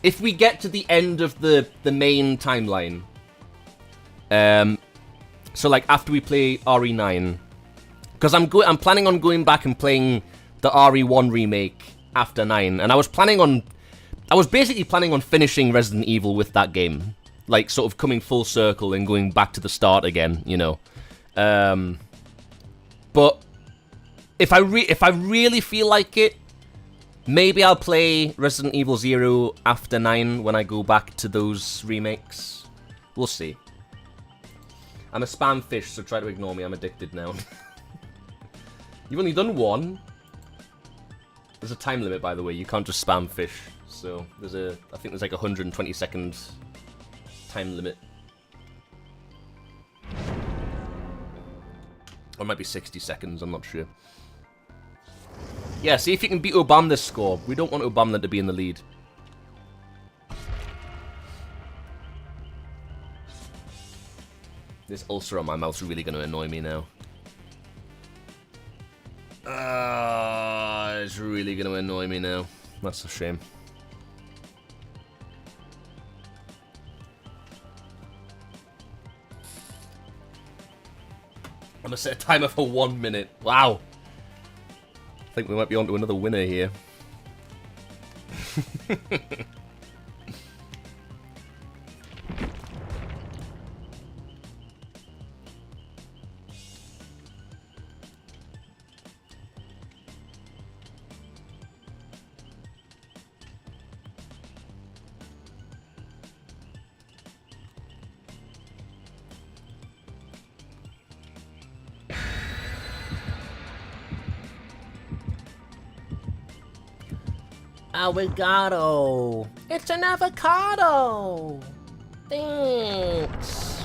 If we get to the end of the main timeline, so like after we play RE9, because I'm planning on going back and playing the RE1 remake after 9, and I was basically planning on finishing Resident Evil with that game, like sort of coming full circle and going back to the start again, you know. But if I really feel like it, maybe I'll play Resident Evil 0 after 9 when I go back to those remakes. We'll see. I'm a spam fish, so try to ignore me. I'm addicted now. You've only done one. There's a time limit, by the way. You can't just spam fish. So I think there's like a 120-second time limit. Or it might be 60 seconds, I'm not sure. Yeah, see if you can beat Obama this score. We don't want Obama to be in the lead. This ulcer on my mouth's really going to annoy me now. It's really going to annoy me now. That's a shame. I'm going to set a timer for 1 minute. Wow. I think we might be on to another winner here. Avocado. It's an avocado. Thanks.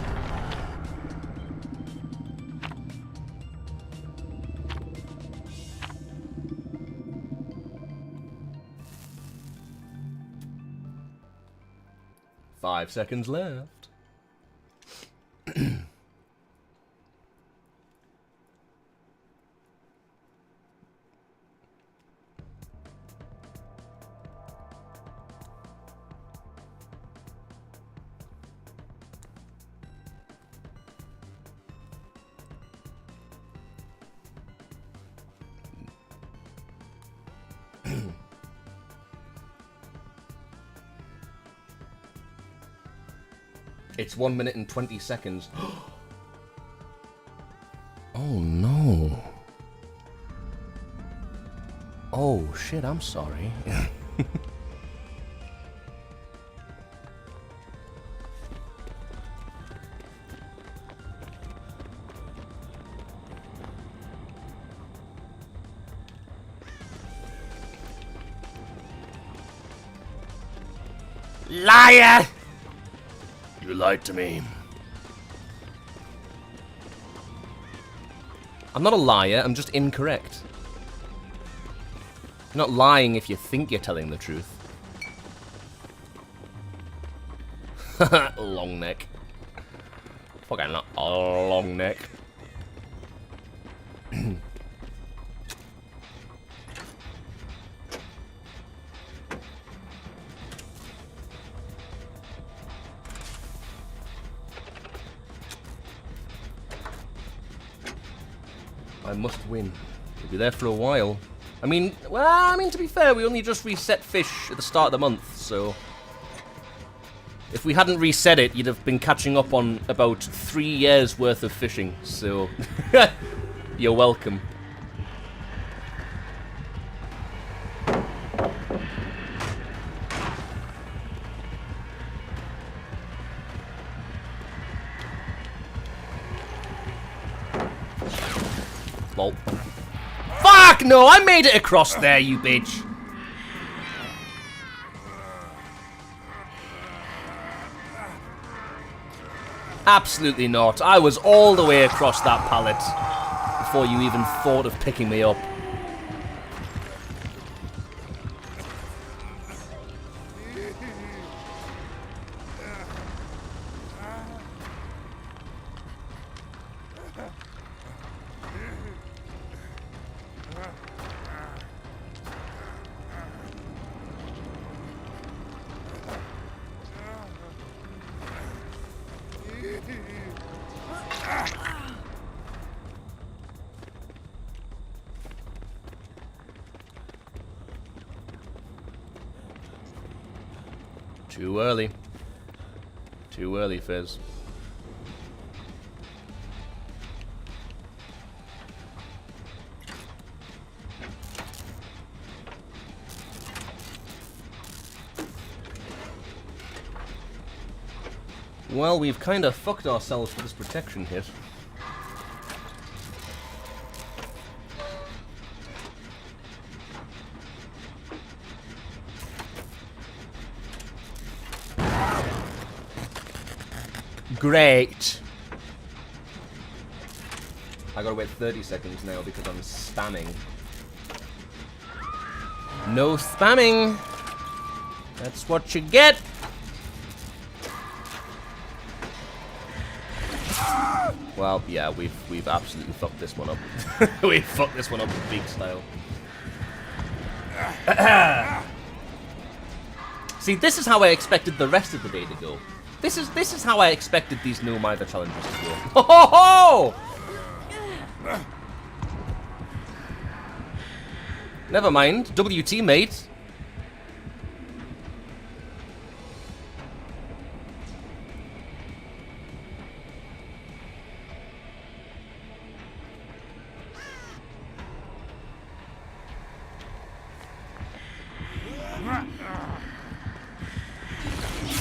Five seconds left. It's 1 minute and 20 seconds. Oh no. Oh shit, I'm sorry. Liar! You lied to me. I'm not a liar, I'm just incorrect. You're not lying if you think you're telling the truth. Long neck. Fucking long neck. I must win. We'll be there for a while. I mean, to be fair, we only just reset fish at the start of the month, so... If we hadn't reset it, you'd have been catching up on about 3 years worth of fishing, so... You're welcome. Lol. Fuck no! I made it across there, you bitch! Absolutely not. I was all the way across that pallet before you even thought of picking me up. Too early. Too early, Fizz. Well, we've kind of fucked ourselves for this protection hit. Great. I gotta wait 30 seconds now because I'm spamming. No spamming. That's what you get. Well, yeah, we've absolutely fucked this one up. We've fucked this one up big style. See, this is how I expected the rest of the day to go. This is how I expected these no MITHER challenges to go. Ho ho ho! Never mind, WT mate.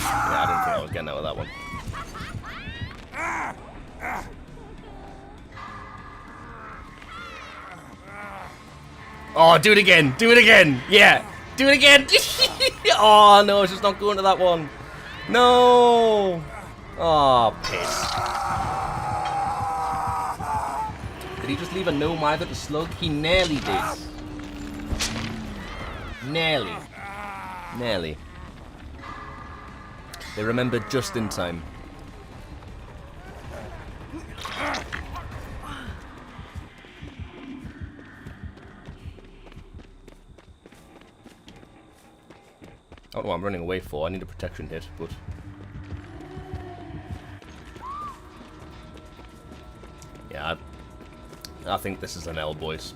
Yeah, I didn't think I was getting out of that one. Oh, do it again! Do it again! Yeah! Do it again! Oh, no, it's just not going to that one. No! Oh, piss. Did he just leave a no MITHER to slug? He nearly did. Nearly. Nearly. They remembered just in time. I don't know what I'm running away for. I need a protection hit, but... Yeah, I think this is an L, boys.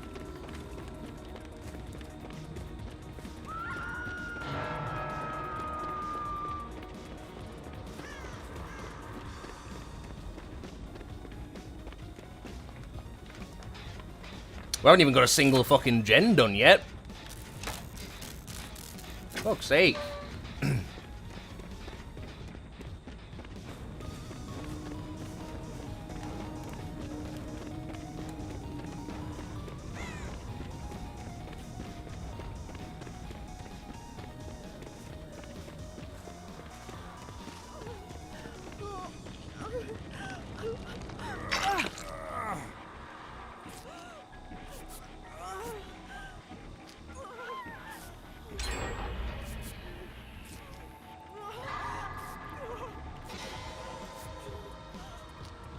We haven't even got a single fucking gen done yet. Fuck's sake.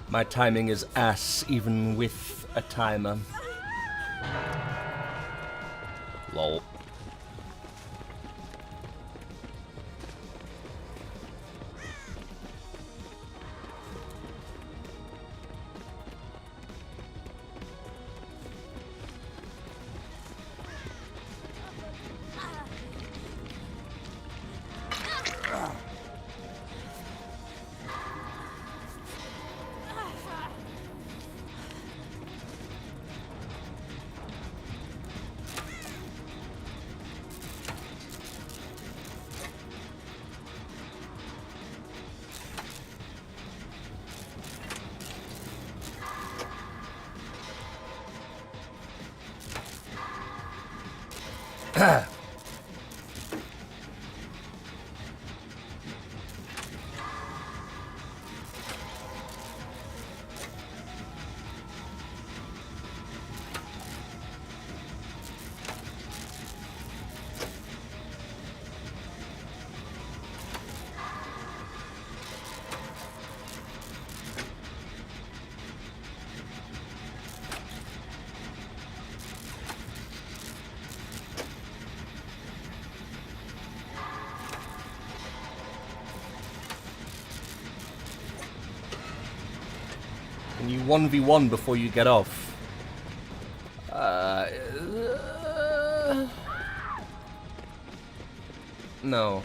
My timing is ass, even with a timer. Lol. Can you 1v1 before you get off? No.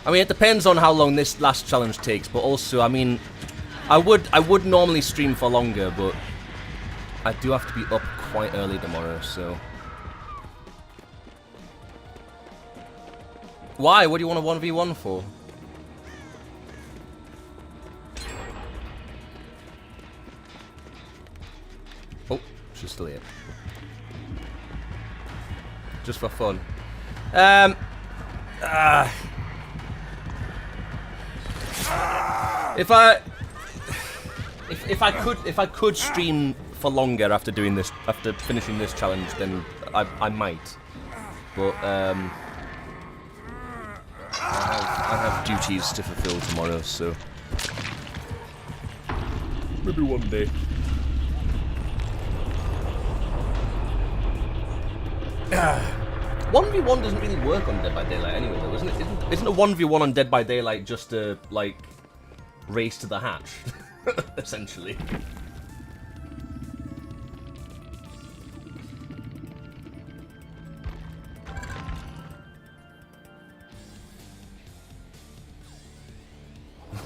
I mean, it depends on how long this last challenge takes, but also, I mean, I would normally stream for longer, but I do have to be up quite early tomorrow, so. Why? What do you want a 1v1 for? Oh, she's still here. Just for fun. If I could stream for longer after doing this, after finishing this challenge, then I might. But I have duties to fulfill tomorrow, so maybe one day. 1v1 doesn't really work on Dead by Daylight anyway, though, isn't it? Isn't a 1v1 on Dead by Daylight just a, like, race to the hatch, essentially?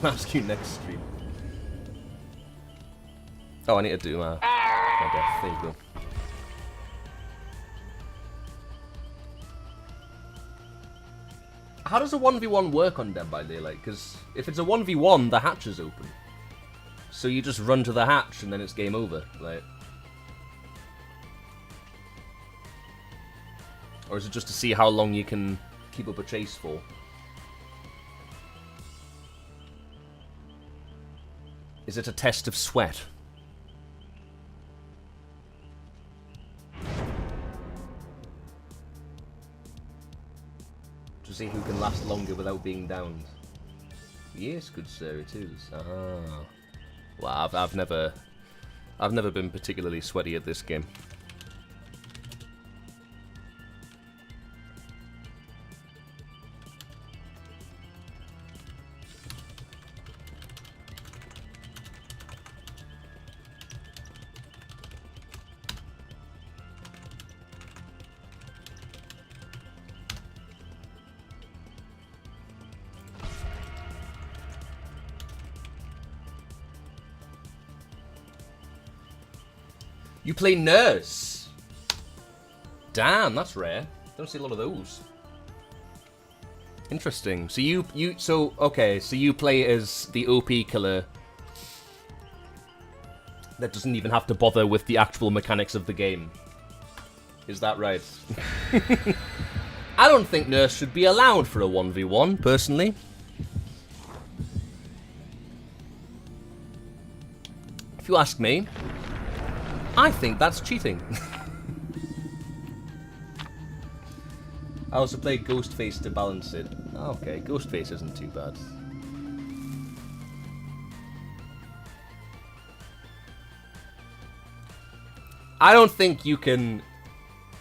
I'll ask you next stream. Oh, I need to do my death. There you go. How does a 1v1 work on Dead by Daylight? Because if it's a 1v1, the hatch is open. So you just run to the hatch and then it's game over, like. Or is it just to see how long you can keep up a chase for? Is it a test of sweat? To see who can last longer without being downed. Yes, good sir, it is. Ah. Well, I've never been particularly sweaty at this game. You play nurse? Damn, that's rare. Don't see a lot of those. Interesting. So okay, so you play as the OP killer that doesn't even have to bother with the actual mechanics of the game. Is that right? I don't think nurse should be allowed for a 1v1, personally. If you ask me, I think that's cheating. I also play Ghostface to balance it. Okay, Ghostface isn't too bad. I don't think you can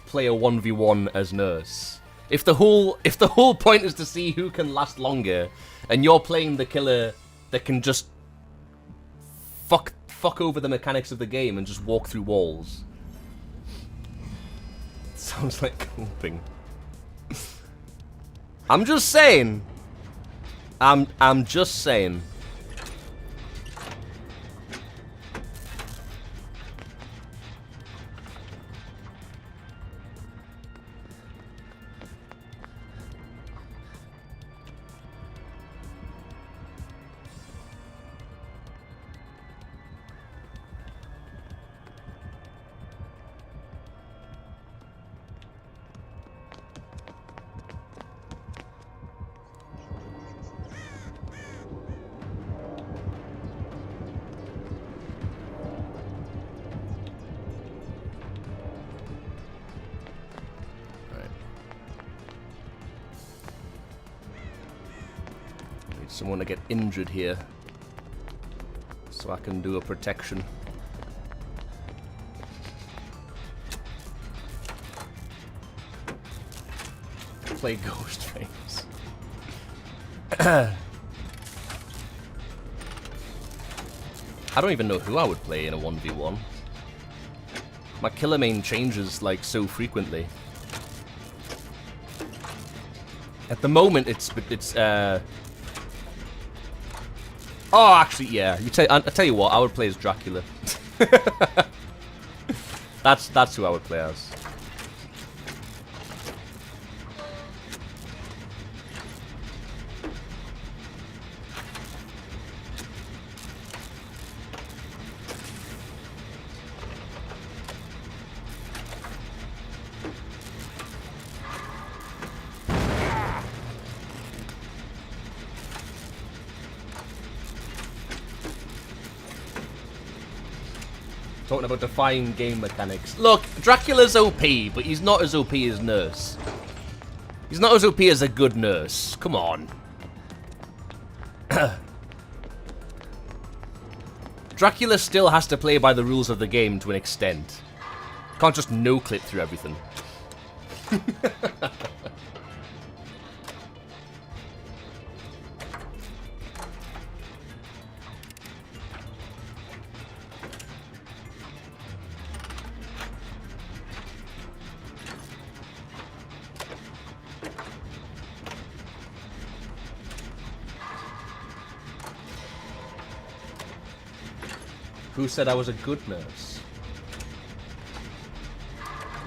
play a 1v1 as nurse. If the whole point is to see who can last longer, and you're playing the killer that can just fuck over the mechanics of the game and just walk through walls. Sounds like coping. I'm just saying. I'm just saying. Someone to get injured here so I can do a protection. Play Ghostface. I don't even know who I would play in a 1v1. My killer main changes like so frequently. At the moment, it's oh, actually, yeah. I tell you what, I would play as Dracula. That's who I would play as. Talking about defying game mechanics. Look, Dracula's OP, but he's not as OP as Nurse. He's not as OP as a good nurse. Come on. Dracula still has to play by the rules of the game to an extent. Can't just no-clip through everything. Who said I was a good nurse?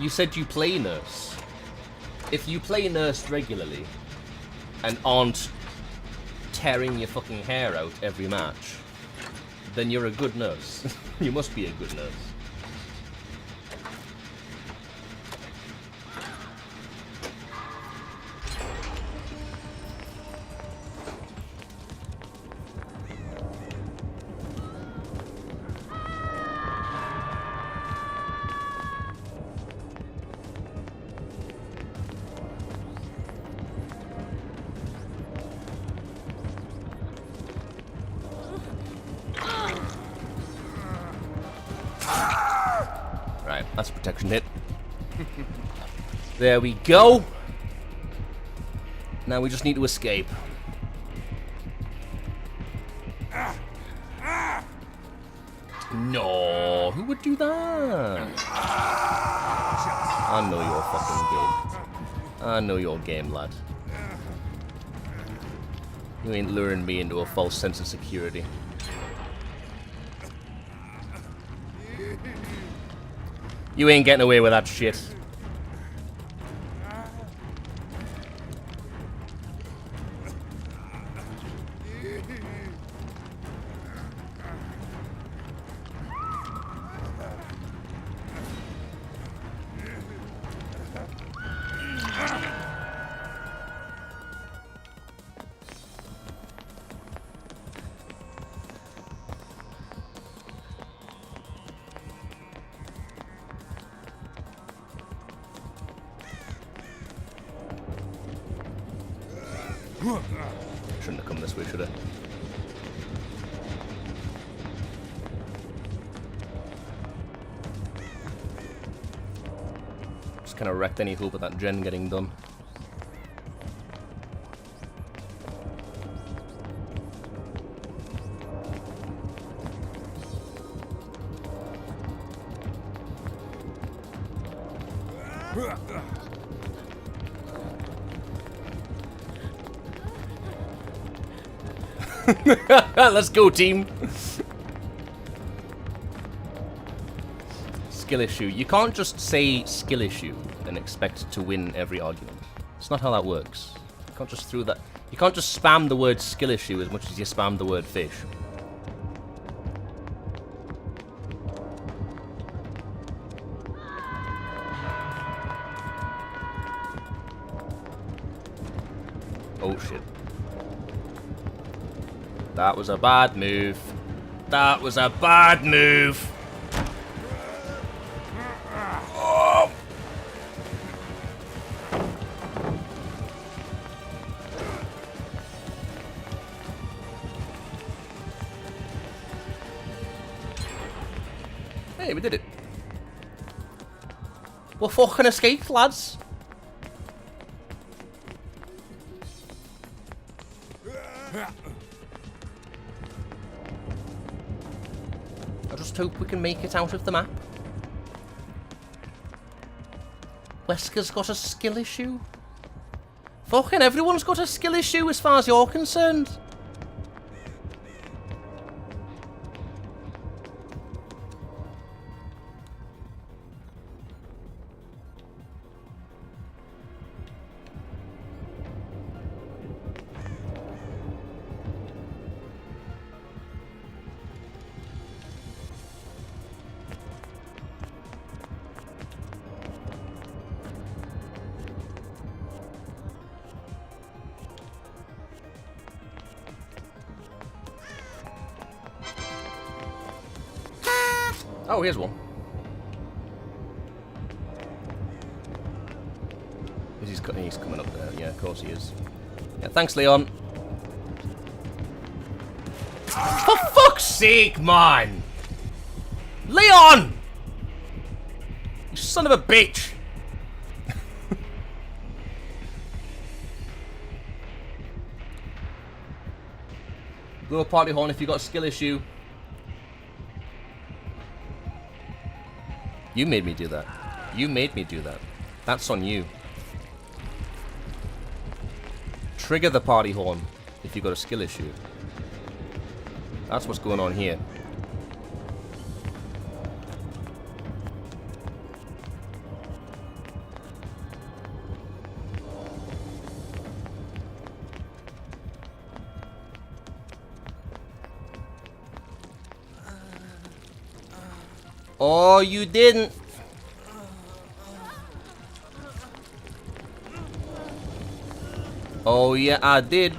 You said you play nurse. If you play nurse regularly and aren't tearing your fucking hair out every match, then you're a good nurse. You must be a good nurse. That's a protection hit. There we go. Now we just need to escape. No, who would do that? I know your fucking game. I know your game, lad. You ain't luring me into a false sense of security. You ain't getting away with that shit. Shouldn't have come this way, should I? Just kind of wrecked any hope of that gen getting done. Let's go, team. Skill issue. You can't just say skill issue and expect to win every argument. It's not how that works. You can't just throw that. You can't just spam the word skill issue as much as you spam the word fish. Oh shit. That was a bad move. That was a bad move. Oh. Hey, we did it. We're fucking escaped, lads. I just hope we can make it out of the map. Wesker's got a skill issue? Fucking everyone's got a skill issue as far as you're concerned. Oh, here's one. He's coming up there. Yeah, of course he is. Yeah, thanks, Leon. For fuck's sake, man! Leon! You son of a bitch! Blow a party horn if you got a skill issue. You made me do that. You made me do that. That's on you. Trigger the party horn if you got a skill issue. That's what's going on here. Oh, you didn't. Oh, yeah, I did.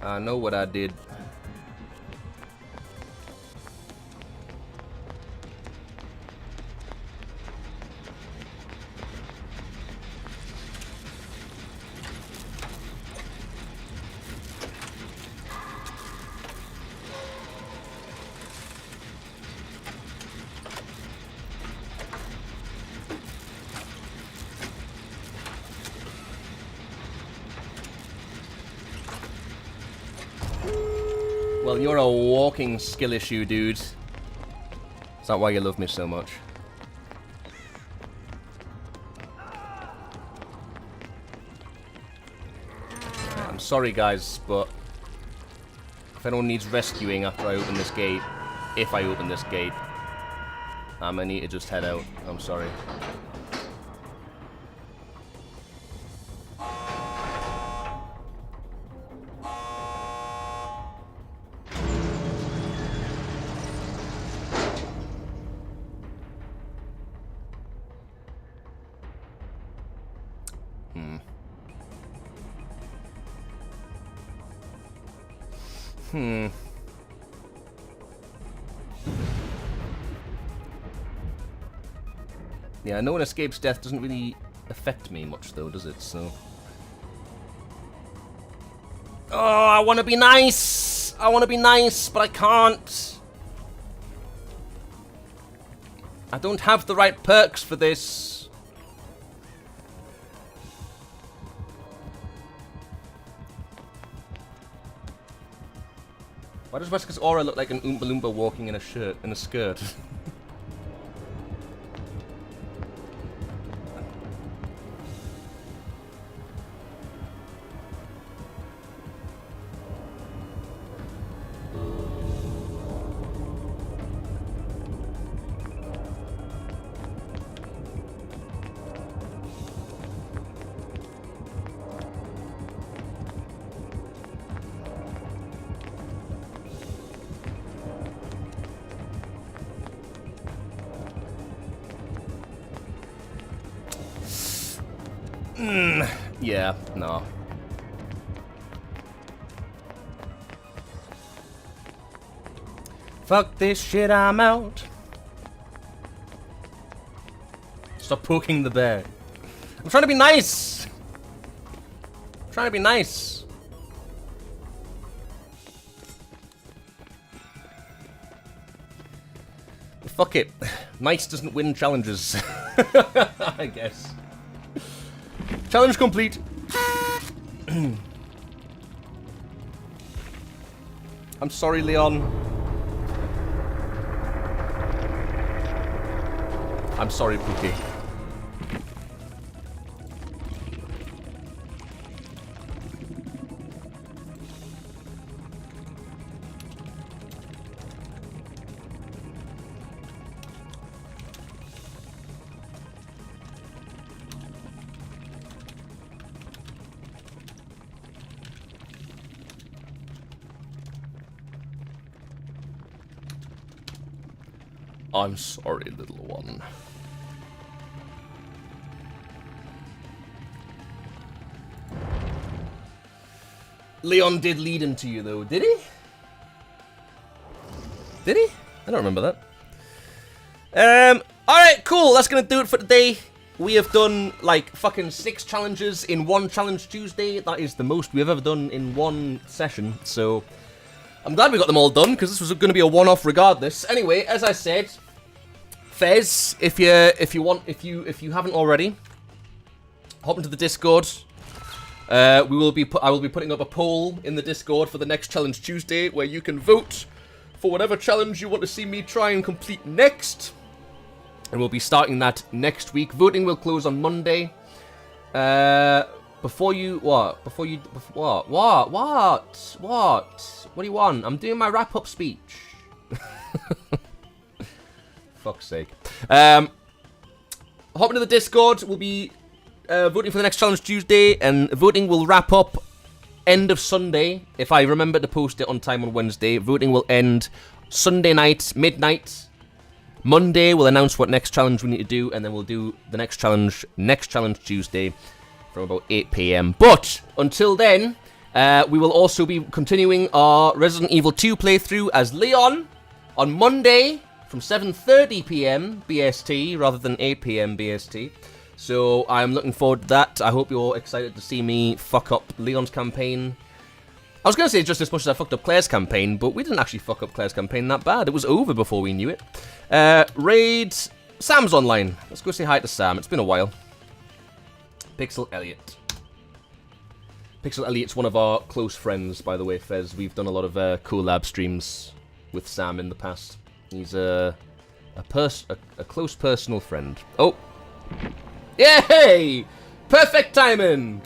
I know what I did. Well, you're a walking skill issue, dude. Is that why you love me so much? I'm sorry, guys, but if anyone needs rescuing after I open this gate, if I open this gate, I'm gonna need to just head out. I'm sorry. Yeah, no one escapes death doesn't really affect me much, though, does it? So. Oh, I want to be nice! I want to be nice, but I can't. I don't have the right perks for this. Why does Wesker's aura look like an Oompa Loompa walking in a skirt? Yeah, no. Fuck this shit, I'm out. Stop poking the bear. I'm trying to be nice. I'm trying to be nice. But fuck it. Nice doesn't win challenges. I guess. Challenge complete. I'm sorry, Leon. I'm sorry, Pookie. I'm sorry, little one. Leon did lead him to you, though, did he? Did he? I don't remember that. Alright, cool. That's gonna do it for today. We have done, like, fucking 6 challenges in one Challenge Tuesday. That is the most we've ever done in one session, so I'm glad we got them all done, because this was going to be a one-off regardless. Anyway, as I said, Fez, if you haven't already, hop into the Discord. I will be putting up a poll in the Discord for the next Challenge Tuesday, where you can vote for whatever challenge you want to see me try and complete next. And we'll be starting that next week. Voting will close on Monday. What do you want? I'm doing my wrap-up speech. Fuck's sake. Hop into the Discord. We'll be voting for the next Challenge Tuesday, and voting will wrap up end of Sunday. If I remember to post it on time on Wednesday, voting will end Sunday night, midnight. Monday, we'll announce what next challenge we need to do, and then we'll do the next challenge Tuesday from about 8 PM. But until then, we will also be continuing our Resident Evil 2 playthrough as Leon on Monday from 7:30 PM BST rather than 8 PM BST. So I'm looking forward to that. I hope you're excited to see me fuck up Leon's campaign. I was going to say just as much as I fucked up Claire's campaign, but we didn't actually fuck up Claire's campaign that bad. It was over before we knew it. Raid. Sam's online. Let's go say hi to Sam. It's been a while. Pixel Elliot. Pixel Elliot's one of our close friends, by the way, Fez. We've done a lot of collab streams with Sam in the past. He's a close personal friend. Oh. Yay! Perfect timing!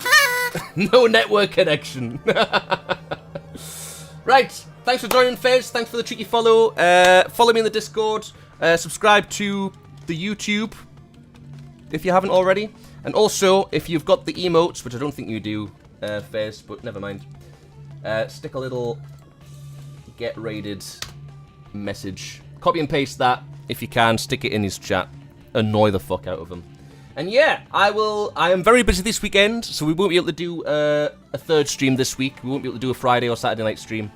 No network connection. Right, thanks for joining, Fez. Thanks for the cheeky follow. Follow me in the Discord. Subscribe to the YouTube if you haven't already. And also, if you've got the emotes, which I don't think you do, Fez, but never mind. Stick a little get raided message. Copy and paste that if you can. Stick it in his chat. Annoy the fuck out of him. And yeah, I am very busy this weekend, so we won't be able to do a third stream this week. We won't be able to do a Friday or Saturday night stream.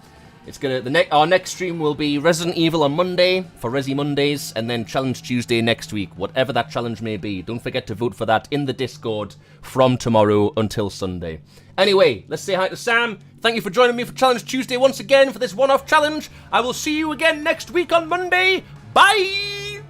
It's our next stream will be Resident Evil on Monday for Resi Mondays, and then Challenge Tuesday next week, whatever that challenge may be. Don't forget to vote for that in the Discord from tomorrow until Sunday. Anyway, let's say hi to Sam. Thank you for joining me for Challenge Tuesday once again for this one-off challenge. I will see you again next week on Monday. Bye!